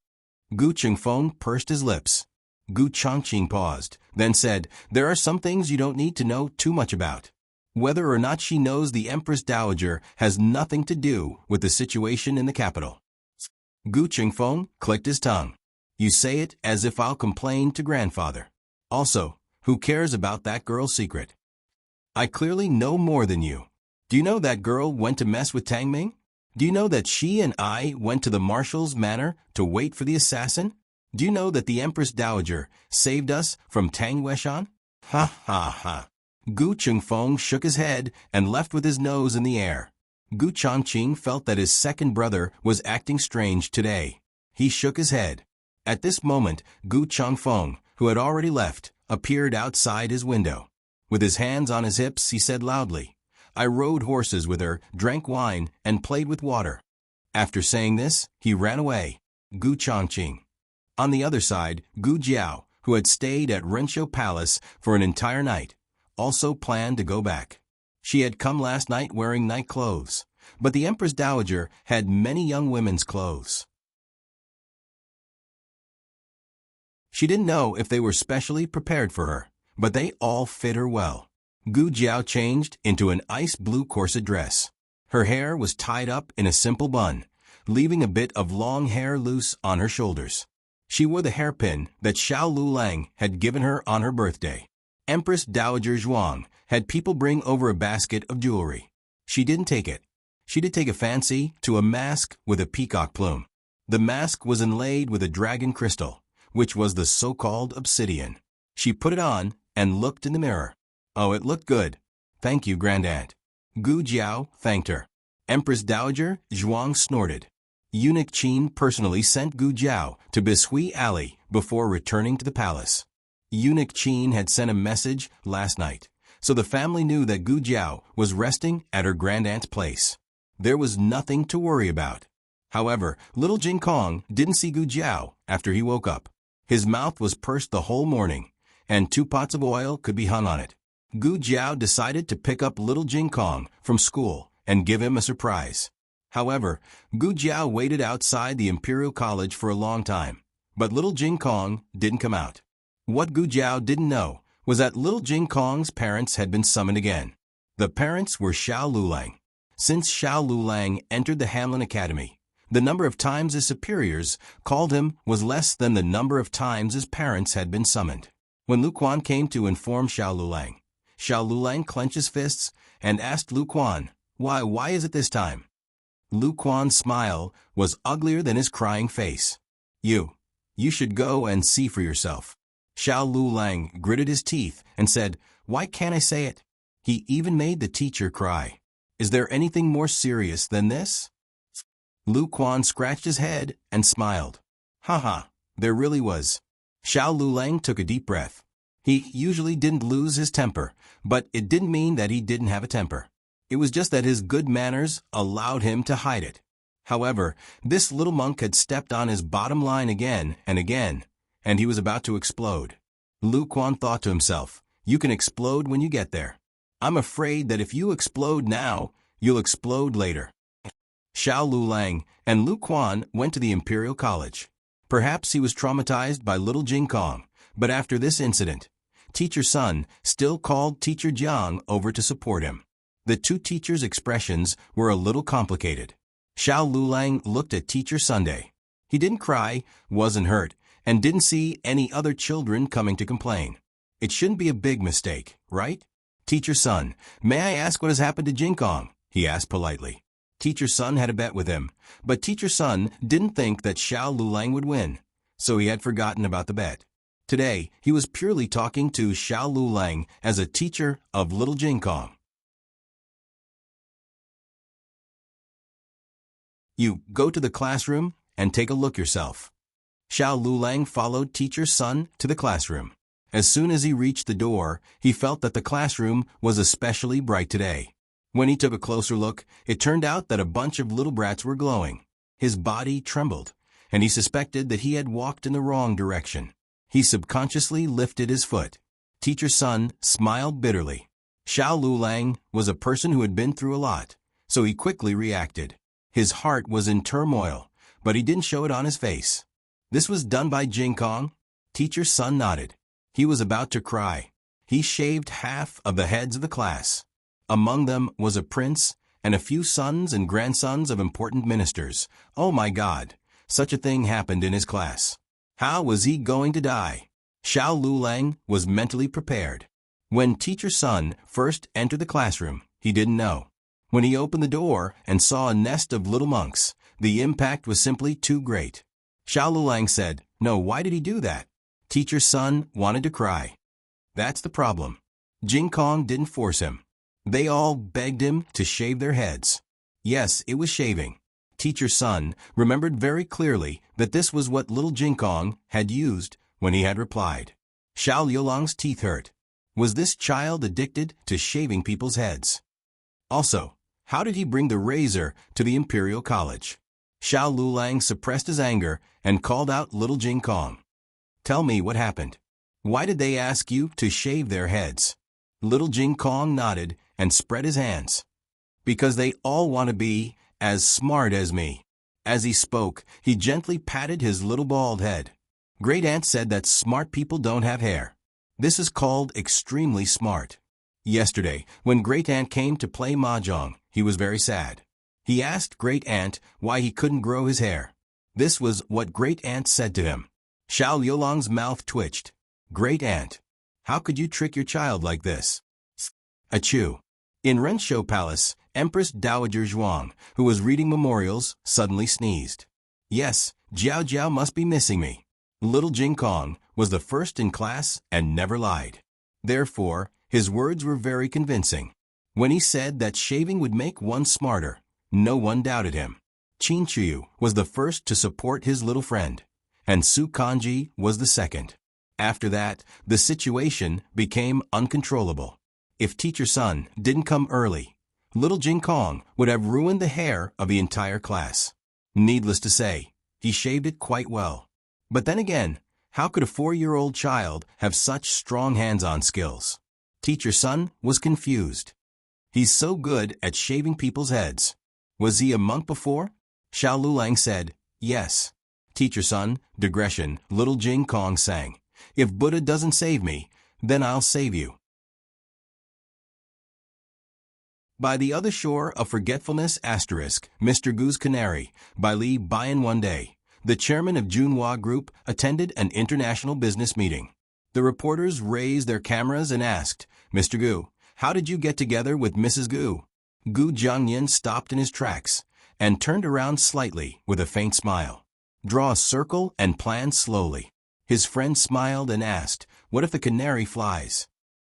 Gu Chengfeng pursed his lips. Gu Changqing paused, then said, "There are some things you don't need to know too much about. Whether or not she knows the Empress Dowager has nothing to do with the situation in the capital." Gu Chengfeng clicked his tongue. "You say it as if I'll complain to grandfather. Also, who cares about that girl's secret? I clearly know more than you. Do you know that girl went to mess with Tang Ming? Do you know that she and I went to the marshal's manor to wait for the assassin? Do you know that the Empress Dowager saved us from Tang Yueshan?" "Ha ha ha." Gu Chengfeng shook his head and left with his nose in the air. Gu Changqing felt that his second brother was acting strange today. He shook his head. At this moment, Gu Changfeng, who had already left, appeared outside his window. With his hands on his hips, he said loudly, "I rode horses with her, drank wine, and played with water." After saying this, he ran away. Gu Changqing. On the other side, Gu Jiao, who had stayed at Renshou Palace for an entire night, also planned to go back. She had come last night wearing night clothes, but the Empress Dowager had many young women's clothes. She didn't know if they were specially prepared for her, but they all fit her well. Gu Jiao changed into an ice blue corset dress. Her hair was tied up in a simple bun, leaving a bit of long hair loose on her shoulders. She wore the hairpin that Xiao Lulang had given her on her birthday. Empress Dowager Zhuang had people bring over a basket of jewelry. She didn't take it. She did take a fancy to a mask with a peacock plume. The mask was inlaid with a dragon crystal, which was the so-called obsidian. She put it on and looked in the mirror. Oh, it looked good. Thank you, Grandaunt. Gu Jiao thanked her. Empress Dowager Zhuang snorted. Eunuch Qin personally sent Gu Jiao to Bishui Alley before returning to the palace. Eunuch Qin had sent a message last night, so the family knew that Gu Jiao was resting at her grandaunt's place. There was nothing to worry about. However, little Jin Kong didn't see Gu Jiao after he woke up. His mouth was pursed the whole morning, and 2 pots of oil could be hung on it. Gu Jiao decided to pick up little Jin Kong from school and give him a surprise. However, Gu Jiao waited outside the Imperial College for a long time, but little Jin Kong didn't come out. What Gu Jiao didn't know was that little Jin Kong's parents had been summoned again. The parents were Xiao Lulang. Since Xiao Lulang entered the Hamlin Academy, The number of times his superiors called him was less than the number of times his parents had been summoned. When Lu Quan came to inform Xiao Lulang clenched his fists and asked Lu Quan, Why is it this time?" Lu Quan's smile was uglier than his crying face. You should go and see for yourself." Xiao Lulang gritted his teeth and said, "Why can't I say it?" He even made the teacher cry. "Is there anything more serious than this?" Lu Quan scratched his head and smiled. "Haha, there really was." Xiao Lulang took a deep breath. He usually didn't lose his temper, but it didn't mean that he didn't have a temper. It was just that his good manners allowed him to hide it. However, this little monk had stepped on his bottom line again and again, and he was about to explode. Lu Quan thought to himself, "You can explode when you get there. I'm afraid that if you explode now, you'll explode later." Xiao Lulang and Lu Quan went to the Imperial College. Perhaps he was traumatized by little Jing Kong, but after this incident, Teacher Sun still called Teacher Jiang over to support him. The two teachers' expressions were a little complicated. Xiao Lulang looked at Teacher Sunday. He didn't cry, wasn't hurt, and didn't see any other children coming to complain. It shouldn't be a big mistake, right? "Teacher Sun, may I ask what has happened to Jing Kong?" he asked politely. Teacher Sun had a bet with him, but Teacher Sun didn't think that Xiao Lulang would win, so he had forgotten about the bet. Today, he was purely talking to Xiao Lulang as a teacher of little Jing Kong. "You go to the classroom and take a look yourself." Xiao Lulang followed Teacher Sun to the classroom. As soon as he reached the door, he felt that the classroom was especially bright today. When he took a closer look, it turned out that a bunch of little brats were glowing. His body trembled, and he suspected that he had walked in the wrong direction. He subconsciously lifted his foot. Teacher Sun smiled bitterly. Xiao Lulang was a person who had been through a lot, so he quickly reacted. His heart was in turmoil, but he didn't show it on his face. "This was done by Jing Kong?" Teacher Sun nodded. He was about to cry. He shaved half of the heads of the class. Among them was a prince and a few sons and grandsons of important ministers. Oh my God, such a thing happened in his class. How was he going to die? Xiao Lulang was mentally prepared. When Teacher Sun first entered the classroom, he didn't know. When he opened the door and saw a nest of little monks, the impact was simply too great. Xiao Lulang said, "No, why did he do that?" Teacher Sun wanted to cry. That's the problem. Jing Kong didn't force him. They all begged him to shave their heads. Yes, it was shaving. Teacher Sun remembered very clearly that this was what little Jing Kong had used when he had replied. Xiao Liulang's teeth hurt. Was this child addicted to shaving people's heads? Also, how did he bring the razor to the Imperial College? Xiao Lulang suppressed his anger and called out little Jing Kong. "Tell me what happened. Why did they ask you to shave their heads?" Little Jing Kong nodded and spread his hands. "Because they all want to be as smart as me." As he spoke, he gently patted his little bald head. Great Aunt said that smart people don't have hair. This is called extremely smart. Yesterday, when Great Aunt came to play mahjong, he was very sad. He asked Great Aunt why he couldn't grow his hair. This was what Great Aunt said to him. Xiao Liulang's mouth twitched. "Great Aunt, how could you trick your child like this?" Achoo. In Renshou Palace, Empress Dowager Zhuang, who was reading memorials, suddenly sneezed. "Yes, Jiao Jiao must be missing me." Little Jing Kong was the first in class and never lied. Therefore, his words were very convincing. When he said that shaving would make one smarter, no one doubted him. Qin Chuyu was the first to support his little friend, and Su Kanji was the second. After that, the situation became uncontrollable. If Teacher Sun didn't come early, little Jing Kong would have ruined the hair of the entire class. Needless to say, he shaved it quite well. But then again, how could a 4-year-old child have such strong hands-on skills? Teacher Sun was confused. He's so good at shaving people's heads. Was he a monk before? Xiao Lulang said, "Yes." Teacher Sun, digression, little Jing Kong sang, "If Buddha doesn't save me, then I'll save you." By the Other Shore of Forgetfulness Asterisk, Mr. Goo's Canary, by Lee Byron. One day, the chairman of Junhua Group attended an international business meeting. The reporters raised their cameras and asked, "Mr. Gu, how did you get together with Mrs. Gu?" Gu Jiangyan stopped in his tracks and turned around slightly with a faint smile. "Draw a circle and plan slowly." His friend smiled and asked, "What if the canary flies?"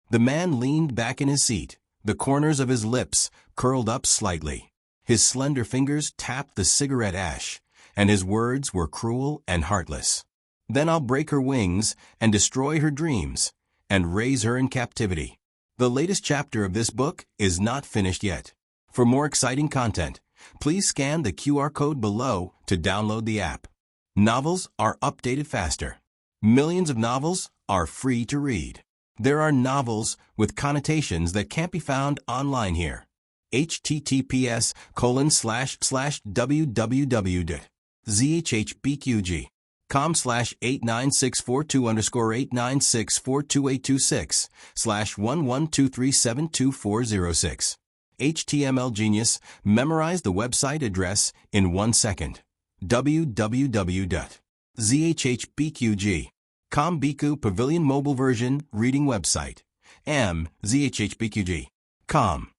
The man leaned back in his seat, the corners of his lips curled up slightly. His slender fingers tapped the cigarette ash, and his words were cruel and heartless. "Then I'll break her wings and destroy her dreams and raise her in captivity." The latest chapter of this book is not finished yet. For more exciting content, please scan the QR code below to download the app. Novels are updated faster. Millions of novels are free to read. There are novels with connotations that can't be found online here. https://www.zhpqg.com/89642_896/112372406. HTML Genius memorized the website address in 1 second. www.zhpqg.com Biku Pavilion Mobile Version Reading Website. zhpqg.com.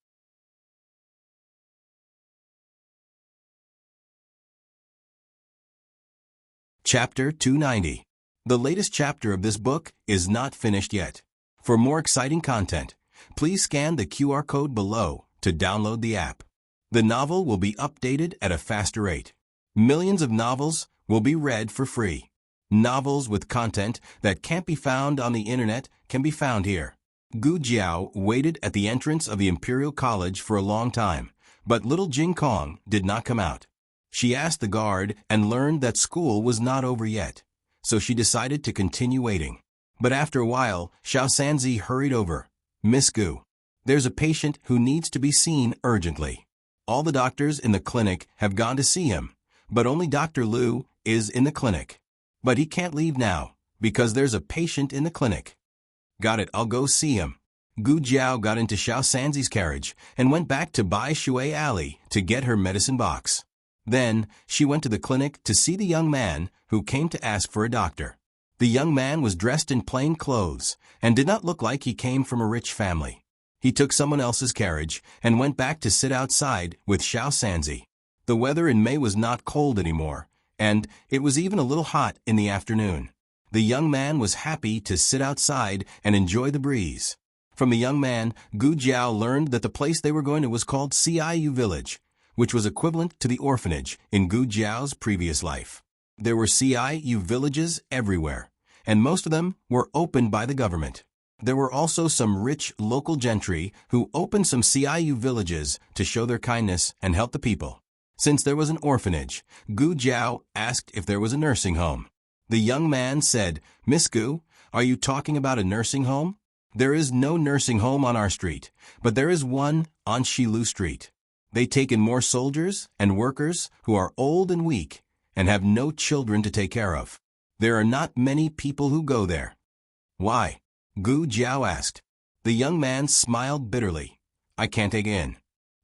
Chapter 290. The latest chapter of this book is not finished yet. For more exciting content, please scan the QR code below to download the app. The novel will be updated at a faster rate. Millions of novels will be read for free. Novels with content that can't be found on the internet can be found here. Gu Jiao waited at the entrance of the Imperial College for a long time, but little Jing Kong did not come out. She asked the guard and learned that school was not over yet, so she decided to continue waiting. But after a while, Xiao Sanzi hurried over. "Miss Gu, there's a patient who needs to be seen urgently. All the doctors in the clinic have gone to see him, but only Dr. Liu is in the clinic. But he can't leave now, because there's a patient in the clinic." "Got it, I'll go see him." Gu Jiao got into Xiao Sanzi's carriage and went back to Bai Shui Alley to get her medicine box. Then, she went to the clinic to see the young man who came to ask for a doctor. The young man was dressed in plain clothes and did not look like he came from a rich family. He took someone else's carriage and went back to sit outside with Xiao Sanzi. The weather in May was not cold anymore, and it was even a little hot in the afternoon. The young man was happy to sit outside and enjoy the breeze. From the young man, Gu Jiao learned that the place they were going to was called Ciu Village, which was equivalent to the orphanage in Gu Jiao's previous life. There were Ciu villages everywhere, and most of them were opened by the government. There were also some rich local gentry who opened some Ciu villages to show their kindness and help the people. Since there was an orphanage, Gu Jiao asked if there was a nursing home. The young man said, "Miss Gu, are you talking about a nursing home? There is no nursing home on our street, but there is one on Shilu Street. They take in more soldiers and workers who are old and weak and have no children to take care of. There are not many people who go there." "Why?" Gu Jiao asked. The young man smiled bitterly. "I can't take in."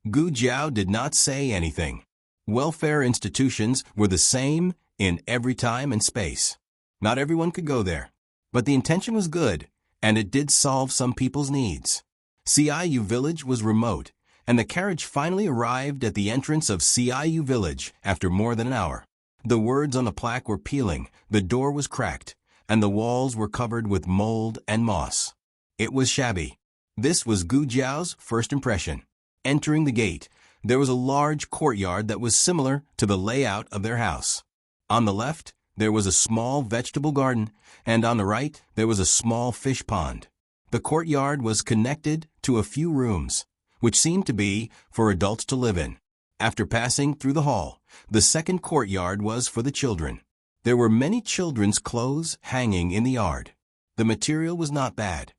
Gu Jiao did not say anything. Welfare institutions were the same in every time and space. Not everyone could go there, but the intention was good, and it did solve some people's needs. Ciu Village was remote, and the carriage finally arrived at the entrance of Ciu Village after more than an hour. The words on the plaque were peeling, the door was cracked, and the walls were covered with mold and moss. It was shabby. This was Gu Jiao's first impression. Entering the gate, there was a large courtyard that was similar to the layout of their house. On the left, there was a small vegetable garden, and on the right, there was a small fish pond. The courtyard was connected to a few rooms, which seemed to be for adults to live in. After passing through the hall, the second courtyard was for the children. There were many children's clothes hanging in the yard. The material was not bad.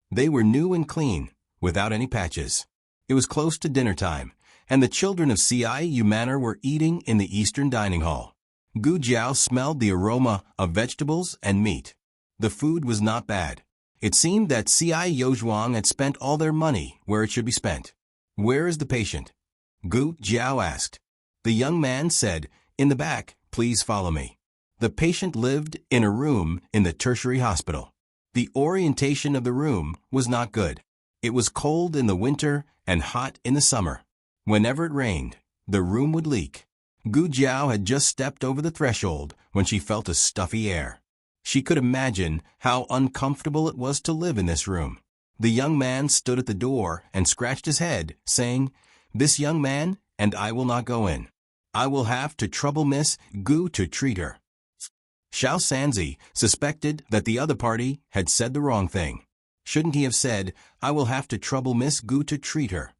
They were new and clean, without any patches. It was close to dinner time, and the children of Ciu Manor were eating in the eastern dining hall. Gu Jiao smelled the aroma of vegetables and meat. The food was not bad. It seemed that C.I. Yozhuang had spent all their money where it should be spent. Where is the patient? Gu Jiao asked. The young man said, in the back, please follow me. The patient lived in a room in the tertiary hospital. The orientation of the room was not good. It was cold in the winter and hot in the summer. Whenever it rained, the room would leak. Gu Jiao had just stepped over the threshold when she felt a stuffy air. She could imagine how uncomfortable it was to live in this room. The young man stood at the door and scratched his head, saying, "This young man and I will not go in. I will have to trouble Miss Gu to treat her." Xiao Sanzi suspected that the other party had said the wrong thing. Shouldn't he have said, "I will have to trouble Miss Gu to treat her"?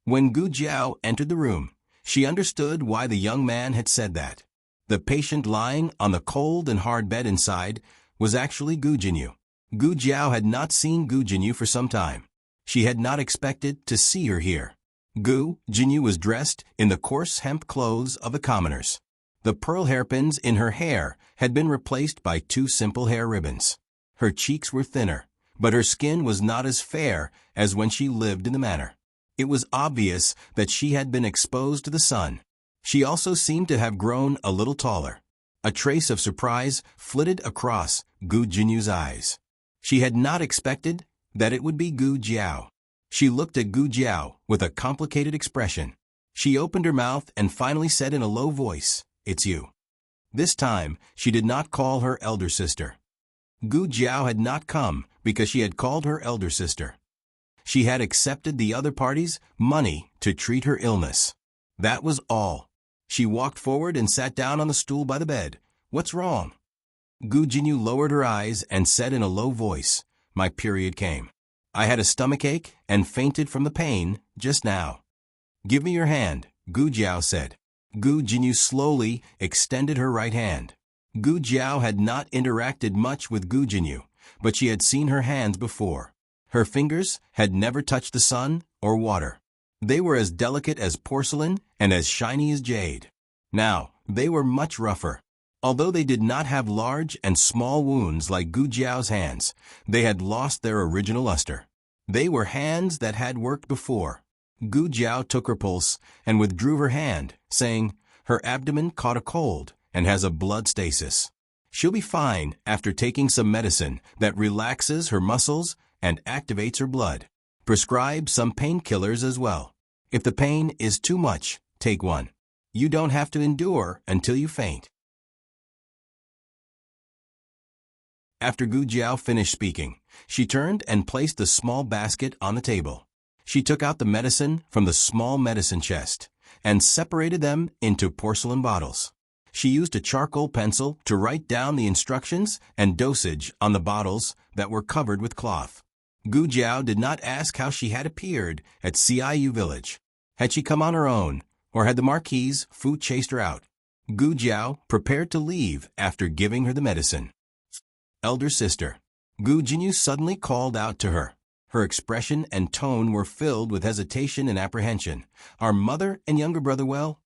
When Gu Jiao entered the room, she understood why the young man had said that. The patient lying on the cold and hard bed inside was actually Gu Jinyu. Gu Jiao had not seen Gu Jinyu for some time. She had not expected to see her here. Gu Jinyu was dressed in the coarse hemp clothes of the commoners. The pearl hairpins in her hair had been replaced by 2 simple hair ribbons. Her cheeks were thinner, but her skin was not as fair as when she lived in the manor. It was obvious that she had been exposed to the sun. She also seemed to have grown a little taller. A trace of surprise flitted across Gu Jinyu's eyes. She had not expected that it would be Gu Jiao. She looked at Gu Jiao with a complicated expression. She opened her mouth and finally said in a low voice, "It's you." This time, she did not call her elder sister. Gu Jiao had not come because she had called her elder sister. She had accepted the other party's money to treat her illness. That was all. She walked forward and sat down on the stool by the bed. "What's wrong?" Gu Jinyu lowered her eyes and said in a low voice, "My period came. I had a stomachache and fainted from the pain just now." "Give me your hand," Gu Jiao said. Gu Jinyu slowly extended her right hand. Gu Jiao had not interacted much with Gu Jinyu, but she had seen her hands before. Her fingers had never touched the sun or water. They were as delicate as porcelain and as shiny as jade. Now, they were much rougher. Although they did not have large and small wounds like Gu Jiao's hands, they had lost their original luster. They were hands that had worked before. Gu Jiao took her pulse and withdrew her hand, saying, "Her abdomen caught a cold and has a blood stasis. She'll be fine after taking some medicine that relaxes her muscles and activates her blood. Prescribe some painkillers as well. If the pain is too much, take one. You don't have to endure until you faint." After Gu Jiao finished speaking, she turned and placed the small basket on the table. She took out the medicine from the small medicine chest and separated them into porcelain bottles. She used a charcoal pencil to write down the instructions and dosage on the bottles that were covered with cloth. Gu Jiao did not ask how she had appeared at Ciu village. Had she come on her own, or had the Marquise Fu chased her out? Gu Jiao prepared to leave after giving her the medicine. "Elder sister." Gu Jinyu suddenly called out to her. Her expression and tone were filled with hesitation and apprehension. "Are mother and younger brother well?"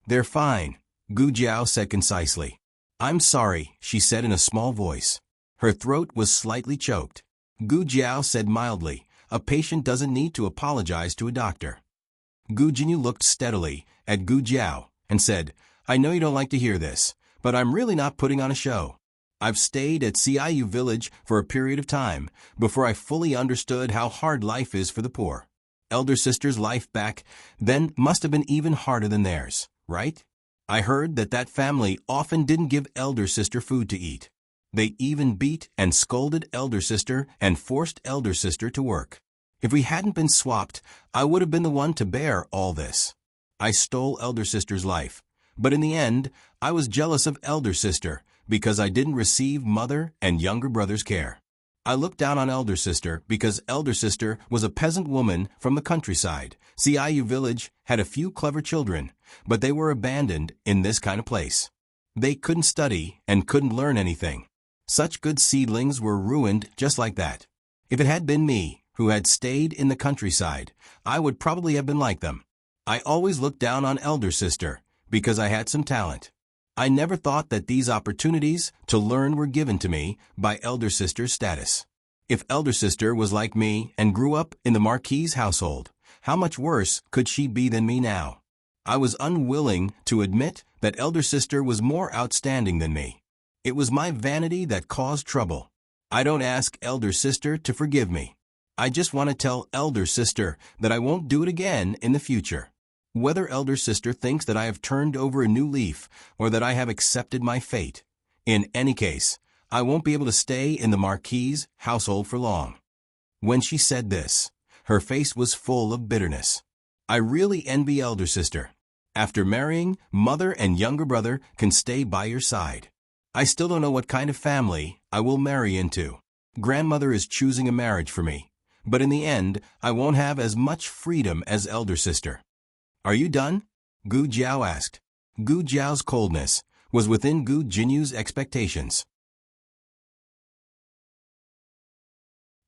"They're fine," Gu Jiao said concisely. "I'm sorry," she said in a small voice. Her throat was slightly choked. Gu Jiao said mildly, "A patient doesn't need to apologize to a doctor." Gu Jinyu looked steadily at Gu Jiao and said, "I know you don't like to hear this, but I'm really not putting on a show. I've stayed at Ciu village for a period of time before I fully understood how hard life is for the poor. Elder sister's life back then must have been even harder than theirs, right? I heard that family often didn't give elder sister food to eat. They even beat and scolded elder sister and forced elder sister to work. If we hadn't been swapped, I would have been the one to bear all this. I stole elder sister's life, but in the end, I was jealous of elder sister because I didn't receive mother and younger brother's care. I looked down on elder sister because elder sister was a peasant woman from the countryside. Ciu village had a few clever children, but they were abandoned in this kind of place. They couldn't study and couldn't learn anything. Such good seedlings were ruined just like that. If it had been me, who had stayed in the countryside, I would probably have been like them. I always looked down on elder sister because I had some talent. I never thought that these opportunities to learn were given to me by elder sister's status. If elder sister was like me and grew up in the Marquis household, how much worse could she be than me now? I was unwilling to admit that elder sister was more outstanding than me. It was my vanity that caused trouble. I don't ask elder sister to forgive me. I just want to tell elder sister that I won't do it again in the future. Whether elder sister thinks that I have turned over a new leaf or that I have accepted my fate, in any case, I won't be able to stay in the Marquis household for long. When she said this, her face was full of bitterness. I really envy elder sister. After marrying, mother and younger brother can stay by your side. I still don't know what kind of family I will marry into. Grandmother is choosing a marriage for me, but in the end, I won't have as much freedom as elder sister. Are you done? Gu Jiao asked. Gu Jiao's coldness was within Gu Jinyu's expectations.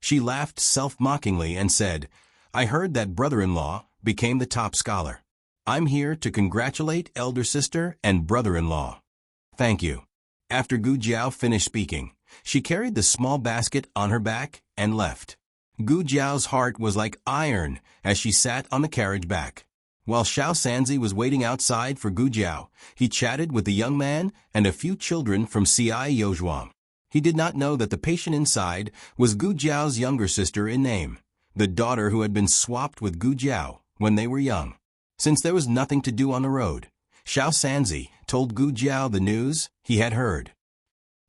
She laughed self-mockingly and said, I heard that brother-in-law became the top scholar. I'm here to congratulate elder sister and brother-in-law. Thank you. After Gu Jiao finished speaking, she carried the small basket on her back and left. Gu Jiao's heart was like iron as she sat on the carriage back. While Xiao Sanzi was waiting outside for Gu Jiao, he chatted with the young man and a few children from C.I. Yozhuang. He did not know that the patient inside was Gu Jiao's younger sister in name, the daughter who had been swapped with Gu Jiao when they were young. Since there was nothing to do on the road, Xiao Sanzi told Gu Jiao the news he had heard.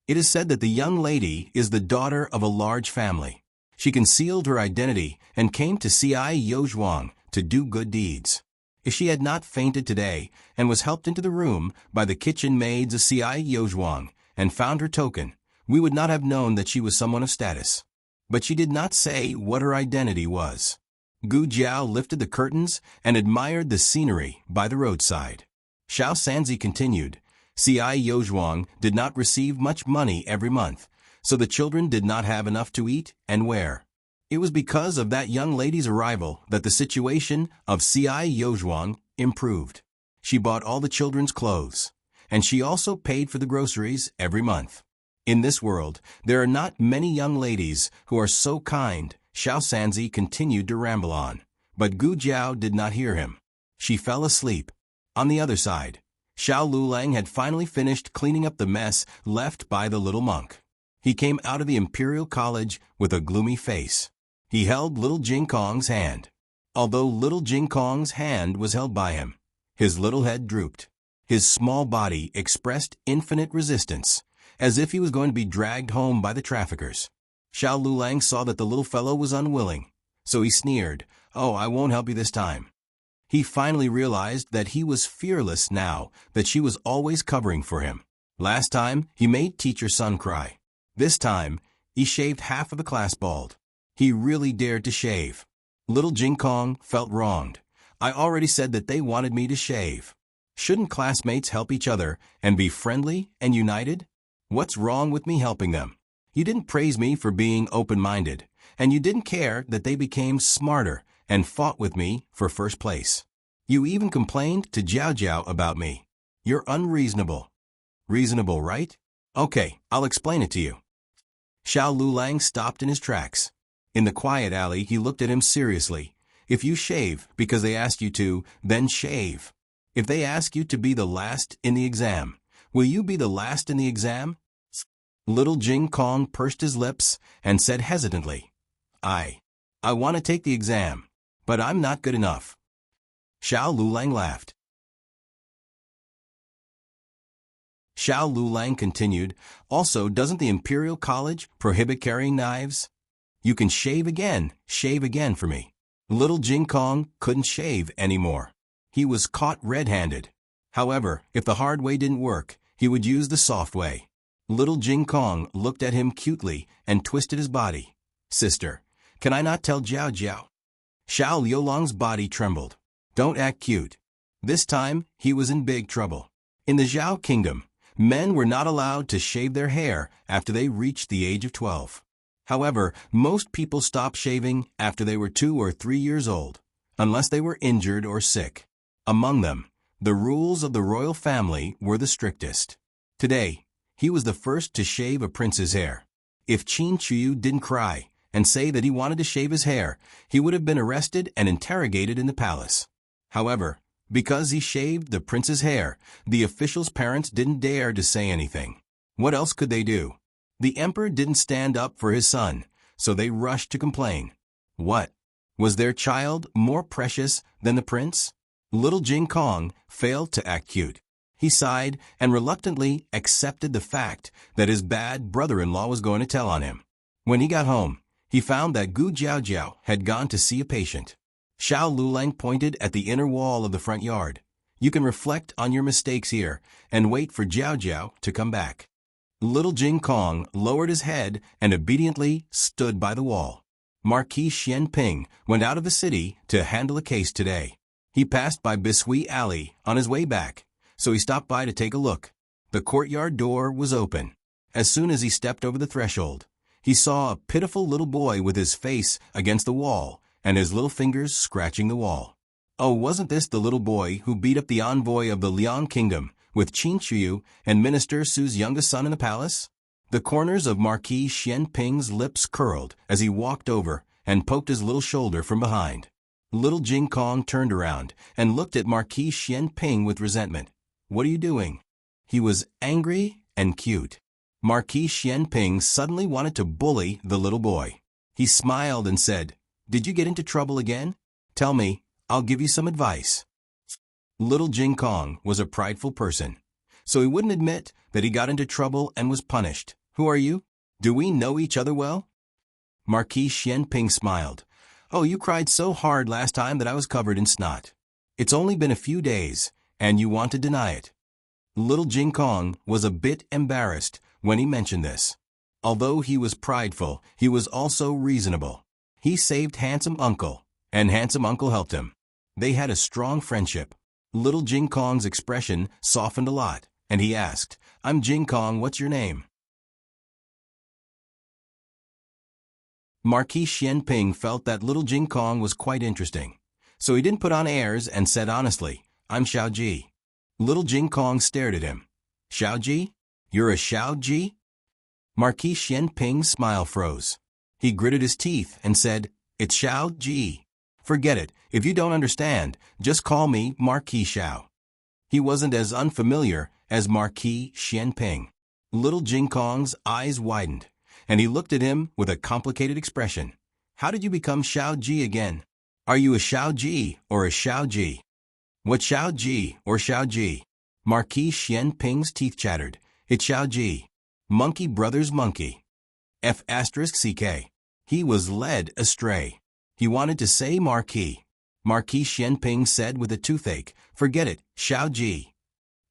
It is said that the young lady is the daughter of a large family. She concealed her identity and came to C.I. Yozhuang to do good deeds. If she had not fainted today and was helped into the room by the kitchen maids of C.I. Yozhuang and found her token, we would not have known that she was someone of status. But she did not say what her identity was. Gu Jiao lifted the curtains and admired the scenery by the roadside. Xiao Sanzi continued, C.I. Yozhuang did not receive much money every month, so the children did not have enough to eat and wear. It was because of that young lady's arrival that the situation of C.I. Yozhuang improved. She bought all the children's clothes, and she also paid for the groceries every month. In this world, there are not many young ladies who are so kind. Xiao Sanzi continued to ramble on, but Gu Jiao did not hear him. She fell asleep. On the other side, Xiao Lulang had finally finished cleaning up the mess left by the little monk. He came out of the Imperial College with a gloomy face. He held little Jing Kong's hand. Although little Jing Kong's hand was held by him, his little head drooped. His small body expressed infinite resistance, as if he was going to be dragged home by the traffickers. Xiao Lulang saw that the little fellow was unwilling, so he sneered, "Oh, I won't help you this time." He finally realized that he was fearless now that she was always covering for him. Last time, he made teacher Sun cry. This time, he shaved half of the class bald. He really dared to shave. Little Jing Kong felt wronged. I already said that they wanted me to shave. Shouldn't classmates help each other and be friendly and united? What's wrong with me helping them? You didn't praise me for being open-minded, and you didn't care that they became smarter and fought with me for first place. You even complained to Jiao Jiao about me. You're unreasonable. Reasonable, right? Okay, I'll explain it to you. Xiao Lulang stopped in his tracks. In the quiet alley, he looked at him seriously. If you shave because they asked you to, then shave. If they ask you to be the last in the exam, will you be the last in the exam? Little Jing Kong pursed his lips and said hesitantly, I want to take the exam, but I'm not good enough. Xiao Lulang laughed. Xiao Lulang continued, also, doesn't the Imperial College prohibit carrying knives? You can shave again for me. Little Jing Kong couldn't shave anymore. He was caught red-handed. However, if the hard way didn't work, he would use the soft way. Little Jing Kong looked at him cutely and twisted his body. Sister, can I not tell Jiao Jiao? Xiao Liulang's body trembled. Don't act cute. This time, he was in big trouble. In the Zhao Kingdom, men were not allowed to shave their hair after they reached the age of 12. However, most people stopped shaving after they were 2 or 3 years old, unless they were injured or sick. Among them, the rules of the royal family were the strictest. Today, he was the first to shave a prince's hair. If Qin Chuyu didn't cry and say that he wanted to shave his hair, he would have been arrested and interrogated in the palace. However, because he shaved the prince's hair, the official's parents didn't dare to say anything. What else could they do? The emperor didn't stand up for his son, so they rushed to complain. What? Was their child more precious than the prince? Little Jing Kong failed to act cute. He sighed and reluctantly accepted the fact that his bad brother-in-law was going to tell on him. When he got home, he found that Gu Jiaojiao had gone to see a patient. Xiao Lulang pointed at the inner wall of the front yard. You can reflect on your mistakes here and wait for Jiaojiao to come back. Little Jing Kong lowered his head and obediently stood by the wall. Marquis Xian Ping went out of the city to handle a case today. He passed by Bisui Alley on his way back, so he stopped by to take a look. The courtyard door was open. As soon as he stepped over the threshold, he saw a pitiful little boy with his face against the wall and his little fingers scratching the wall. Oh, wasn't this the little boy who beat up the envoy of the Liang Kingdom with Qin Shuyu and Minister Su's youngest son in the palace? The corners of Marquis Xian Ping's lips curled as he walked over and poked his little shoulder from behind. Little Jing Kong turned around and looked at Marquis Xian Ping with resentment. What are you doing? He was angry and cute. Marquis Xian Ping suddenly wanted to bully the little boy. He smiled and said, "Did you get into trouble again? Tell me, I'll give you some advice." Little Jing Kong was a prideful person, so he wouldn't admit that he got into trouble and was punished. Who are you? Do we know each other well? Marquis Xian Ping smiled. Oh, you cried so hard last time that I was covered in snot. It's only been a few days, and you want to deny it. Little Jing Kong was a bit embarrassed when he mentioned this. Although he was prideful, he was also reasonable. He saved Handsome Uncle, and Handsome Uncle helped him. They had a strong friendship. Little Jing Kong's expression softened a lot, and he asked, "I'm Jing Kong, what's your name?" Marquis Xian Ping felt that Little Jing Kong was quite interesting, so he didn't put on airs and said honestly, "I'm Xiao Ji." Little Jing Kong stared at him. "Xiao Ji? You're a Xiao Ji?" Marquis Xian Ping's smile froze. He gritted his teeth and said, "It's Xiao Ji. Forget it. If you don't understand, just call me Marquis Xiao." He wasn't as unfamiliar as Marquis Xian Ping. Little Jing Kong's eyes widened, and he looked at him with a complicated expression. "How did you become Xiao Ji again? Are you a Xiao Ji or a Xiao Ji?" "What Xiao Ji or Xiao Ji?" Marquis Xian Ping's teeth chattered. "It's Xiao Ji. Monkey Brothers Monkey. F***CK. He was led astray. He wanted to say Marquis. Marquis Xian Ping said with a toothache, "Forget it, Xiao Ji."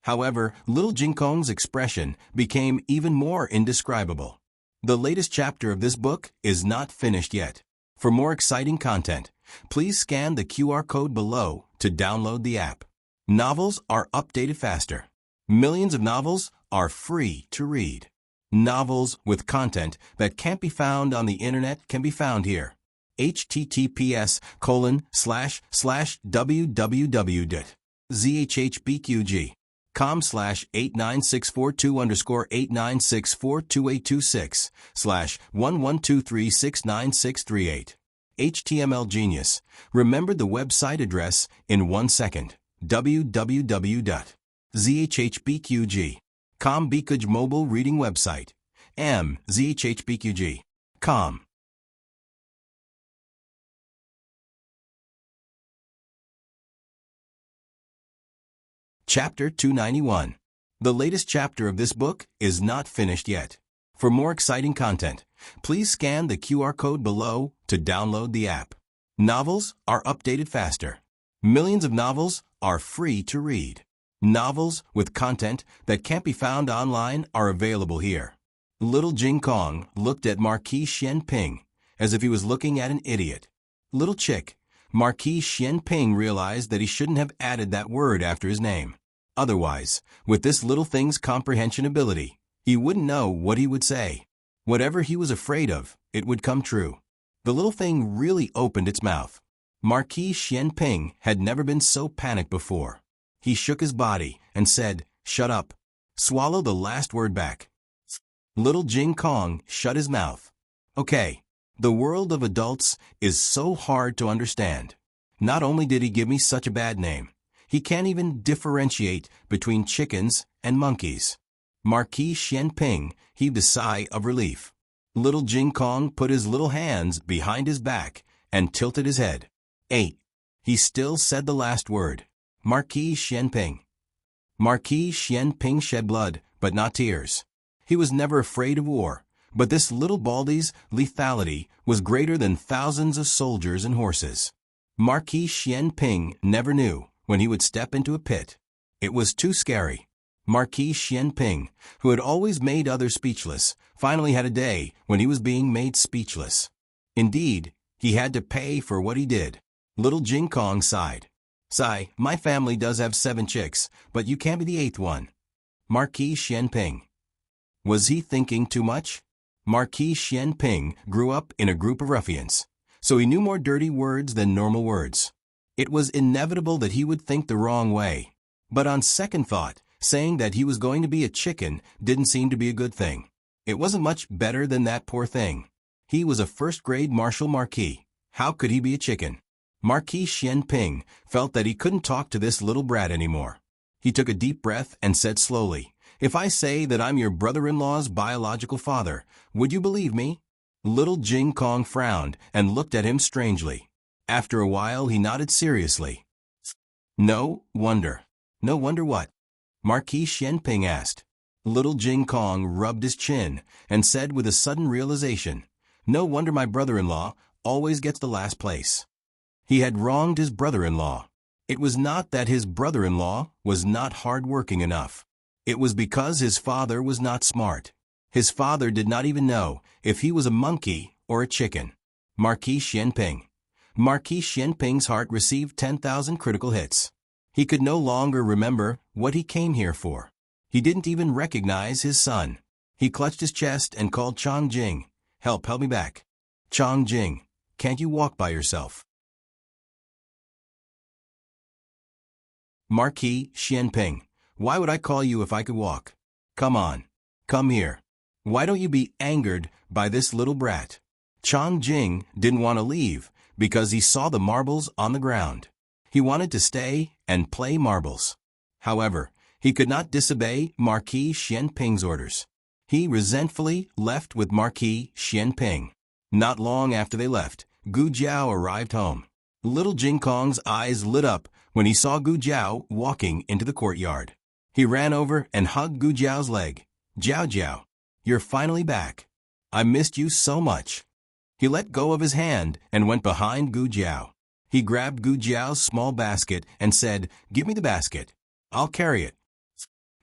However, Little Jing Kong's expression became even more indescribable. The latest chapter of this book is not finished yet. For more exciting content, please scan the QR code below to download the app. Novels are updated faster. Millions of novels are free to read. Novels with content that can't be found on the internet can be found here. https://www.zhhbqg.com/89642_8964226/112369638. HTML Genius remembered the website address in 1 second. www.zhhbqg.com Bikuj mobile reading website. zhhbqg.com. Chapter 291. The latest chapter of this book is not finished yet. For more exciting content, please scan the QR code below to download the app. Novels are updated faster. Millions of novels are free to read. Novels with content that can't be found online are available here. Little Jing Kong looked at Marquis Xian Ping as if he was looking at an idiot. Little chick, Marquis Xian Ping realized that he shouldn't have added that word after his name. Otherwise, with this little thing's comprehension ability, he wouldn't know what he would say. Whatever he was afraid of, it would come true. The little thing really opened its mouth. Marquis Xian Ping had never been so panicked before. He shook his body and said, "Shut up. Swallow the last word back." Little Jing Kong shut his mouth. "Okay, The world of adults is so hard to understand. Not only did he give me such a bad name, he can't even differentiate between chickens and monkeys. Marquis Xianping heaved a sigh of relief. Little Jing Kong put his little hands behind his back and tilted his head. 8. He still said the last word. Marquis Xianping. Marquis Xianping shed blood, but not tears. He was never afraid of war, but this little baldy's lethality was greater than thousands of soldiers and horses. Marquis Xianping never knew when he would step into a pit. It was too scary. Marquis Xianping, who had always made others speechless, finally had a day when he was being made speechless. Indeed, he had to pay for what he did. Little Jing Kong sighed. "Sigh, my family does have 7 chicks, but you can't be the 8th one." Marquis Xianping. Was he thinking too much? Marquis Xianping grew up in a group of ruffians, so he knew more dirty words than normal words. It was inevitable that he would think the wrong way. But on second thought, saying that he was going to be a chicken didn't seem to be a good thing. It wasn't much better than that poor thing. He was a first-grade martial marquis. How could he be a chicken? Marquis Xianping felt that he couldn't talk to this little brat anymore. He took a deep breath and said slowly, "If I say that I'm your brother-in-law's biological father, would you believe me?" Little Jing Kong frowned and looked at him strangely. After a while he nodded seriously. "No wonder." "No wonder what?" Marquis Xianping asked. Little Jing Kong rubbed his chin and said with a sudden realization, "No wonder my brother-in-law always gets the last place." He had wronged his brother-in-law. It was not that his brother-in-law was not hard-working enough. It was because his father was not smart. His father did not even know if he was a monkey or a chicken. Marquis Xianping. Marquis Xianping's heart received 10,000 critical hits. He could no longer remember what he came here for. He didn't even recognize his son. He clutched his chest and called Chong Jing. Help me back. Chong Jing, can't you walk by yourself?" Marquis Xianping. Why would I call you if I could walk? Come on. Come here. Why don't you be angered by this little brat? Chong Jing didn't want to leave because he saw the marbles on the ground. He wanted to stay and play marbles. However, he could not disobey Marquis Xianping's orders. He resentfully left with Marquis Xianping. Not long after they left, Gu Jiao arrived home. Little Jing Kong's eyes lit up when he saw Gu Jiao walking into the courtyard. He ran over and hugged Gu Jiao's leg. "Jiao Jiao, you're finally back. I missed you so much." He let go of his hand and went behind Gu Jiao. He grabbed Gu Jiao's small basket and said, "Give me the basket. I'll carry it."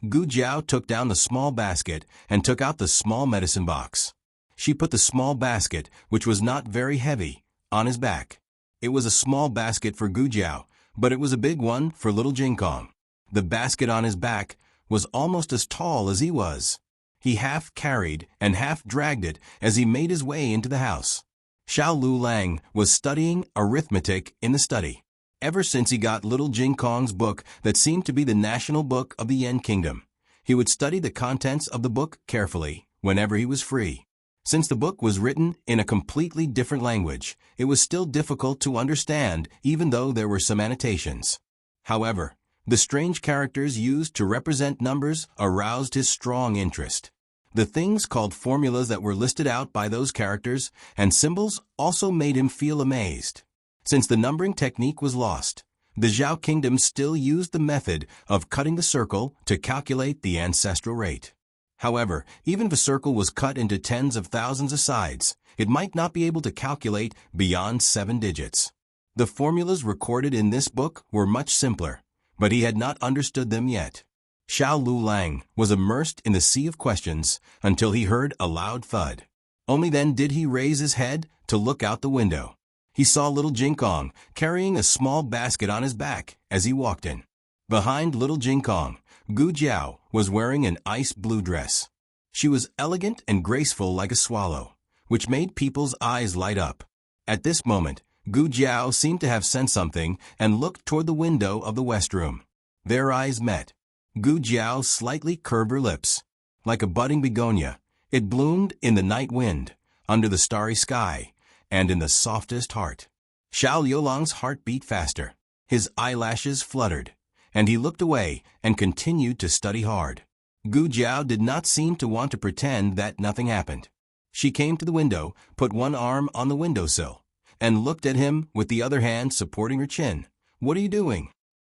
Gu Jiao took down the small basket and took out the small medicine box. She put the small basket, which was not very heavy, on his back. It was a small basket for Gu Jiao, but it was a big one for little Jing Kong. The basket on his back was almost as tall as he was. He half carried and half dragged it as he made his way into the house. Xiao Lu Lang was studying arithmetic in the study. Ever since he got little Jing Kong's book that seemed to be the national book of the Yen Kingdom, he would study the contents of the book carefully whenever he was free. Since the book was written in a completely different language, it was still difficult to understand even though there were some annotations. However, the strange characters used to represent numbers aroused his strong interest. The things called formulas that were listed out by those characters and symbols also made him feel amazed. Since the numbering technique was lost, the Zhao kingdom still used the method of cutting the circle to calculate the ancestral rate. However, even if a circle was cut into tens of thousands of sides, it might not be able to calculate beyond 7 digits. The formulas recorded in this book were much simpler, but he had not understood them yet. Xiao Lu Lang was immersed in the sea of questions until he heard a loud thud. Only then did he raise his head to look out the window. He saw little Jing Kong carrying a small basket on his back as he walked in. Behind little Jing Kong, Gu Jiao was wearing an ice blue dress. She was elegant and graceful like a swallow, which made people's eyes light up. At this moment, Gu Jiao seemed to have sensed something and looked toward the window of the west room. Their eyes met. Gu Jiao slightly curved her lips. Like a budding begonia, it bloomed in the night wind, under the starry sky, and in the softest heart. Xiao Liulang's heart beat faster. His eyelashes fluttered, and he looked away and continued to study hard. Gu Jiao did not seem to want to pretend that nothing happened. She came to the window, put one arm on the windowsill, and looked at him with the other hand supporting her chin. "What are you doing?"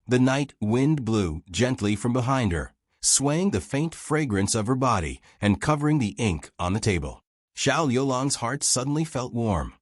The night wind blew gently from behind her, swaying the faint fragrance of her body and covering the ink on the table. Xiao Liulang's heart suddenly felt warm.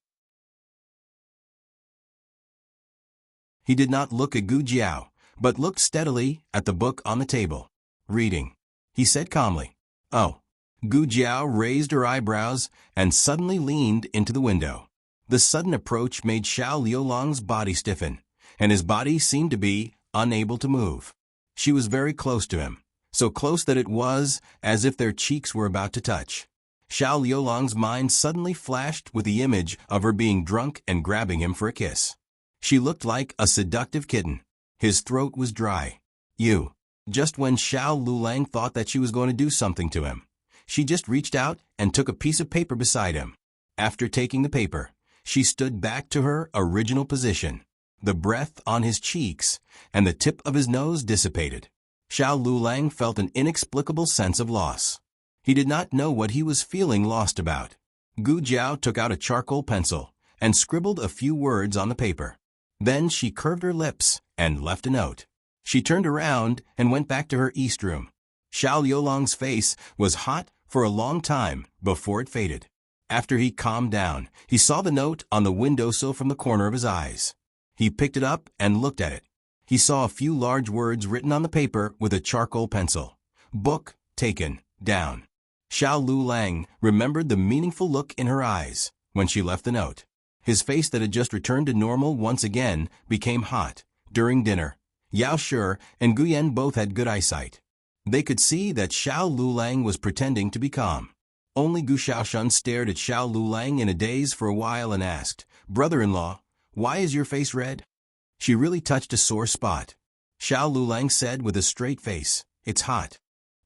He did not look at Gu Jiao, but looked steadily at the book on the table. "Reading," he said calmly. "Oh." Gu Jiao raised her eyebrows and suddenly leaned into the window. The sudden approach made Xiao Liulang's body stiffen, and his body seemed to be unable to move. She was very close to him, so close that it was as if their cheeks were about to touch. Xiao Liulang's mind suddenly flashed with the image of her being drunk and grabbing him for a kiss. She looked like a seductive kitten. His throat was dry. "You." Just when Xiao Liulang thought that she was going to do something to him, she just reached out and took a piece of paper beside him. After taking the paper, she stood back to her original position. The breath on his cheeks and the tip of his nose dissipated. Xiao Liulang felt an inexplicable sense of loss. He did not know what he was feeling lost about. Gu Jiao took out a charcoal pencil and scribbled a few words on the paper. Then she curved her lips and left a note. She turned around and went back to her east room. Xiao Liulang's face was hot for a long time before it faded. After he calmed down, he saw the note on the windowsill from the corner of his eyes. He picked it up and looked at it. He saw a few large words written on the paper with a charcoal pencil. "Book taken down." Xiao Liulang remembered the meaningful look in her eyes when she left the note. His face that had just returned to normal once again became hot. During dinner, Yao Shi and Guyan both had good eyesight. They could see that Xiao Liulang was pretending to be calm. Only Gu Xiaoshan stared at Xiao Liulang in a daze for a while and asked, "Brother-in-law, why is your face red?" She really touched a sore spot. Xiao Liulang said with a straight face, "It's hot."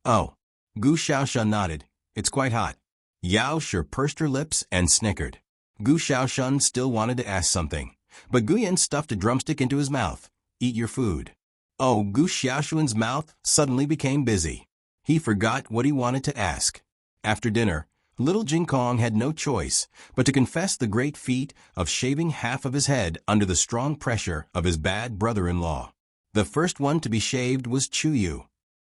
"Oh." Gu Xiaoshan nodded. "It's quite hot." Yao Shi pursed her lips and snickered. Gu Xiaoshan still wanted to ask something, but Guyan stuffed a drumstick into his mouth. "Eat your food." Oh, Gu Xiaoshuan's mouth suddenly became busy. He forgot what he wanted to ask. After dinner, little Jing Kong had no choice but to confess the great feat of shaving half of his head under the strong pressure of his bad brother-in-law. The first one to be shaved was Chu Yu.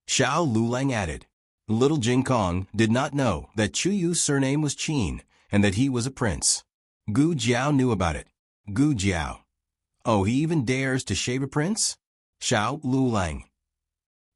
Xiao Liulang added. Little Jing Kong did not know that Chu Yu's surname was Qin and that he was a prince. Gu Jiao knew about it. Gu Jiao. Oh, he even dares to shave a prince? Xiao Liulang.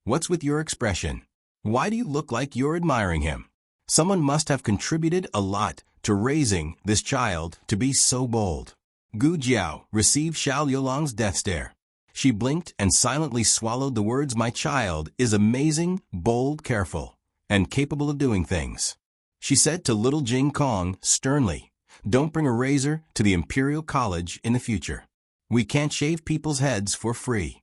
What's with your expression? Why do you look like you're admiring him? Someone must have contributed a lot to raising this child to be so bold. Gu Jiao received Xiao Liulang's death stare. She blinked and silently swallowed the words, "My child is amazing, bold, careful, and capable of doing things." She said to little Jing Kong sternly, "Don't bring a razor to the Imperial College in the future. We can't shave people's heads for free."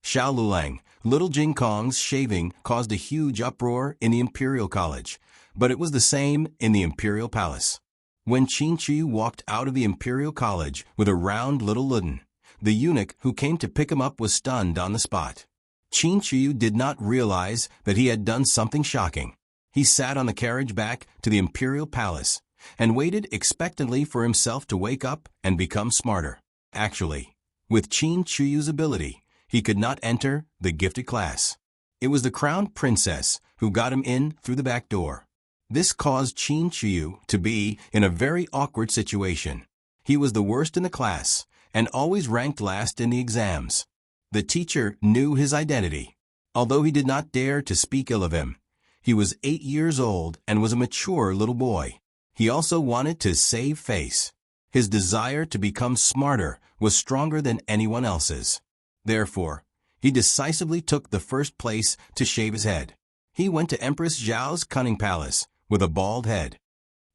Xiao Liulang, little Jing Kong's shaving caused a huge uproar in the Imperial College, but it was the same in the Imperial Palace. When Qin Chu walked out of the Imperial College with a round little Luden, the eunuch who came to pick him up was stunned on the spot. Qin Chu did not realize that he had done something shocking. He sat on the carriage back to the Imperial Palace and waited expectantly for himself to wake up and become smarter. Actually, with Qin Chu's ability, he could not enter the gifted class. It was the crowned princess who got him in through the back door. This caused Qin Chu to be in a very awkward situation. He was the worst in the class and always ranked last in the exams. The teacher knew his identity. Although he did not dare to speak ill of him, he was 8 years old and was a mature little boy. He also wanted to save face. His desire to become smarter was stronger than anyone else's. Therefore, he decisively took the first place to shave his head. He went to Empress Zhao's cunning palace with a bald head.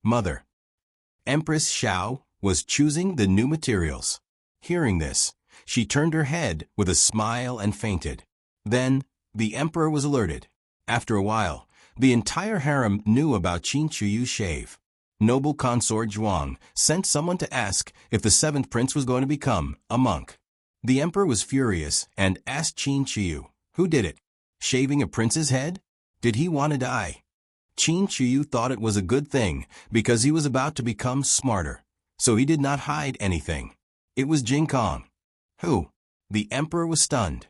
Mother. Empress Xiao was choosing the new materials. Hearing this, she turned her head with a smile and fainted. Then, the emperor was alerted. After a while, The entire harem knew about Qin Shuyu's shave. Noble consort Zhuang sent someone to ask if the seventh prince was going to become a monk. The emperor was furious and asked Qin Shuyu, who did it? Shaving a prince's head? Did he want to die? Qin Shuyu thought it was a good thing because he was about to become smarter, so he did not hide anything. It was Jing Kong. Who? The emperor was stunned.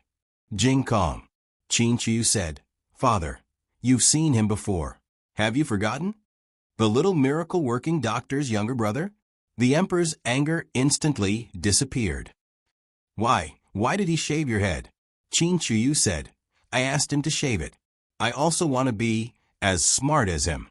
Jing Kong. Qin Shuyu said, Father, you've seen him before. Have you forgotten? The little miracle-working doctor's younger brother? The emperor's anger instantly disappeared. Why did he shave your head? Qin Shuyu said, I asked him to shave it. I also want to be as smart as him.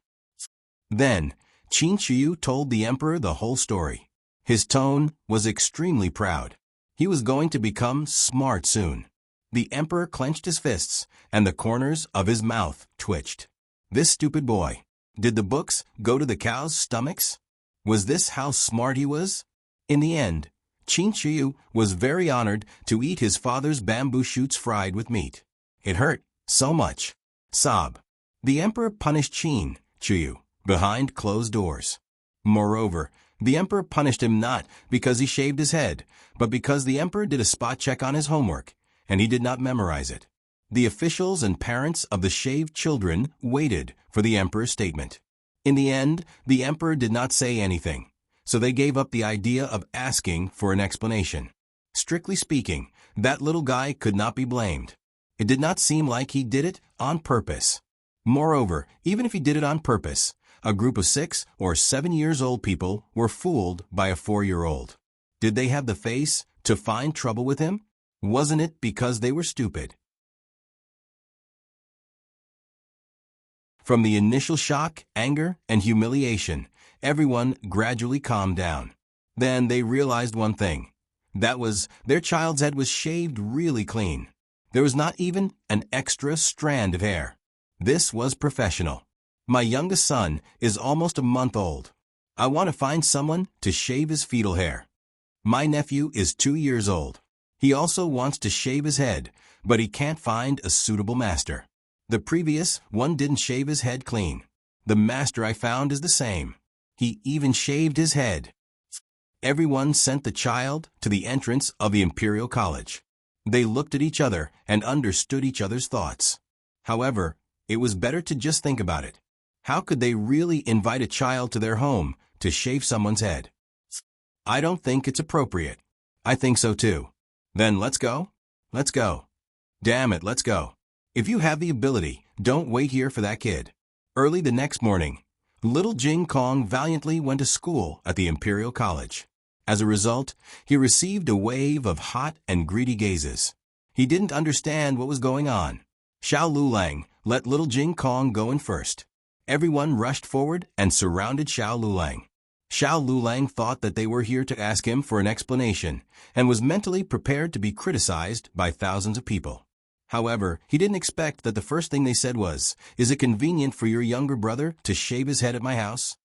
Then, Qin Shuyu told the emperor the whole story. His tone was extremely proud. He was going to become smart soon. The emperor clenched his fists, and the corners of his mouth twitched. This stupid boy. Did the books go to the cows' stomachs? Was this how smart he was? In the end, Qin Shuyu was very honored to eat his father's bamboo shoots fried with meat. It hurt so much. Sob. The emperor punished Qin Shuyu behind closed doors. Moreover, the emperor punished him not because he shaved his head, but because the emperor did a spot check on his homework, and he did not memorize it. The officials and parents of the shaved children waited for the emperor's statement. In the end, the emperor did not say anything, so they gave up the idea of asking for an explanation. Strictly speaking, that little guy could not be blamed. It did not seem like he did it on purpose. Moreover, even if he did it on purpose, a group of 6 or 7 years old people were fooled by a 4-year-old. Did they have the face to find trouble with him? Wasn't it because they were stupid? From the initial shock, anger, and humiliation, everyone gradually calmed down. Then they realized one thing. That was, their child's head was shaved really clean. There was not even an extra strand of hair. This was professional. My youngest son is almost a month old. I want to find someone to shave his fetal hair. My nephew is 2 years old. He also wants to shave his head, but he can't find a suitable master. The previous one didn't shave his head clean. The master I found is the same. He even shaved his head. Everyone sent the child to the entrance of the Imperial College. They looked at each other and understood each other's thoughts. However, it was better to just think about it. How could they really invite a child to their home to shave someone's head? I don't think it's appropriate. I think so too. Then let's go? Let's go. Damn it, let's go. If you have the ability, don't wait here for that kid. Early the next morning, little Jing Kong valiantly went to school at the Imperial College. As a result, he received a wave of hot and greedy gazes. He didn't understand what was going on. Xiao Lulang let little Jing Kong go in first. Everyone rushed forward and surrounded Xiao Lulang. Xiao Lulang thought that they were here to ask him for an explanation and was mentally prepared to be criticized by thousands of people. However, he didn't expect that the first thing they said was, "Is it convenient for your younger brother to shave his head at my house?"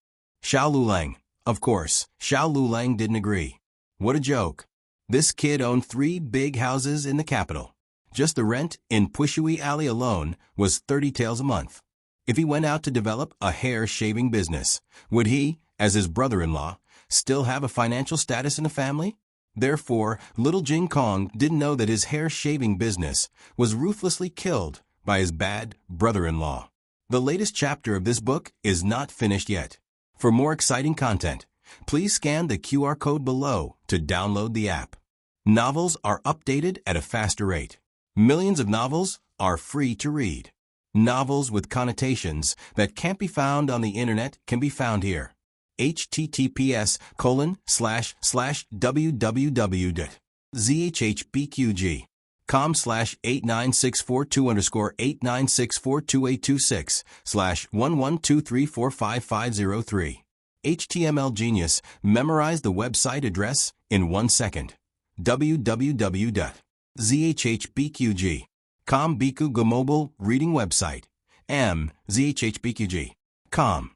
Xiao Lulang. Of course, Xiao Lulang didn't agree. What a joke. This kid owned 3 big houses in the capital. Just the rent in Pushui Alley alone was 30 taels a month. If he went out to develop a hair-shaving business, would he, as his brother-in-law, still have a financial status in the family? Therefore, little Jing Kong didn't know that his hair-shaving business was ruthlessly killed by his bad brother-in-law. The latest chapter of this book is not finished yet. For more exciting content, please scan the QR code below to download the app. Novels are updated at a faster rate. Millions of novels are free to read. Novels with connotations that can't be found on the internet can be found here. https://www.zhbqg.com/89642_8964226/112345503. HTML Genius memorized the website address in 1 second. www.zhbqg.com Biku Go Mobile Reading Website. zhbqg.com.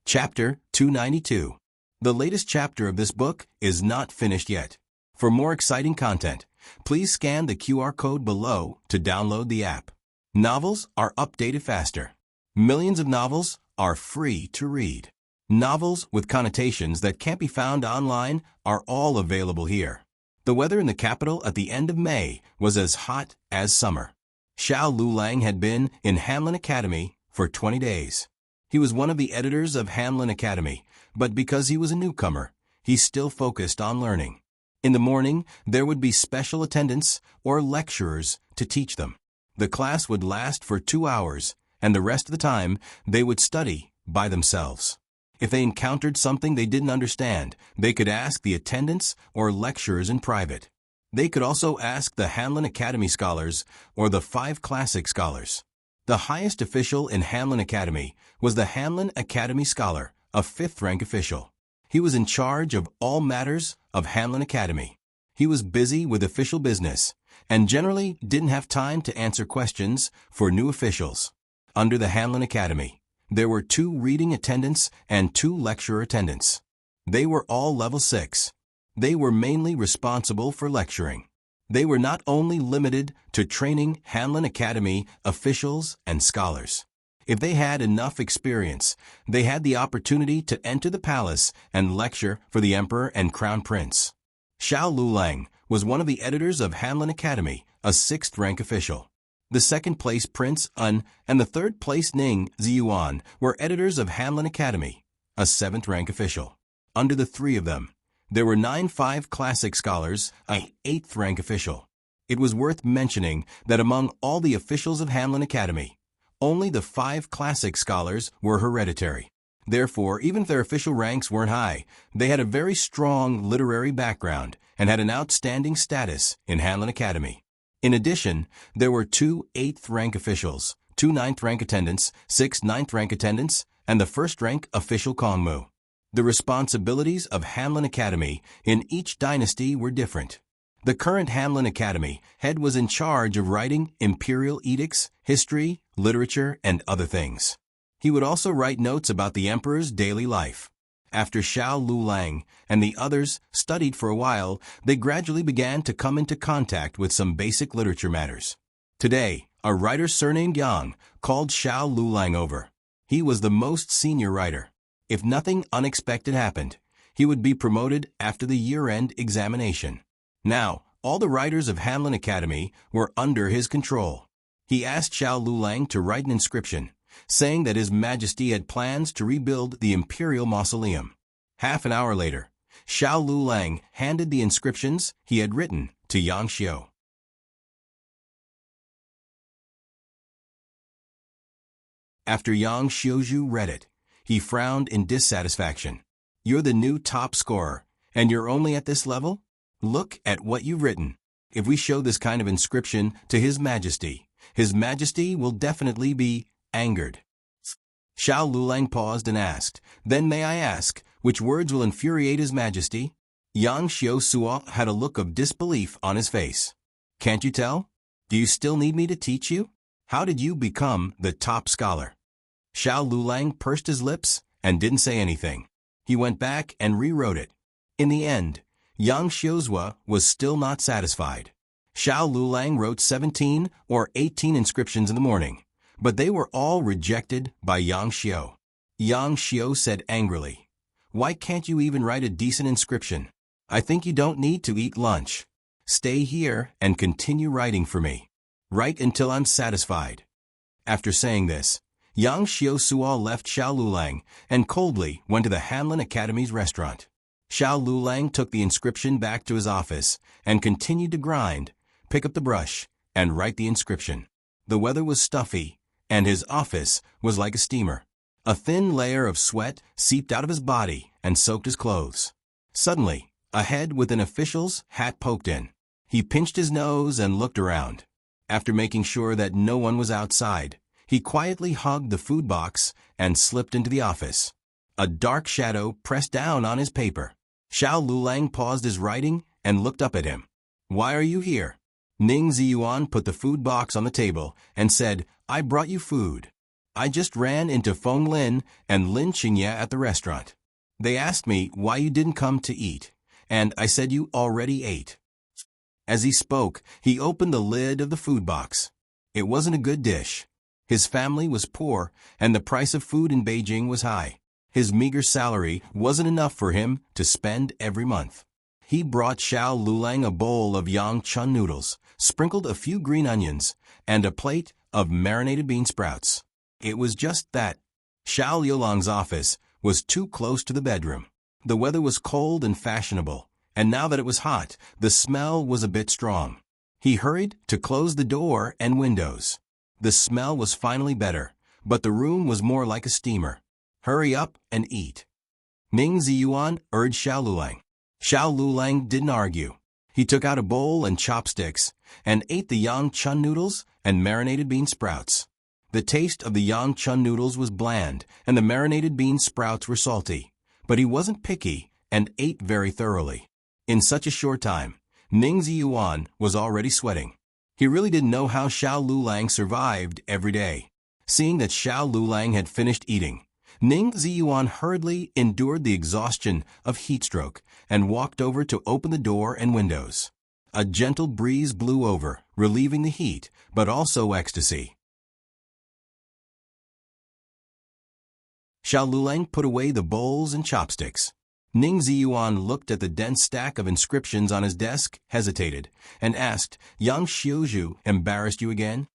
Chapter 292. The latest chapter of this book is not finished yet. For more exciting content, please scan the QR code below to download the app. Novels are updated faster. Millions of novels are free to read. Novels with connotations that can't be found online are all available here. The weather in the capital at the end of May was as hot as summer. Xiao Lulang had been in Hamlin Academy for 20 days. He was one of the editors of Hamlin Academy, but because he was a newcomer, he still focused on learning. In the morning, there would be special attendants or lecturers to teach them. The class would last for 2 hours, and the rest of the time, they would study by themselves. If they encountered something they didn't understand, they could ask the attendants or lecturers in private. They could also ask the Hamlin Academy scholars or the 5 classic scholars. The highest official in Hamlin Academy was the Hamlin Academy Scholar, a 5th rank official. He was in charge of all matters of Hamlin Academy. He was busy with official business and generally didn't have time to answer questions for new officials. Under the Hamlin Academy, there were 2 reading attendants and 2 lecturer attendants. They were all level 6. They were mainly responsible for lecturing. They were not only limited to training Hamlin Academy officials and scholars. If they had enough experience, they had the opportunity to enter the palace and lecture for the emperor and crown prince. Xiao Lulang was one of the editors of Hamlin Academy, a 6th rank official. The 2nd place Prince Un and the 3rd place Ning Ziyuan were editors of Hamlin Academy, a 7th rank official. Under the 3 of them, there were 9 5 classic scholars, a 8th rank official. It was worth mentioning that among all the officials of Hamlin Academy, only the 5 classic scholars were hereditary. Therefore, even if their official ranks weren't high, they had a very strong literary background and had an outstanding status in Hamlin Academy. In addition, there were 2 8th rank officials, 2 9th rank attendants, 6 9th rank attendants, and the 1st rank official Kongmu. The responsibilities of Hamlin Academy in each dynasty were different. The current Hamlin Academy head was in charge of writing imperial edicts, history, literature, and other things. He would also write notes about the emperor's daily life. After Xiao Lulang and the others studied for a while, they gradually began to come into contact with some basic literature matters. Today, a writer surnamed Yang called Xiao Lulang over. He was the most senior writer. If nothing unexpected happened, he would be promoted after the year-end examination. Now, all the writers of Hamlin Academy were under his control. He asked Xiao Lulang to write an inscription, saying that His Majesty had plans to rebuild the imperial mausoleum. Half an hour later, Xiao Lulang handed the inscriptions he had written to Yang Xiu. After Yang Xiuzhu read it, he frowned in dissatisfaction. "You're the new top scorer, and you're only at this level? Look at what you've written. If we show this kind of inscription to His Majesty will definitely be angered." Xiao Lulang paused and asked, "Then may I ask, which words will infuriate His Majesty?" Yang Xiu had a look of disbelief on his face. "Can't you tell? Do you still need me to teach you? How did you become the top scholar?" Xiao Lulang pursed his lips and didn't say anything. He went back and rewrote it. In the end, Yang Xiuzhua was still not satisfied. Xiao Lulang wrote 17 or 18 inscriptions in the morning, but they were all rejected by Yang Xiu. Yang Xiu said angrily, "Why can't you even write a decent inscription? I think you don't need to eat lunch. Stay here and continue writing for me. Write until I'm satisfied." After saying this, Yang Xiu left Xiao Lulang and coldly went to the Hamlin Academy's restaurant. Xiao Lulang took the inscription back to his office and continued to grind, pick up the brush, and write the inscription. The weather was stuffy, and his office was like a steamer. A thin layer of sweat seeped out of his body and soaked his clothes. Suddenly, a head with an official's hat poked in. He pinched his nose and looked around. After making sure that no one was outside, he quietly hugged the food box and slipped into the office. A dark shadow pressed down on his paper. Xiao Lulang paused his writing and looked up at him. "Why are you here?" Ning Ziyuan put the food box on the table and said, "I brought you food. I just ran into Feng Lin and Lin Qingye at the restaurant. They asked me why you didn't come to eat, and I said you already ate." As he spoke, he opened the lid of the food box. It wasn't a good dish. His family was poor, and the price of food in Beijing was high. His meager salary wasn't enough for him to spend every month. He brought Xiao Lulang a bowl of yang chun noodles, sprinkled a few green onions, and a plate of marinated bean sprouts. It was just that. Xiao Lulang's office was too close to the bedroom. The weather was cold and fashionable, and now that it was hot, the smell was a bit strong. He hurried to close the door and windows. The smell was finally better, but the room was more like a steamer. "Hurry up and eat," Ning Ziyuan urged Xiao Lulang. Xiao Lulang didn't argue. He took out a bowl and chopsticks and ate the yang chun noodles and marinated bean sprouts. The taste of the yang chun noodles was bland, and the marinated bean sprouts were salty, but he wasn't picky and ate very thoroughly. In such a short time, Ning Ziyuan was already sweating. He really didn't know how Xiao Lulang survived every day. Seeing that Xiao Lulang had finished eating, Ning Ziyuan hurriedly endured the exhaustion of heat stroke and walked over to open the door and windows. A gentle breeze blew over, relieving the heat, but also ecstasy. Xiao Lulang put away the bowls and chopsticks. Ning Ziyuan looked at the dense stack of inscriptions on his desk, hesitated, and asked, "Yang Xiuzhu embarrassed you again?"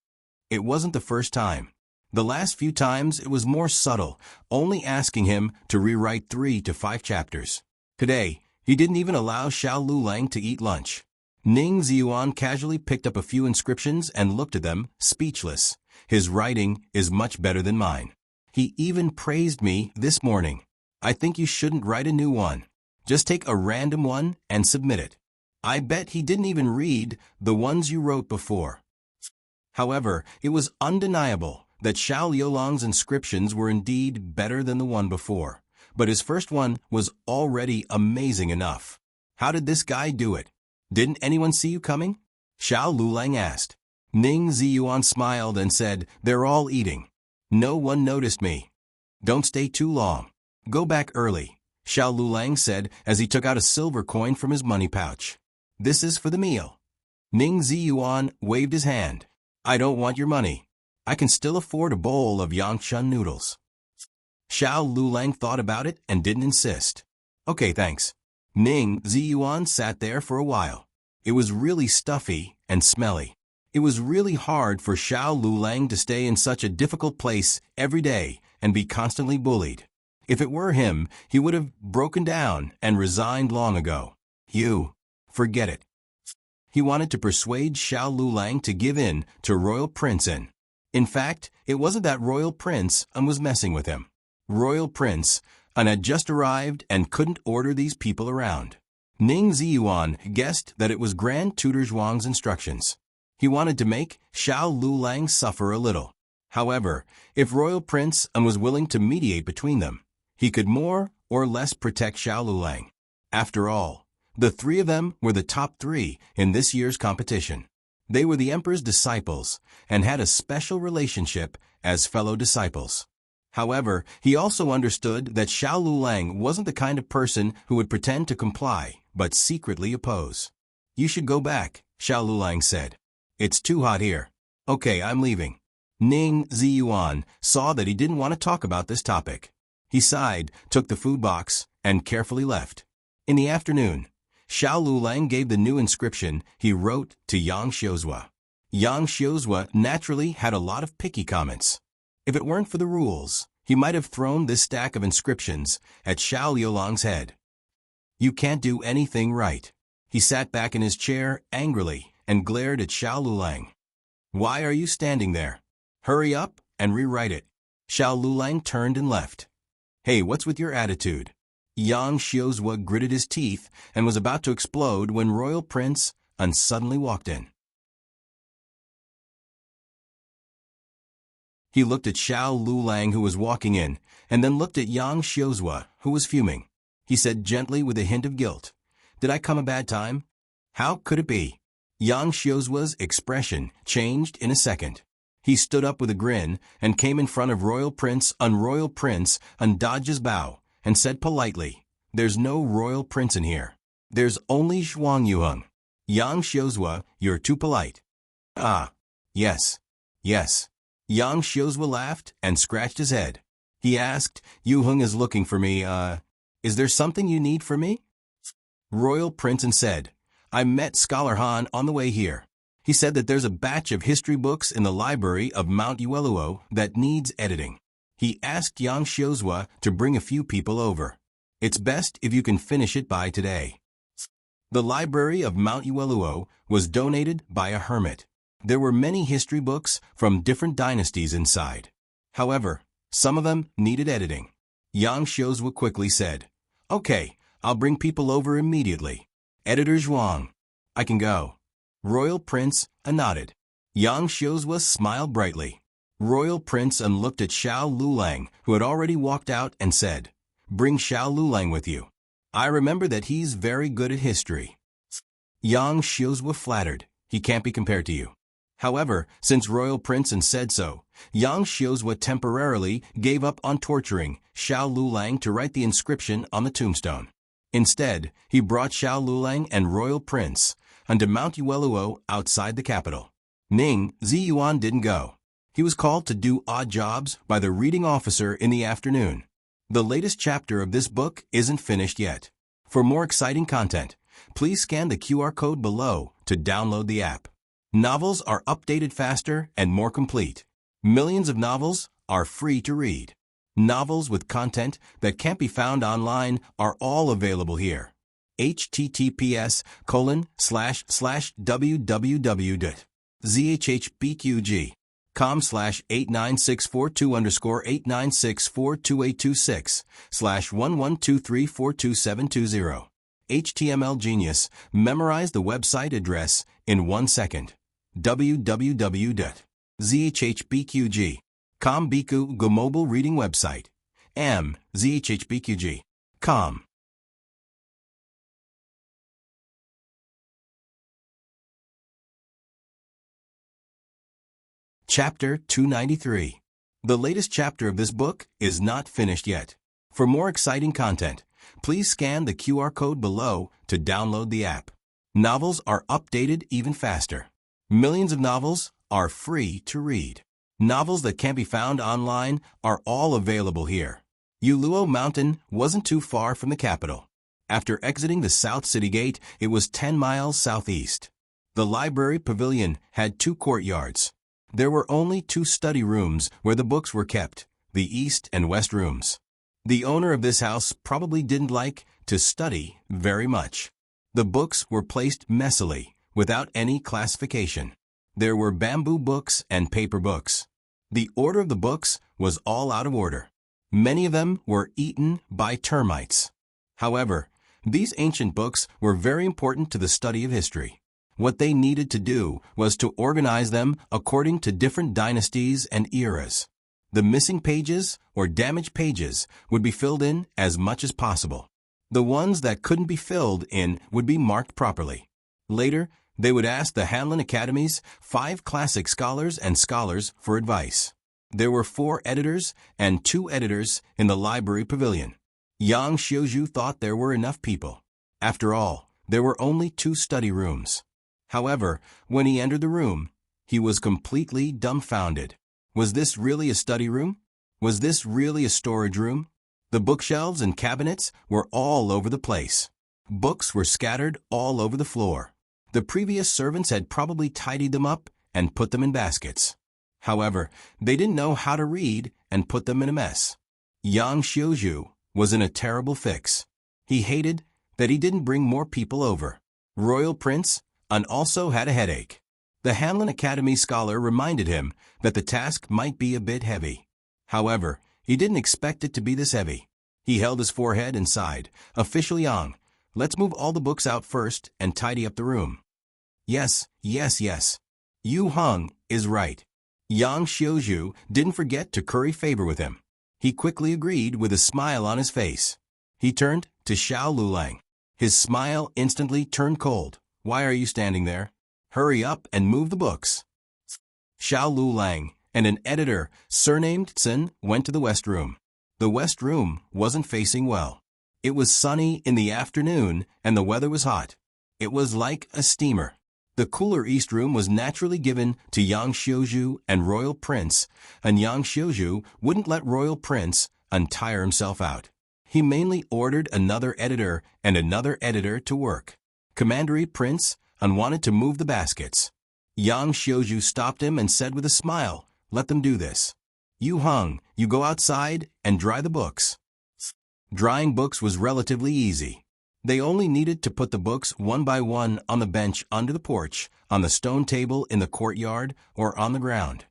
It wasn't the first time. The last few times it was more subtle, only asking him to rewrite 3 to 5 chapters. Today, he didn't even allow Xiao Lulang to eat lunch. Ning Ziyuan casually picked up a few inscriptions and looked at them, speechless. "His writing is much better than mine. He even praised me this morning. I think you shouldn't write a new one. Just take a random one and submit it. I bet he didn't even read the ones you wrote before." However, it was undeniable that Xiao Lulang's inscriptions were indeed better than the one before, but his first one was already amazing enough. "How did this guy do it? Didn't anyone see you coming?" Xiao Lulang asked. Ning Ziyuan smiled and said, "They're all eating. No one noticed me." "Don't stay too long. Go back early," Xiao Lulang said as he took out a silver coin from his money pouch. "This is for the meal." Ning Ziyuan waved his hand. "I don't want your money. I can still afford a bowl of yang chun noodles." Xiao Lulang thought about it and didn't insist. "Okay, thanks." Ning Ziyuan sat there for a while. It was really stuffy and smelly. It was really hard for Xiao Lulang to stay in such a difficult place every day and be constantly bullied. If it were him, he would have broken down and resigned long ago. Forget it. He wanted to persuade Xiao Lulang to give in to Royal Prince An. In fact, it wasn't that Royal Prince An was messing with him. Royal Prince An had just arrived and couldn't order these people around. Ning Ziyuan guessed that it was Grand Tutor Zhuang's instructions. He wanted to make Xiao Lulang suffer a little. However, if Royal Prince An was willing to mediate between them, he could more or less protect Xiao Lulang. After all, the 3 of them were the top 3 in this year's competition. They were the emperor's disciples and had a special relationship as fellow disciples. However, he also understood that Xiao Lulang wasn't the kind of person who would pretend to comply, but secretly oppose. "You should go back," Xiao Lulang said. "It's too hot here." "Okay, I'm leaving." Ning Ziyuan saw that he didn't want to talk about this topic. He sighed, took the food box, and carefully left. In the afternoon, Xiao Lulang gave the new inscription he wrote to Yang Xiuzhua. Yang Xiuzhua naturally had a lot of picky comments. If it weren't for the rules, he might have thrown this stack of inscriptions at Xiao Lulang's head. "You can't do anything right." He sat back in his chair angrily and glared at Xiao Lulang. "Why are you standing there? Hurry up and rewrite it." Xiao Lulang turned and left. "Hey, what's with your attitude?" Yang Xiuzhua gritted his teeth and was about to explode when Royal Prince An suddenly walked in. He looked at Xiao Lulang, who was walking in, and then looked at Yang Xiuzhua, who was fuming. He said gently with a hint of guilt, "Did I come a bad time? How could it be?" Yang Xiuzhua's expression changed in a second. He stood up with a grin and came in front of Royal Prince An. Royal Prince An dodged his bow and said politely, "There's no royal prince in here." There's only Zhuang Yuheng. Yang Xiuzhua, you're too polite. Ah. Yes. Yes. Yang Xiuzhua laughed and scratched his head. He asked, Yuheng is looking for me, is there something you need from me? Royal Prince said, I met Scholar Han on the way here. He said that there's a batch of history books in the library of Mount Yueluo that needs editing. He asked Yang Xiuzhua to bring a few people over. It's best if you can finish it by today. The library of Mount Yueluo was donated by a hermit. There were many history books from different dynasties inside. However, some of them needed editing. Yang Xiuzhua quickly said, Okay, I'll bring people over immediately. Editor Zhuang, I can go. Royal Prince nodded. Yang Xiuzhua smiled brightly. Royal Prince looked at Xiao Lulang, who had already walked out, and said, Bring Xiao Lulang with you. I remember that he's very good at history. Yang Xiuzhua flattered. He can't be compared to you. However, since Royal Prince said so, Yang Xiuzhua temporarily gave up on torturing Xiao Lulang to write the inscription on the tombstone. Instead, he brought Xiao Lulang and Royal Prince onto Mount Yueluo outside the capital. Ning Ziyuan didn't go. He was called to do odd jobs by the reading officer in the afternoon. The latest chapter of this book isn't finished yet. For more exciting content, please scan the QR code below to download the app. Novels are updated faster and more complete. Millions of novels are free to read. Novels with content that can't be found online are all available here. https://www.zhbqg.com/89642826/1123422720. HTML Genius, memorize the website address in 1 second. www.zhbqg.com Biku Go mobile reading website. zhbqg.com. Chapter 293. The latest chapter of this book is not finished yet. For more exciting content, please scan the QR code below to download the app. Novels are updated even faster. Millions of novels are free to read. Novels that can't be found online are all available here. Yuluo Mountain wasn't too far from the capital. After exiting the South City Gate, it was 10 miles southeast. The library pavilion had 2 courtyards. There were only 2 study rooms where the books were kept, the east and west rooms. The owner of this house probably didn't like to study very much. The books were placed messily, without any classification. There were bamboo books and paper books. The order of the books was all out of order. Many of them were eaten by termites. However, these ancient books were very important to the study of history. What they needed to do was to organize them according to different dynasties and eras. The missing pages or damaged pages would be filled in as much as possible. The ones that couldn't be filled in would be marked properly. Later, they would ask the Hanlon Academy's 5 classic scholars and scholars for advice. There were 4 editors and 2 editors in the library pavilion. Yang Xiuzhu thought there were enough people. After all, there were only 2 study rooms. However, when he entered the room, he was completely dumbfounded. Was this really a study room? Was this really a storage room? The bookshelves and cabinets were all over the place. Books were scattered all over the floor. The previous servants had probably tidied them up and put them in baskets. However, they didn't know how to read and put them in a mess. Yang Xiuzhu was in a terrible fix. He hated that he didn't bring more people over. Royal Prince also had a headache. The Hanlon Academy scholar reminded him that the task might be a bit heavy. However, he didn't expect it to be this heavy. He held his forehead and sighed. Official Yang, let's move all the books out first and tidy up the room. Yes. Yu Heng is right. Yang Xiuzhu didn't forget to curry favor with him. He quickly agreed with a smile on his face. He turned to Xiao Lulang. His smile instantly turned cold. Why are you standing there? Hurry up and move the books. Xiao Lulang and an editor surnamed Tsin went to the west room. The west room wasn't facing well. It was sunny in the afternoon and the weather was hot. It was like a steamer. The cooler East Room was naturally given to Yang Xiuzhu and Royal Prince, and Yang Xiuzhu wouldn't let Royal Prince untire himself out. He mainly ordered another editor and another editor to work. Commandery Prince wanted to move the baskets. Yang Xiuzhu stopped him and said with a smile, "Let them do this. Yu Heng, you go outside and dry the books." Drying books was relatively easy. They only needed to put the books one by one on the bench under the porch, on the stone table in the courtyard, or on the ground.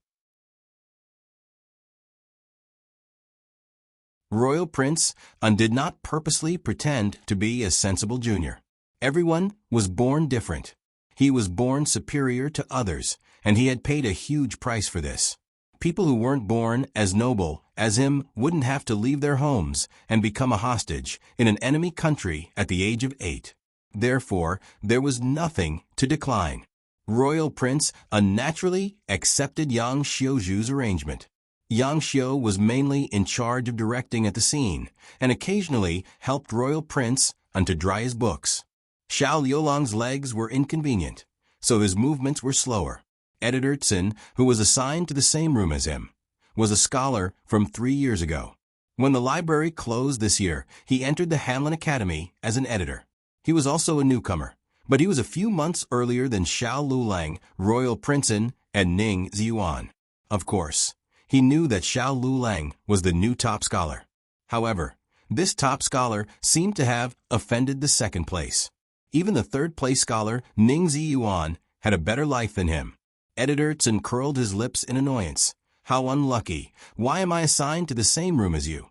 Royal Prince did not purposely pretend to be a sensible junior. Everyone was born different. He was born superior to others, and he had paid a huge price for this. People who weren't born as noble as him wouldn't have to leave their homes and become a hostage in an enemy country at the age of 8. Therefore, there was nothing to decline. Royal Prince unnaturally accepted Yang Xiuzhu's arrangement. Yang Xiu was mainly in charge of directing at the scene, and occasionally helped Royal Prince to dry his books. Xiao Liulang's legs were inconvenient, so his movements were slower. Editor Tsin, who was assigned to the same room as him, was a scholar from 3 years ago. When the library closed this year, he entered the Hanlin Academy as an editor. He was also a newcomer, but he was a few months earlier than Xiao Lulang, Royal Princeton, and Ning Ziyuan. Of course, he knew that Xiao Lulang was the new top scholar. However, this top scholar seemed to have offended the second place. Even the third-place scholar, Ning Ziyuan, had a better life than him. Editor Tsin curled his lips in annoyance. "How unlucky. Why am I assigned to the same room as you?"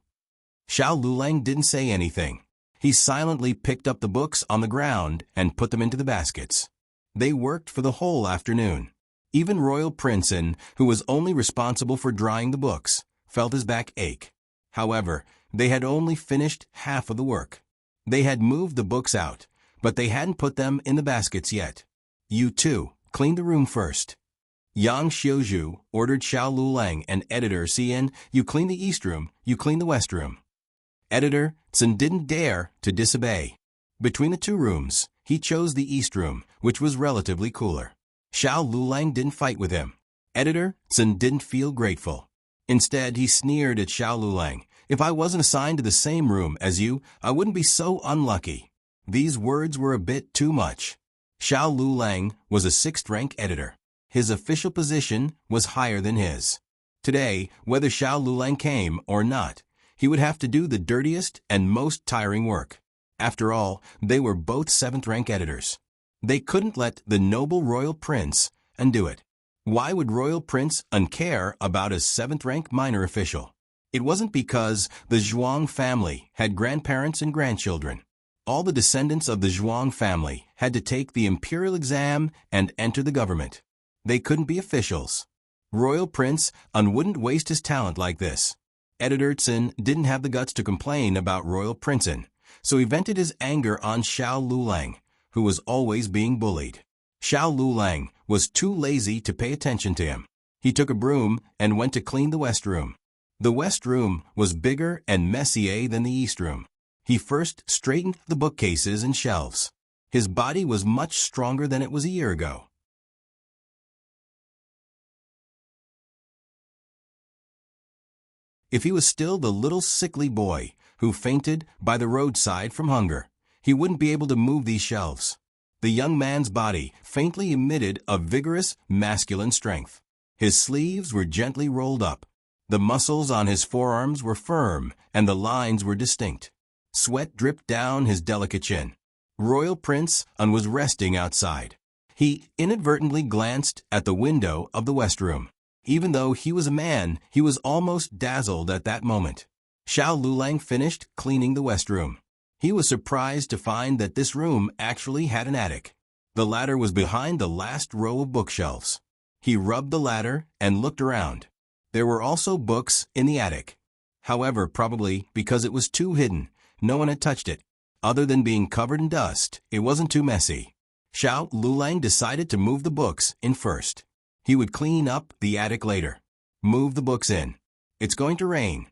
Xiao Lulang didn't say anything. He silently picked up the books on the ground and put them into the baskets. They worked for the whole afternoon. Even Royal Princeton, who was only responsible for drying the books, felt his back ache. However, they had only finished half of the work. They had moved the books out, but they hadn't put them in the baskets yet. "You two, clean the room first." Yang Xiuzhu ordered Xiao Lulang and Editor Cn, "You clean the East Room, you clean the West Room." Editor Tsin didn't dare to disobey. Between the two rooms, he chose the East Room, which was relatively cooler. Xiao Lulang didn't fight with him. Editor Tsin didn't feel grateful. Instead, he sneered at Xiao Lulang, "If I wasn't assigned to the same room as you, I wouldn't be so unlucky." These words were a bit too much. Xiao Lulang was a 6th-rank editor. His official position was higher than his. Today, whether Xiao Lulang came or not, he would have to do the dirtiest and most tiring work. After all, they were both 7th-rank editors. They couldn't let the noble Royal Prince undo it. Why would Royal Prince uncare about a 7th-rank minor official? It wasn't because the Zhuang family had grandparents and grandchildren. All the descendants of the Zhuang family had to take the imperial exam and enter the government. They couldn't be officials. Royal Prince wouldn't waste his talent like this. Editor Tsin didn't have the guts to complain about Royal Princeton, so he vented his anger on Xiao Lulang, who was always being bullied. Xiao Lulang was too lazy to pay attention to him. He took a broom and went to clean the West Room. The West Room was bigger and messier than the East Room. He first straightened the bookcases and shelves. His body was much stronger than it was a year ago. If he was still the little sickly boy who fainted by the roadside from hunger, he wouldn't be able to move these shelves. The young man's body faintly emitted a vigorous masculine strength. His sleeves were gently rolled up. The muscles on his forearms were firm and the lines were distinct. Sweat dripped down his delicate chin. Royal Prince was resting outside. He inadvertently glanced at the window of the West Room. Even though he was a man, he was almost dazzled at that moment. Xiao Lulang finished cleaning the West Room. He was surprised to find that this room actually had an attic. The ladder was behind the last row of bookshelves. He rubbed the ladder and looked around. There were also books in the attic. However, probably because it was too hidden, no one had touched it. Other than being covered in dust, it wasn't too messy. Xiao Lulang decided to move the books in first. He would clean up the attic later. Move the books in. It's going to rain.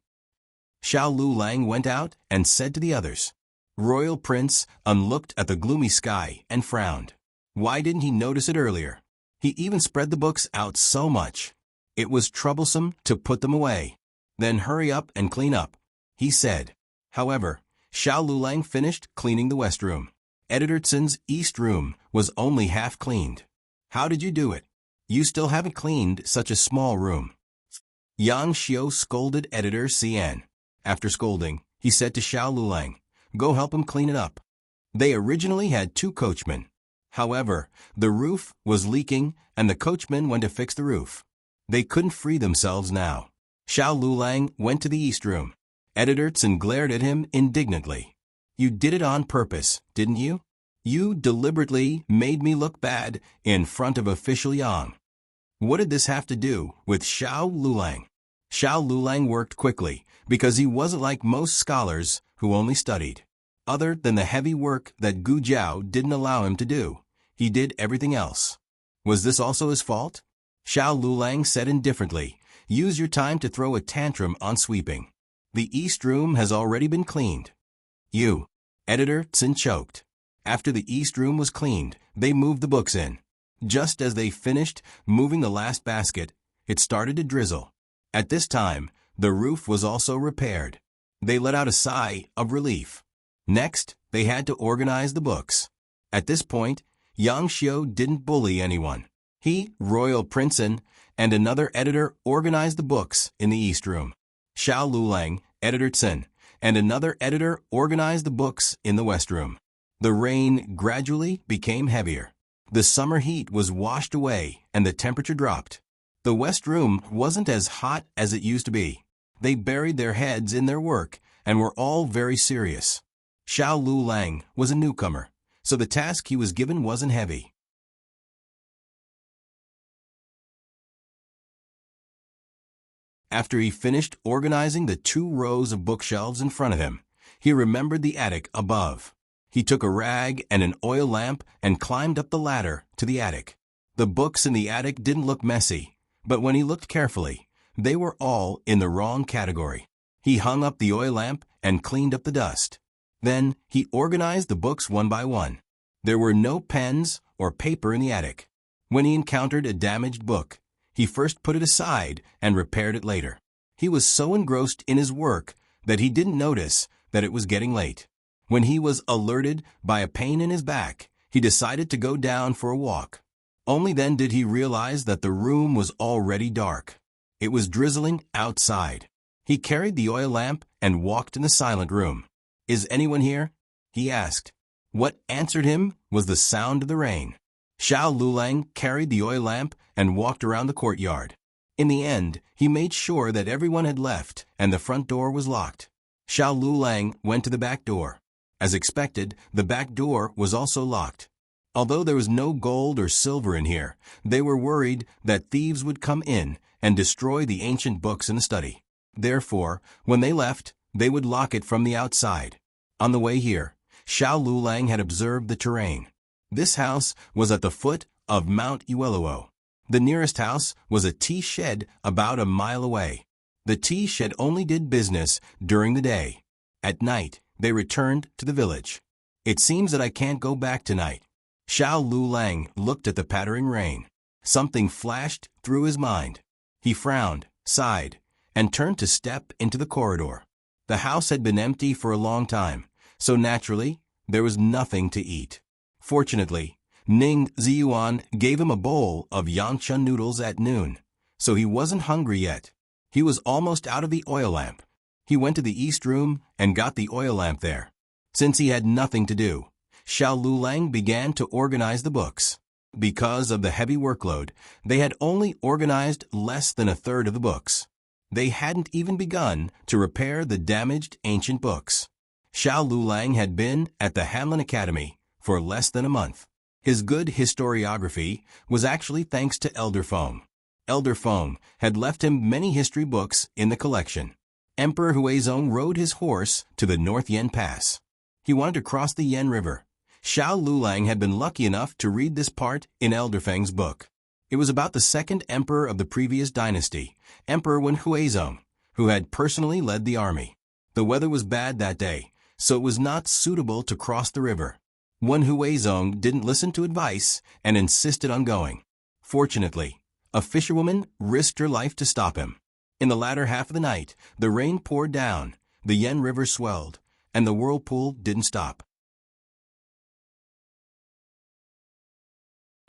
Xiao Lulang went out and said to the others, Royal Prince looked at the gloomy sky and frowned. Why didn't he notice it earlier? He even spread the books out so much. It was troublesome to put them away. Then hurry up and clean up, he said. However, Xiao Lulang finished cleaning the West Room. Editor Tsin's East Room was only half cleaned. How did you do it? You still haven't cleaned such a small room. Yang Xiu scolded Editor Cian. After scolding, he said to Xiao Lulang, "Go help him clean it up." They originally had 2 coachmen. However, the roof was leaking and the coachmen went to fix the roof. They couldn't free themselves now. Xiao Lulang went to the East Room. Editor Tsin glared at him indignantly. "You did it on purpose, didn't you? You deliberately made me look bad in front of official Yang." What did this have to do with Xiao Lulang? Xiao Lulang worked quickly because he wasn't like most scholars who only studied. Other than the heavy work that Gu Jiao didn't allow him to do, he did everything else. Was this also his fault? Xiao Lulang said indifferently, "Use your time to throw a tantrum on sweeping. The East Room has already been cleaned." "You." Editor Tsin choked. After the East Room was cleaned, they moved the books in. Just as they finished moving the last basket, it started to drizzle. At this time, the roof was also repaired. They let out a sigh of relief. Next, they had to organize the books. At this point, Yang Xiu didn't bully anyone. He, Royal Prince, and another editor organized the books in the East Room. Xiao Lulang, Editor Tsin, and another editor organized the books in the West Room. The rain gradually became heavier. The summer heat was washed away and the temperature dropped. The West Room wasn't as hot as it used to be. They buried their heads in their work and were all very serious. Xiao Lulang was a newcomer, so the task he was given wasn't heavy. After he finished organizing the 2 rows of bookshelves in front of him, he remembered the attic above. He took a rag and an oil lamp and climbed up the ladder to the attic. The books in the attic didn't look messy, but when he looked carefully, they were all in the wrong category. He hung up the oil lamp and cleaned up the dust. Then he organized the books one by one. There were no pens or paper in the attic. When he encountered a damaged book, he first put it aside and repaired it later. He was so engrossed in his work that he didn't notice that it was getting late. When he was alerted by a pain in his back, he decided to go down for a walk. Only then did he realize that the room was already dark. It was drizzling outside. He carried the oil lamp and walked in the silent room. "Is anyone here?" he asked. What answered him was the sound of the rain. Xiao Lulang carried the oil lamp and walked around the courtyard. In the end, he made sure that everyone had left and the front door was locked. Xiao Lulang went to the back door. As expected, the back door was also locked. Although there was no gold or silver in here, they were worried that thieves would come in and destroy the ancient books in the study. Therefore, when they left, they would lock it from the outside. On the way here, Xiao Lulang had observed the terrain. This house was at the foot of Mount Ueluo. The nearest house was a tea shed about a mile away. The tea shed only did business during the day. At night, they returned to the village. "It seems that I can't go back tonight." Xiao Lulang looked at the pattering rain. Something flashed through his mind. He frowned, sighed, and turned to step into the corridor. The house had been empty for a long time, so naturally, there was nothing to eat. Fortunately, Ning Ziyuan gave him a bowl of yancha noodles at noon, so he wasn't hungry yet. He was almost out of the oil lamp. He went to the East Room and got the oil lamp there. Since he had nothing to do, Xiao Lulang began to organize the books. Because of the heavy workload, they had only organized less than a third of the books. They hadn't even begun to repair the damaged ancient books. Xiao Lulang had been at the Hanlin Academy for less than a month. His good historiography was actually thanks to Elder Feng. Elder Feng had left him many history books in the collection. Emperor Huizong rode his horse to the North Yen Pass. He wanted to cross the Yen River. Xiao Lulang had been lucky enough to read this part in Elder Feng's book. It was about the second emperor of the previous dynasty, Emperor Wen Huizong, who had personally led the army. The weather was bad that day, so it was not suitable to cross the river. Wen Huizong didn't listen to advice and insisted on going. Fortunately, a fisherwoman risked her life to stop him. In the latter half of the night, the rain poured down, the Yen River swelled, and the whirlpool didn't stop.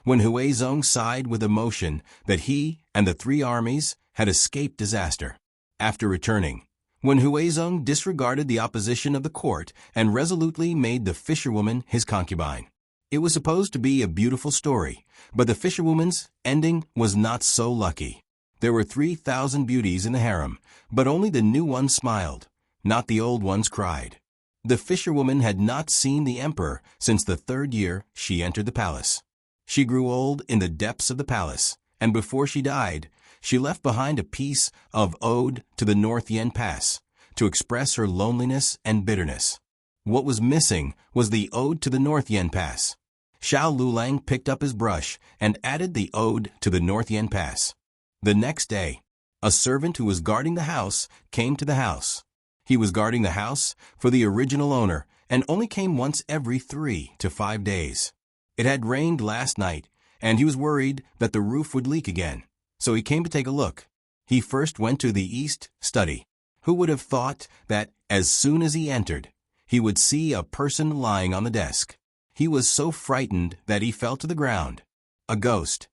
Wen Huizong sighed with emotion that he and the 3 armies had escaped disaster. After returning, Wen Huizong disregarded the opposition of the court and resolutely made the fisherwoman his concubine. It was supposed to be a beautiful story, but the fisherwoman's ending was not so lucky. There were 3,000 beauties in the harem, but only the new ones smiled, not the old ones cried. The fisherwoman had not seen the emperor since the 3rd year she entered the palace. She grew old in the depths of the palace, and before she died, she left behind a piece of Ode to the North Yen Pass to express her loneliness and bitterness. What was missing was the Ode to the North Yen Pass. Xiao Lulang picked up his brush and added the Ode to the North Yen Pass. The next day, a servant who was guarding the house came to the house. He was guarding the house for the original owner and only came once every 3 to 5 days. It had rained last night, and he was worried that the roof would leak again, so he came to take a look. He first went to the east study. Who would have thought that as soon as he entered, he would see a person lying on the desk? He was so frightened that he fell to the ground. A ghost.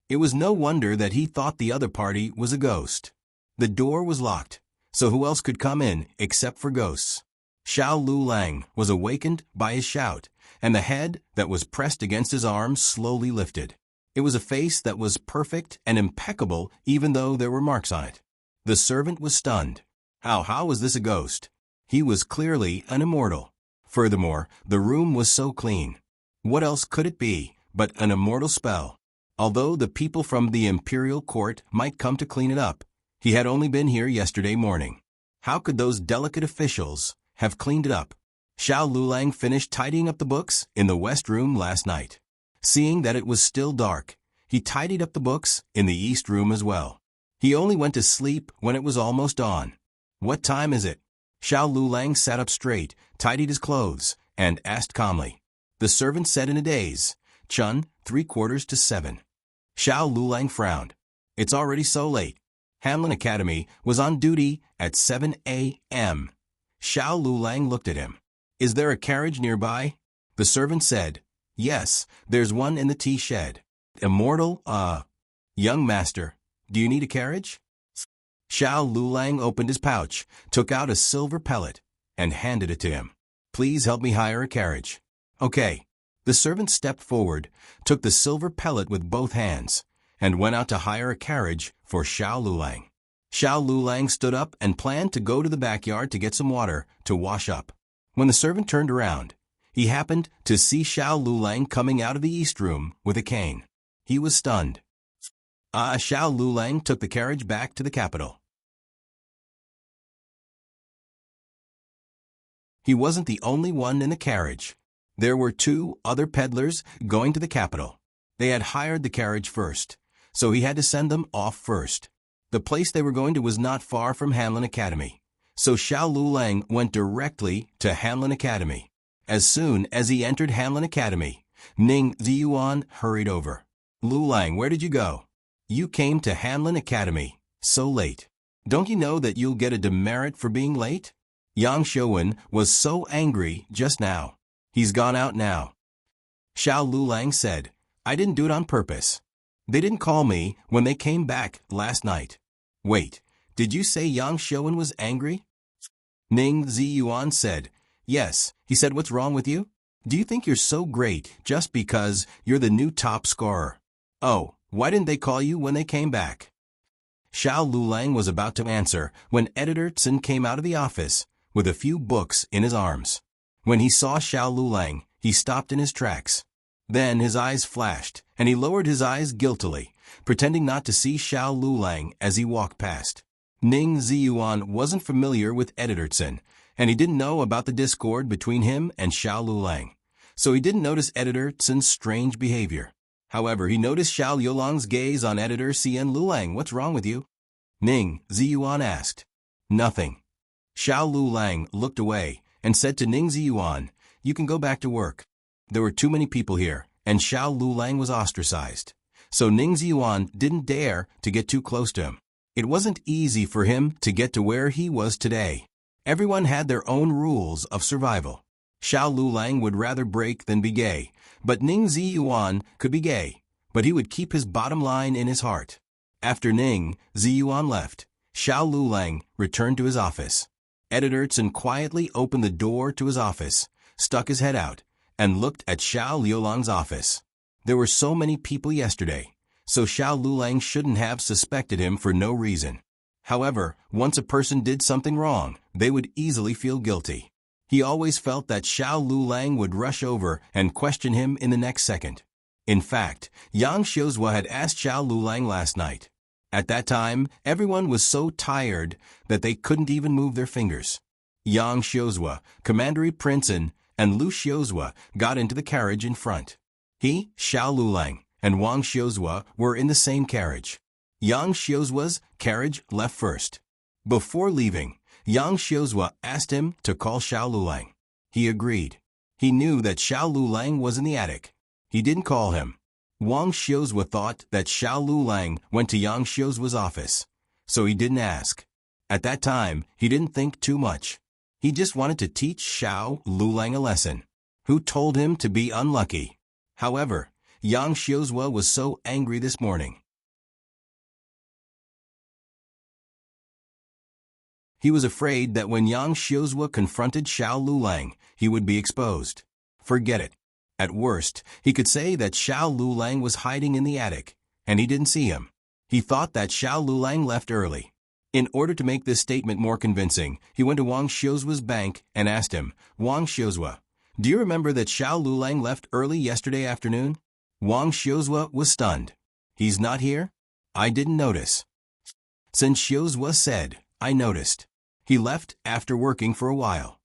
It was no wonder that he thought the other party was a ghost. The door was locked, so who else could come in except for ghosts? Xiao Lulang was awakened by his shout, and the head that was pressed against his arm slowly lifted. It was a face that was perfect and impeccable even though there were marks on it. The servant was stunned. How was this a ghost? He was clearly an immortal. Furthermore, the room was so clean. What else could it be but an immortal spell? Although the people from the imperial court might come to clean it up, he had only been here yesterday morning. How could those delicate officials have cleaned it up? Xiao Lulang finished tidying up the books in the west room last night. Seeing that it was still dark, he tidied up the books in the east room as well. He only went to sleep when it was almost dawn. What time is it? Xiao Lulang sat up straight, tidied his clothes, and asked calmly. The servant said in a daze, "Chun, 7:45." Xiao Lulang frowned. It's already so late. Hamlin Academy was on duty at 7 a.m. Xiao Lulang looked at him. Is there a carriage nearby? The servant said, Yes, there's one in the tea shed. Immortal, young master, do you need a carriage? Xiao Lulang opened his pouch, took out a silver pellet, and handed it to him. Please help me hire a carriage. Okay. The servant stepped forward, took the silver pellet with both hands, and went out to hire a carriage for Xiao Lulang. Xiao Lulang stood up and planned to go to the backyard to get some water to wash up. When the servant turned around, he happened to see Xiao Lulang coming out of the east room with a cane. He was stunned. Xiao Lulang took the carriage back to the capital. He wasn't the only one in the carriage. There were 2 other peddlers going to the capital. They had hired the carriage first, so he had to send them off first. The place they were going to was not far from Hamlin Academy, so Xiao Lulang went directly to Hamlin Academy. As soon as he entered Hamlin Academy, Ning Ziyuan hurried over. Lulang, where did you go? You came to Hamlin Academy so late. Don't you know that you'll get a demerit for being late? Yang Shouwen was so angry just now. He's gone out now. Xiao Lulang said, I didn't do it on purpose. They didn't call me when they came back last night. Wait, did you say Yang Shouwen was angry? Ning Ziyuan said, Yes. He said, what's wrong with you? Do you think you're so great just because you're the new top scorer? Oh, why didn't they call you when they came back? Xiao Lulang was about to answer when Editor Tsin came out of the office with a few books in his arms. When he saw Xiao Lulang, he stopped in his tracks. Then his eyes flashed, and he lowered his eyes guiltily, pretending not to see Xiao Lulang as he walked past. Ning Ziyuan wasn't familiar with Editor Tsin, and he didn't know about the discord between him and Xiao Lulang, so he didn't notice Editor Tsin's strange behavior. However, he noticed Xiao Lulang's gaze on Editor Cien Lulang. What's wrong with you? Ning Ziyuan asked. Nothing. Xiao Lulang looked away and said to Ning Ziyuan, "You can go back to work." There were too many people here, and Xiao Lulang was ostracized. So Ning Ziyuan didn't dare to get too close to him. It wasn't easy for him to get to where he was today. Everyone had their own rules of survival. Xiao Lulang would rather break than be gay, but Ning Ziyuan could be gay, but he would keep his bottom line in his heart. After Ning Ziyuan left, Xiao Lulang returned to his office. Editor Chen quietly opened the door to his office, stuck his head out, and looked at Xiao Liulang's office. There were so many people yesterday, so Xiao Lulang shouldn't have suspected him for no reason. However, once a person did something wrong, they would easily feel guilty. He always felt that Xiao Lulang would rush over and question him in the next second. In fact, Yang Xiuzhua had asked Xiao Lulang last night. At that time, everyone was so tired that they couldn't even move their fingers. Yang Xiuzhua, Commandery Princeton, and Lu Xiuzhua got into the carriage in front. He, Xiao Lulang, and Wang Xiuzhua were in the same carriage. Yang Xiuzhua's carriage left first. Before leaving, Yang Xiuzhua asked him to call Xiao Lulang. He agreed. He knew that Xiao Lulang was in the attic. He didn't call him. Wang Xiuzhua thought that Xiao Lulang went to Yang Xiuzhua's office, so he didn't ask. At that time, he didn't think too much. He just wanted to teach Xiao Lulang a lesson. Who told him to be unlucky? However, Yang Xiuzhua was so angry this morning. He was afraid that when Yang Xiuzhua confronted Xiao Lulang, he would be exposed. Forget it. At worst, he could say that Xiao Lulang was hiding in the attic, and he didn't see him. He thought that Xiao Lulang left early. In order to make this statement more convincing, he went to Wang Xiuzhua's bank and asked him, "Wang Xiuzhua, do you remember that Xiao Lulang left early yesterday afternoon?" Wang Xiuzhua was stunned. "He's not here? I didn't notice." Since Xiuzhua said, "I noticed. He left after working for a while."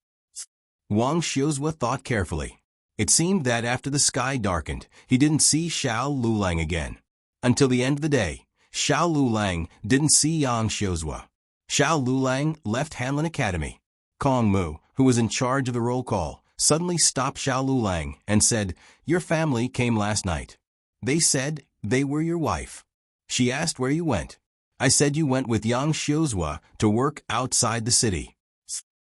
Wang Xiuzhua thought carefully. It seemed that after the sky darkened, he didn't see Xiao Lulang again. Until the end of the day, Xiao Lulang didn't see Yang Xiuzhua. Xiao Lulang left Hanlin Academy. Kong Mu, who was in charge of the roll call, suddenly stopped Xiao Lulang and said, "Your family came last night. They said they were your wife." She asked where you went. "I said you went with Yang Xiuzhua to work outside the city."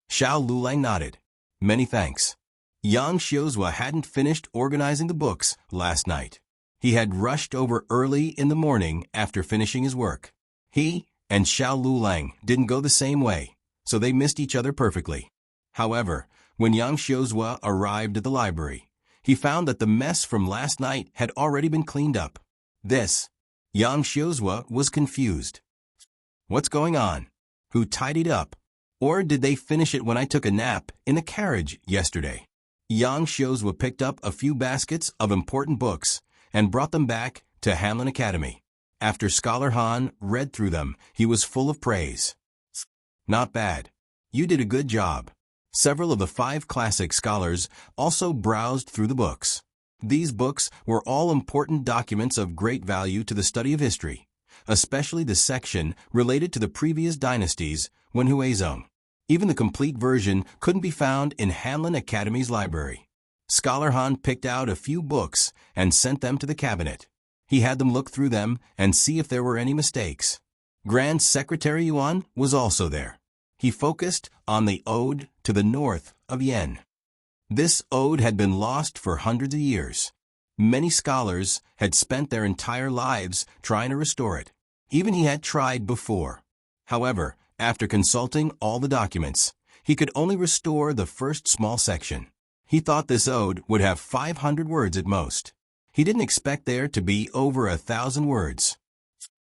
Xiao Lulang nodded. "Many thanks." Yang Xiuzhua hadn't finished organizing the books last night. He had rushed over early in the morning after finishing his work. He and Xiao Lulang didn't go the same way, so they missed each other perfectly. However, when Yang Xiuzhua arrived at the library, he found that the mess from last night had already been cleaned up. Yang Xiuzhua was confused. "What's going on? Who tidied up? Or did they finish it when I took a nap in the carriage yesterday?" Yang Xiuzhua picked up a few baskets of important books and brought them back to Hamlin Academy. After Scholar Han read through them, he was full of praise. "Not bad. You did a good job." Several of the 5 classic scholars also browsed through the books. These books were all important documents of great value to the study of history, especially the section related to the previous dynasties, Wen Huizong. Even the complete version couldn't be found in Hanlin Academy's library. Scholar Han picked out a few books and sent them to the cabinet. He had them look through them and see if there were any mistakes. Grand Secretary Yuan was also there. He focused on the ode to the north of Yen. This ode had been lost for hundreds of years. Many scholars had spent their entire lives trying to restore it. Even he had tried before. However, after consulting all the documents, he could only restore the first small section. He thought this ode would have 500 words at most. He didn't expect there to be over 1,000 words.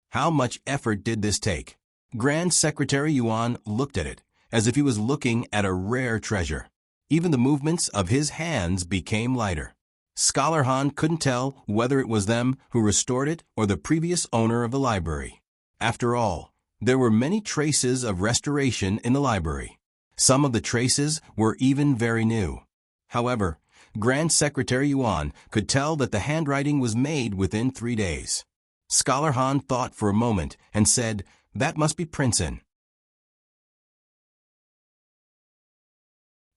How much effort did this take? Grand Secretary Yuan looked at it as if he was looking at a rare treasure. Even the movements of his hands became lighter. Scholar Han couldn't tell whether it was them who restored it or the previous owner of the library. After all, there were many traces of restoration in the library. Some of the traces were even very new. However, Grand Secretary Yuan could tell that the handwriting was made within 3 days. Scholar Han thought for a moment and said, "That must be Princeton."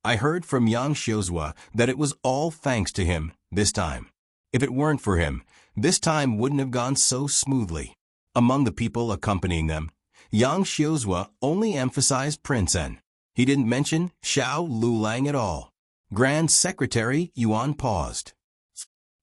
I heard from Yang Xiuzhua that it was all thanks to him this time. If it weren't for him, this time wouldn't have gone so smoothly. Among the people accompanying them, Yang Xiuzhua only emphasized Prince N. He didn't mention Xiao Lulang at all. Grand Secretary Yuan paused.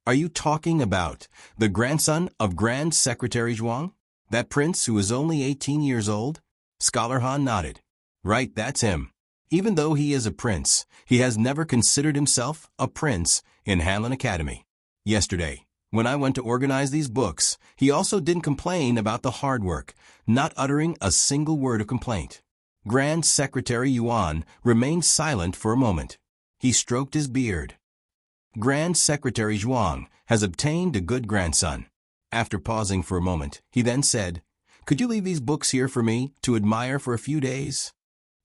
Are you talking about the grandson of Grand Secretary Zhuang? That prince who is only 18 years old? Scholar Han nodded. Right, that's him. Even though he is a prince, he has never considered himself a prince in Hanlin Academy. Yesterday, when I went to organize these books, he also didn't complain about the hard work, not uttering a single word of complaint. Grand Secretary Yuan remained silent for a moment. He stroked his beard. Grand Secretary Zhuang has obtained a good grandson. After pausing for a moment, he then said, Could you leave these books here for me to admire for a few days?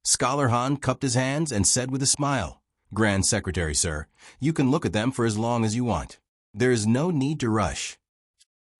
Scholar Han cupped his hands and said with a smile, Grand Secretary, sir, you can look at them for as long as you want. There is no need to rush.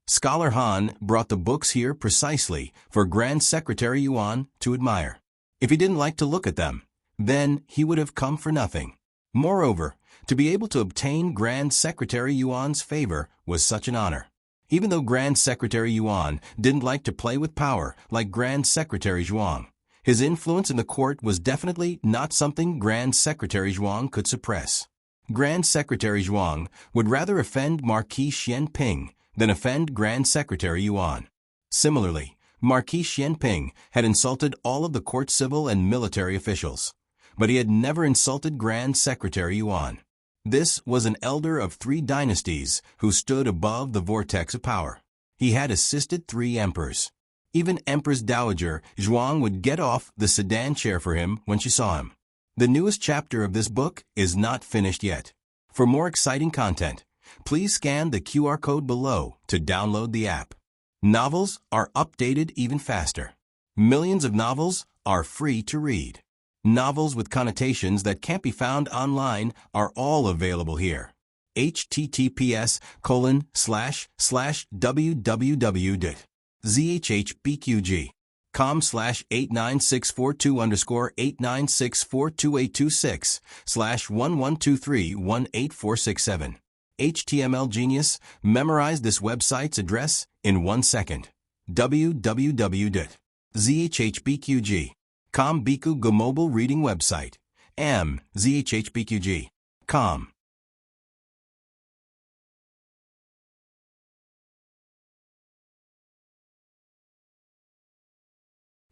Scholar Han brought the books here precisely for Grand Secretary Yuan to admire. If he didn't like to look at them, then he would have come for nothing. Moreover, to be able to obtain Grand Secretary Yuan's favor was such an honor. Even though Grand Secretary Yuan didn't like to play with power like Grand Secretary Zhuang, his influence in the court was definitely not something Grand Secretary Zhuang could suppress. Grand Secretary Zhuang would rather offend Marquis Xianping than offend Grand Secretary Yuan. Similarly, Marquis Xianping had insulted all of the court civil and military officials, but he had never insulted Grand Secretary Yuan. This was an elder of 3 dynasties who stood above the vortex of power. He had assisted 3 emperors. Even Empress Dowager Zhuang would get off the sedan chair for him when she saw him. The newest chapter of this book is not finished yet. For more exciting content, please scan the QR code below to download the app. Novels are updated even faster. Millions of novels are free to read. Novels with connotations that can't be found online are all available here. https://www.zhbqg.com/89642_8964286/112318467. HTML Genius memorized this website's address in 1 second. www.zhbqg.com Biku Go mobile reading website. zhbqg.com.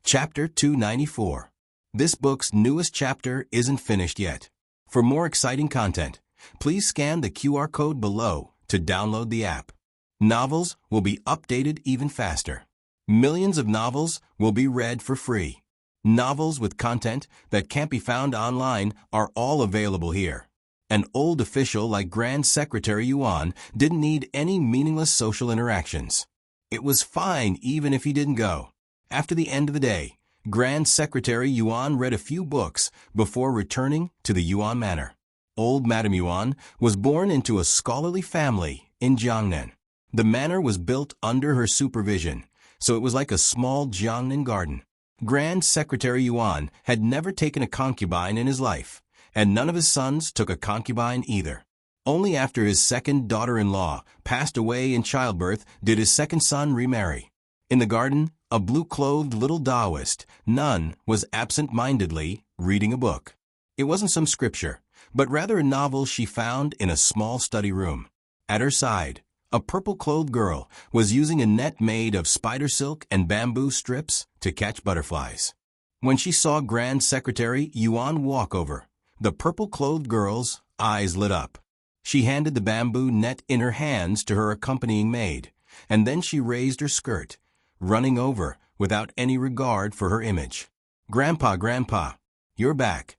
Chapter 294. This book's newest chapter isn't finished yet. For more exciting content, please scan the QR code below to download the app. Novels will be updated even faster. Millions of novels will be read for free. Novels with content that can't be found online are all available here. An old official like Grand Secretary Yuan didn't need any meaningless social interactions. It was fine even if he didn't go. After the end of the day, Grand Secretary Yuan read a few books before returning to the Yuan Manor. Old Madame Yuan was born into a scholarly family in Jiangnan. The manor was built under her supervision, so it was like a small Jiangnan garden. Grand Secretary Yuan had never taken a concubine in his life, and none of his sons took a concubine either. Only after his second daughter-in-law passed away in childbirth did his second son remarry. In the garden, a blue-clothed little Taoist nun was absent-mindedly reading a book. It wasn't some scripture, but rather a novel she found in a small study room. At her side, a purple-clothed girl was using a net made of spider silk and bamboo strips to catch butterflies. When she saw Grand Secretary Yuan walk over, the purple-clothed girl's eyes lit up. She handed the bamboo net in her hands to her accompanying maid, and then she raised her skirt, running over without any regard for her image. "Grandpa, Grandpa, you're back."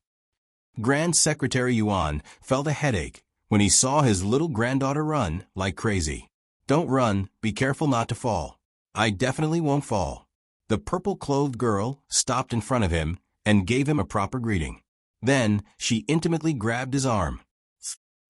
Grand Secretary Yuan felt a headache when he saw his little granddaughter run like crazy. "Don't run, be careful not to fall." "I definitely won't fall." The purple-clothed girl stopped in front of him and gave him a proper greeting. Then she intimately grabbed his arm.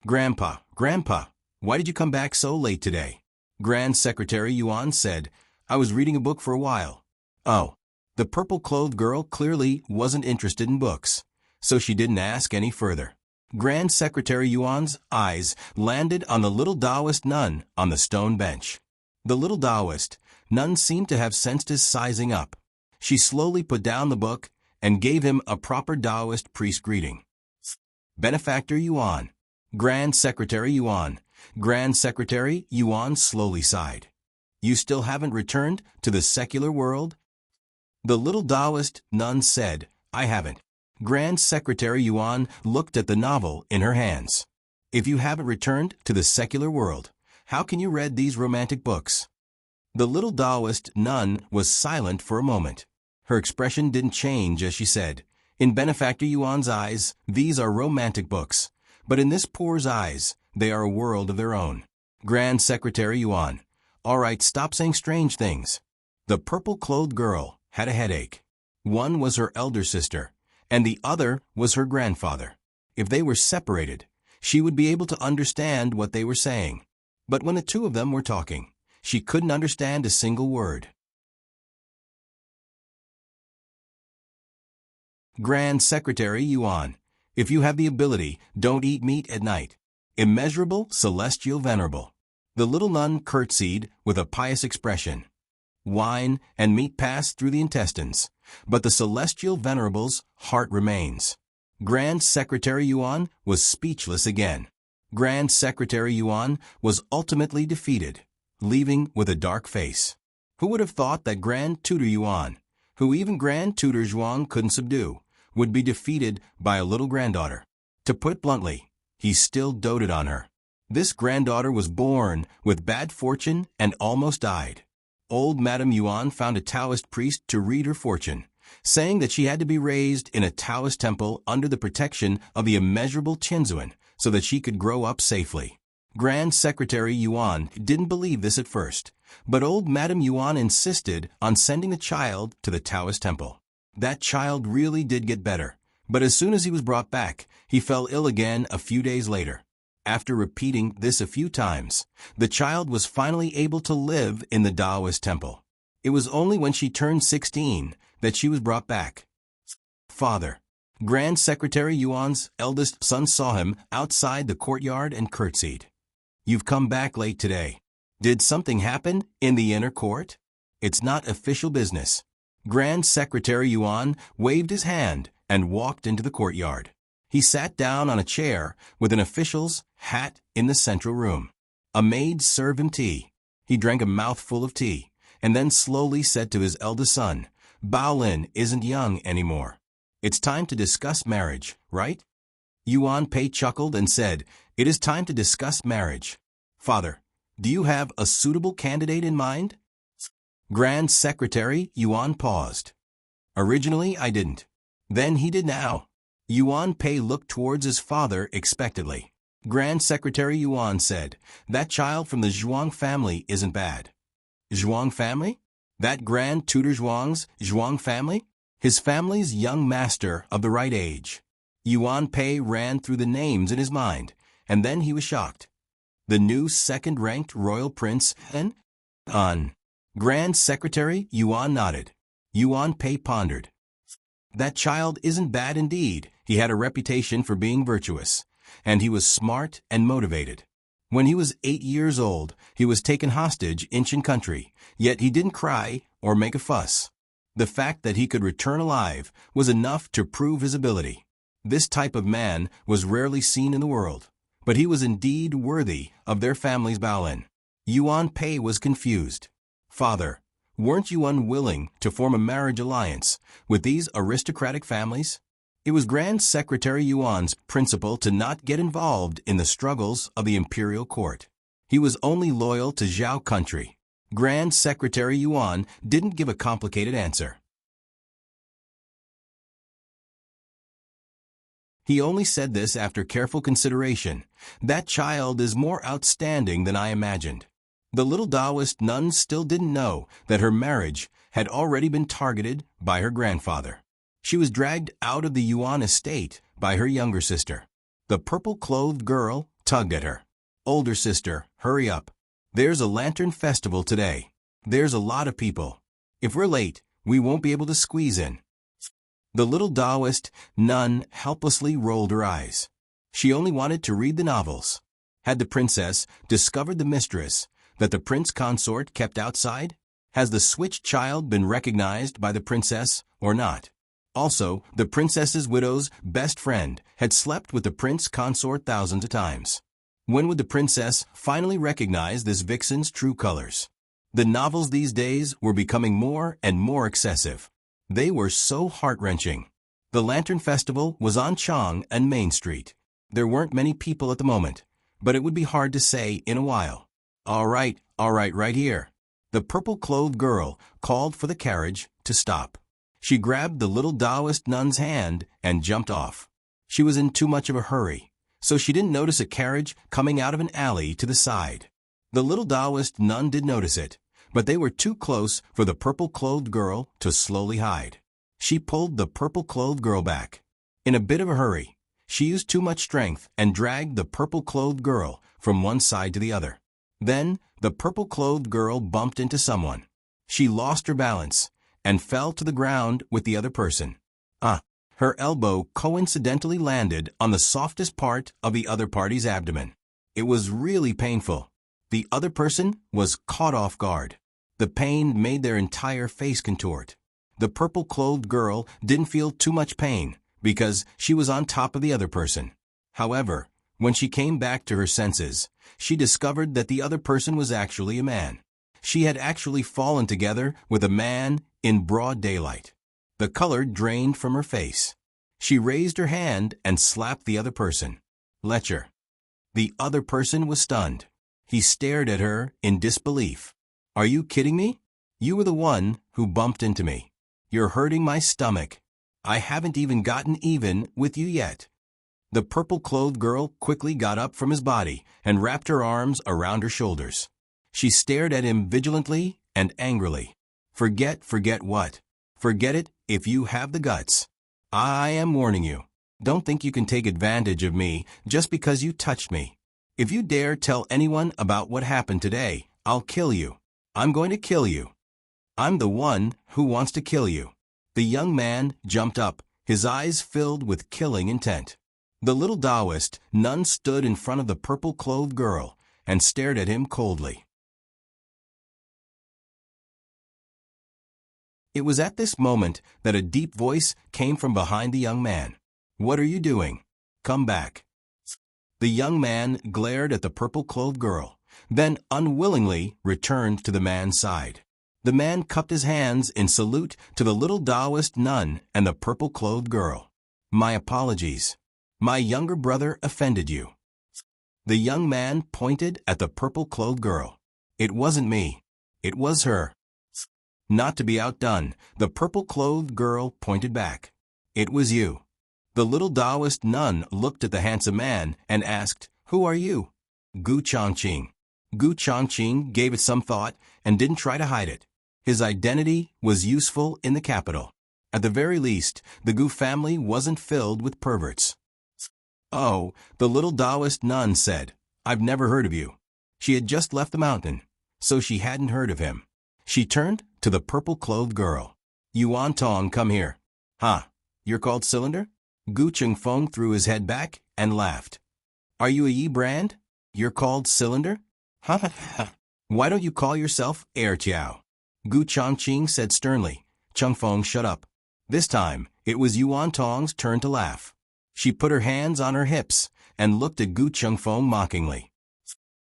"Grandpa, Grandpa, why did you come back so late today?" Grand Secretary Yuan said, "I was reading a book for a while." "Oh." The purple-clothed girl clearly wasn't interested in books. so she didn't ask any further. Grand Secretary Yuan's eyes landed on the little Taoist nun on the stone bench. The little Taoist nun seemed to have sensed his sizing up. She slowly put down the book and gave him a proper Taoist priest greeting. Benefactor Yuan. Grand Secretary Yuan. Grand Secretary Yuan slowly sighed. You still haven't returned to the secular world? The little Taoist nun said, I haven't. Grand Secretary Yuan looked at the novel in her hands. If you haven't returned to the secular world, how can you read these romantic books? The little Taoist nun was silent for a moment. Her expression didn't change as she said, in Benefactor Yuan's eyes, these are romantic books, but in this poor's eyes, they are a world of their own. Grand Secretary Yuan. All right, stop saying strange things. The purple-clothed girl had a headache. One was her elder sister, and the other was her grandfather. If they were separated, she would be able to understand what they were saying. But when the two of them were talking, she couldn't understand a single word. Grand Secretary Yuan. If you have the ability, don't eat meat at night. Immeasurable, celestial, venerable. The little nun curtsied with a pious expression. Wine and meat pass through the intestines, but the celestial venerable's heart remains. Grand Secretary Yuan was speechless again. Grand Secretary Yuan was ultimately defeated, leaving with a dark face. Who would have thought that Grand Tutor Yuan, who even Grand Tutor Zhuang couldn't subdue, would be defeated by a little granddaughter? To put bluntly, he still doted on her. This granddaughter was born with bad fortune and almost died. Old Madame Yuan found a Taoist priest to read her fortune, saying that she had to be raised in a Taoist temple under the protection of the immeasurable Qinzuan so that she could grow up safely. Grand Secretary Yuan didn't believe this at first, but old Madame Yuan insisted on sending the child to the Taoist temple. That child really did get better, but as soon as he was brought back, he fell ill again a few days later. After repeating this a few times, the child was finally able to live in the Taoist temple. It was only when she turned 16 that she was brought back. Father. Grand Secretary Yuan's eldest son saw him outside the courtyard and curtsied. You've come back late today. Did something happen in the inner court? It's not official business. Grand Secretary Yuan waved his hand and walked into the courtyard. He sat down on a chair with an official's hat in the central room. A maid served him tea. He drank a mouthful of tea and then slowly said to his eldest son, Baolin isn't young anymore. It's time to discuss marriage, right? Yuan Pei chuckled and said, It is time to discuss marriage. Father, do you have a suitable candidate in mind? Grand Secretary Yuan paused. Originally, I didn't. Then he did now. Yuan Pei looked towards his father expectantly. Grand Secretary Yuan said, That child from the Zhuang family isn't bad. Zhuang family? That Grand Tutor Zhuang's Zhuang family? His family's young master of the right age. Yuan Pei ran through the names in his mind, and then he was shocked. The new second-ranked royal prince and on. Grand Secretary Yuan nodded. Yuan Pei pondered. That child isn't bad indeed. He had a reputation for being virtuous, and he was smart and motivated. When he was 8 years old, he was taken hostage in Qin country, yet he didn't cry or make a fuss. The fact that he could return alive was enough to prove his ability. This type of man was rarely seen in the world, but he was indeed worthy of their family's Baolin. Yuan Pei was confused. Father, weren't you unwilling to form a marriage alliance with these aristocratic families? It was Grand Secretary Yuan's principle to not get involved in the struggles of the imperial court. He was only loyal to Zhao country. Grand Secretary Yuan didn't give a complicated answer. He only said this after careful consideration. That child is more outstanding than I imagined. The little Taoist nun still didn't know that her marriage had already been targeted by her grandfather. She was dragged out of the Yuan estate by her younger sister. The purple-clothed girl tugged at her. Older sister, hurry up. There's a lantern festival today. There's a lot of people. If we're late, we won't be able to squeeze in. The little Taoist nun helplessly rolled her eyes. She only wanted to read the novels. Had the princess discovered the mistress that the prince consort kept outside? Has the switched child been recognized by the princess or not? Also, the princess's widow's best friend had slept with the prince consort thousands of times. When would the princess finally recognize this vixen's true colors? The novels these days were becoming more and more excessive. They were so heart-wrenching. The Lantern Festival was on Chong and Main Street. There weren't many people at the moment, but it would be hard to say in a while. All right, right here. The purple-clothed girl called for the carriage to stop. She grabbed the little Taoist nun's hand and jumped off. She was in too much of a hurry, so she didn't notice a carriage coming out of an alley to the side. The little Taoist nun did notice it, but they were too close for the purple-clothed girl to slowly hide. She pulled the purple-clothed girl back. In a bit of a hurry, she used too much strength and dragged the purple-clothed girl from one side to the other. Then, the purple-clothed girl bumped into someone. She lost her balance and fell to the ground with the other person. Her elbow coincidentally landed on the softest part of the other party's abdomen. It was really painful. The other person was caught off guard. The pain made their entire face contort. The purple-clothed girl didn't feel too much pain because she was on top of the other person. However, when she came back to her senses, she discovered that the other person was actually a man. She had actually fallen together with a man in broad daylight. The color drained from her face. She raised her hand and slapped the other person. Lecture. The other person was stunned. He stared at her in disbelief. Are you kidding me? You were the one who bumped into me. You're hurting my stomach. I haven't even gotten even with you yet. The purple-clothed girl quickly got up from his body and wrapped her arms around her shoulders. She stared at him vigilantly and angrily. Forget what? Forget it if you have the guts. I am warning you. Don't think you can take advantage of me just because you touched me. If you dare tell anyone about what happened today, I'll kill you. I'm going to kill you. I'm the one who wants to kill you. The young man jumped up, his eyes filled with killing intent. The little Taoist nun stood in front of the purple-clothed girl and stared at him coldly. It was at this moment that a deep voice came from behind the young man. What are you doing? Come back. The young man glared at the purple-clothed girl, then unwillingly returned to the man's side. The man cupped his hands in salute to the little Taoist nun and the purple-clothed girl. My apologies. My younger brother offended you. The young man pointed at the purple-clothed girl. It wasn't me. It was her. Not to be outdone, the purple-clothed girl pointed back. It was you. The little Taoist nun looked at the handsome man and asked, Who are you? Gu Chongqing. Gu Chongqing gave it some thought and didn't try to hide it. His identity was useful in the capital. At the very least, the Gu family wasn't filled with perverts. Oh, the little Taoist nun said, I've never heard of you. She had just left the mountain, so she hadn't heard of him. She turned to the purple-clothed girl. Yuan Tong, come here. You're called Cylinder? Gu Chengfeng threw his head back and laughed. Are you a Yi brand? You're called Cylinder? Why don't you call yourself Air Tiao? Gu Chongqing said sternly. Chengfeng, shut up. This time, it was Yuan Tong's turn to laugh. She put her hands on her hips and looked at Gu Chengfeng mockingly.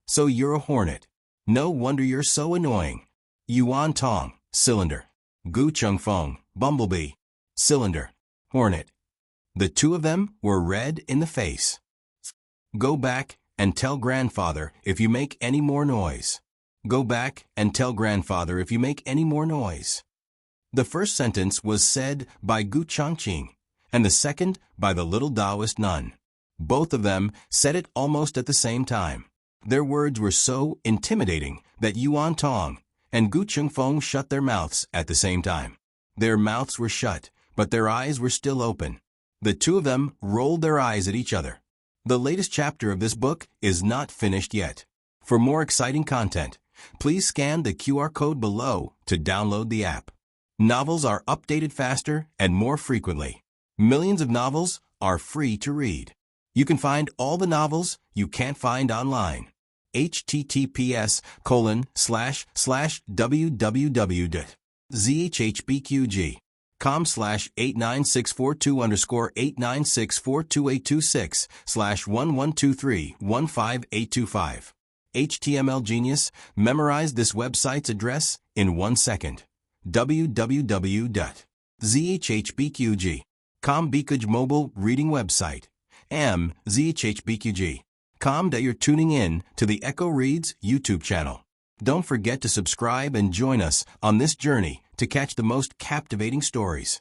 So you're a hornet. No wonder you're so annoying. Yuan Tong, Cylinder. Gu Chengfeng, Bumblebee. Cylinder, Hornet. The two of them were red in the face. Go back and tell grandfather if you make any more noise. Go back and tell grandfather if you make any more noise. The first sentence was said by Gu Chongqing, and the second by the little Taoist nun. Both of them said it almost at the same time. Their words were so intimidating that Yuan Tong and Gu Chengfeng shut their mouths at the same time. Their mouths were shut, but their eyes were still open. The two of them rolled their eyes at each other. The latest chapter of this book is not finished yet. For more exciting content, please scan the QR code below to download the app. Novels are updated faster and more frequently. Millions of novels are free to read. You can find all the novels you can't find online. https://www.zhbqg.com/89642_8964226/11231585. HTML Genius, memorize this website's address in 1 second. www.zhbqg.com Bikuj mobile reading website. zhbqg.com that you're tuning in to the Echo Reads YouTube channel. Don't forget to subscribe and join us on this journey to catch the most captivating stories.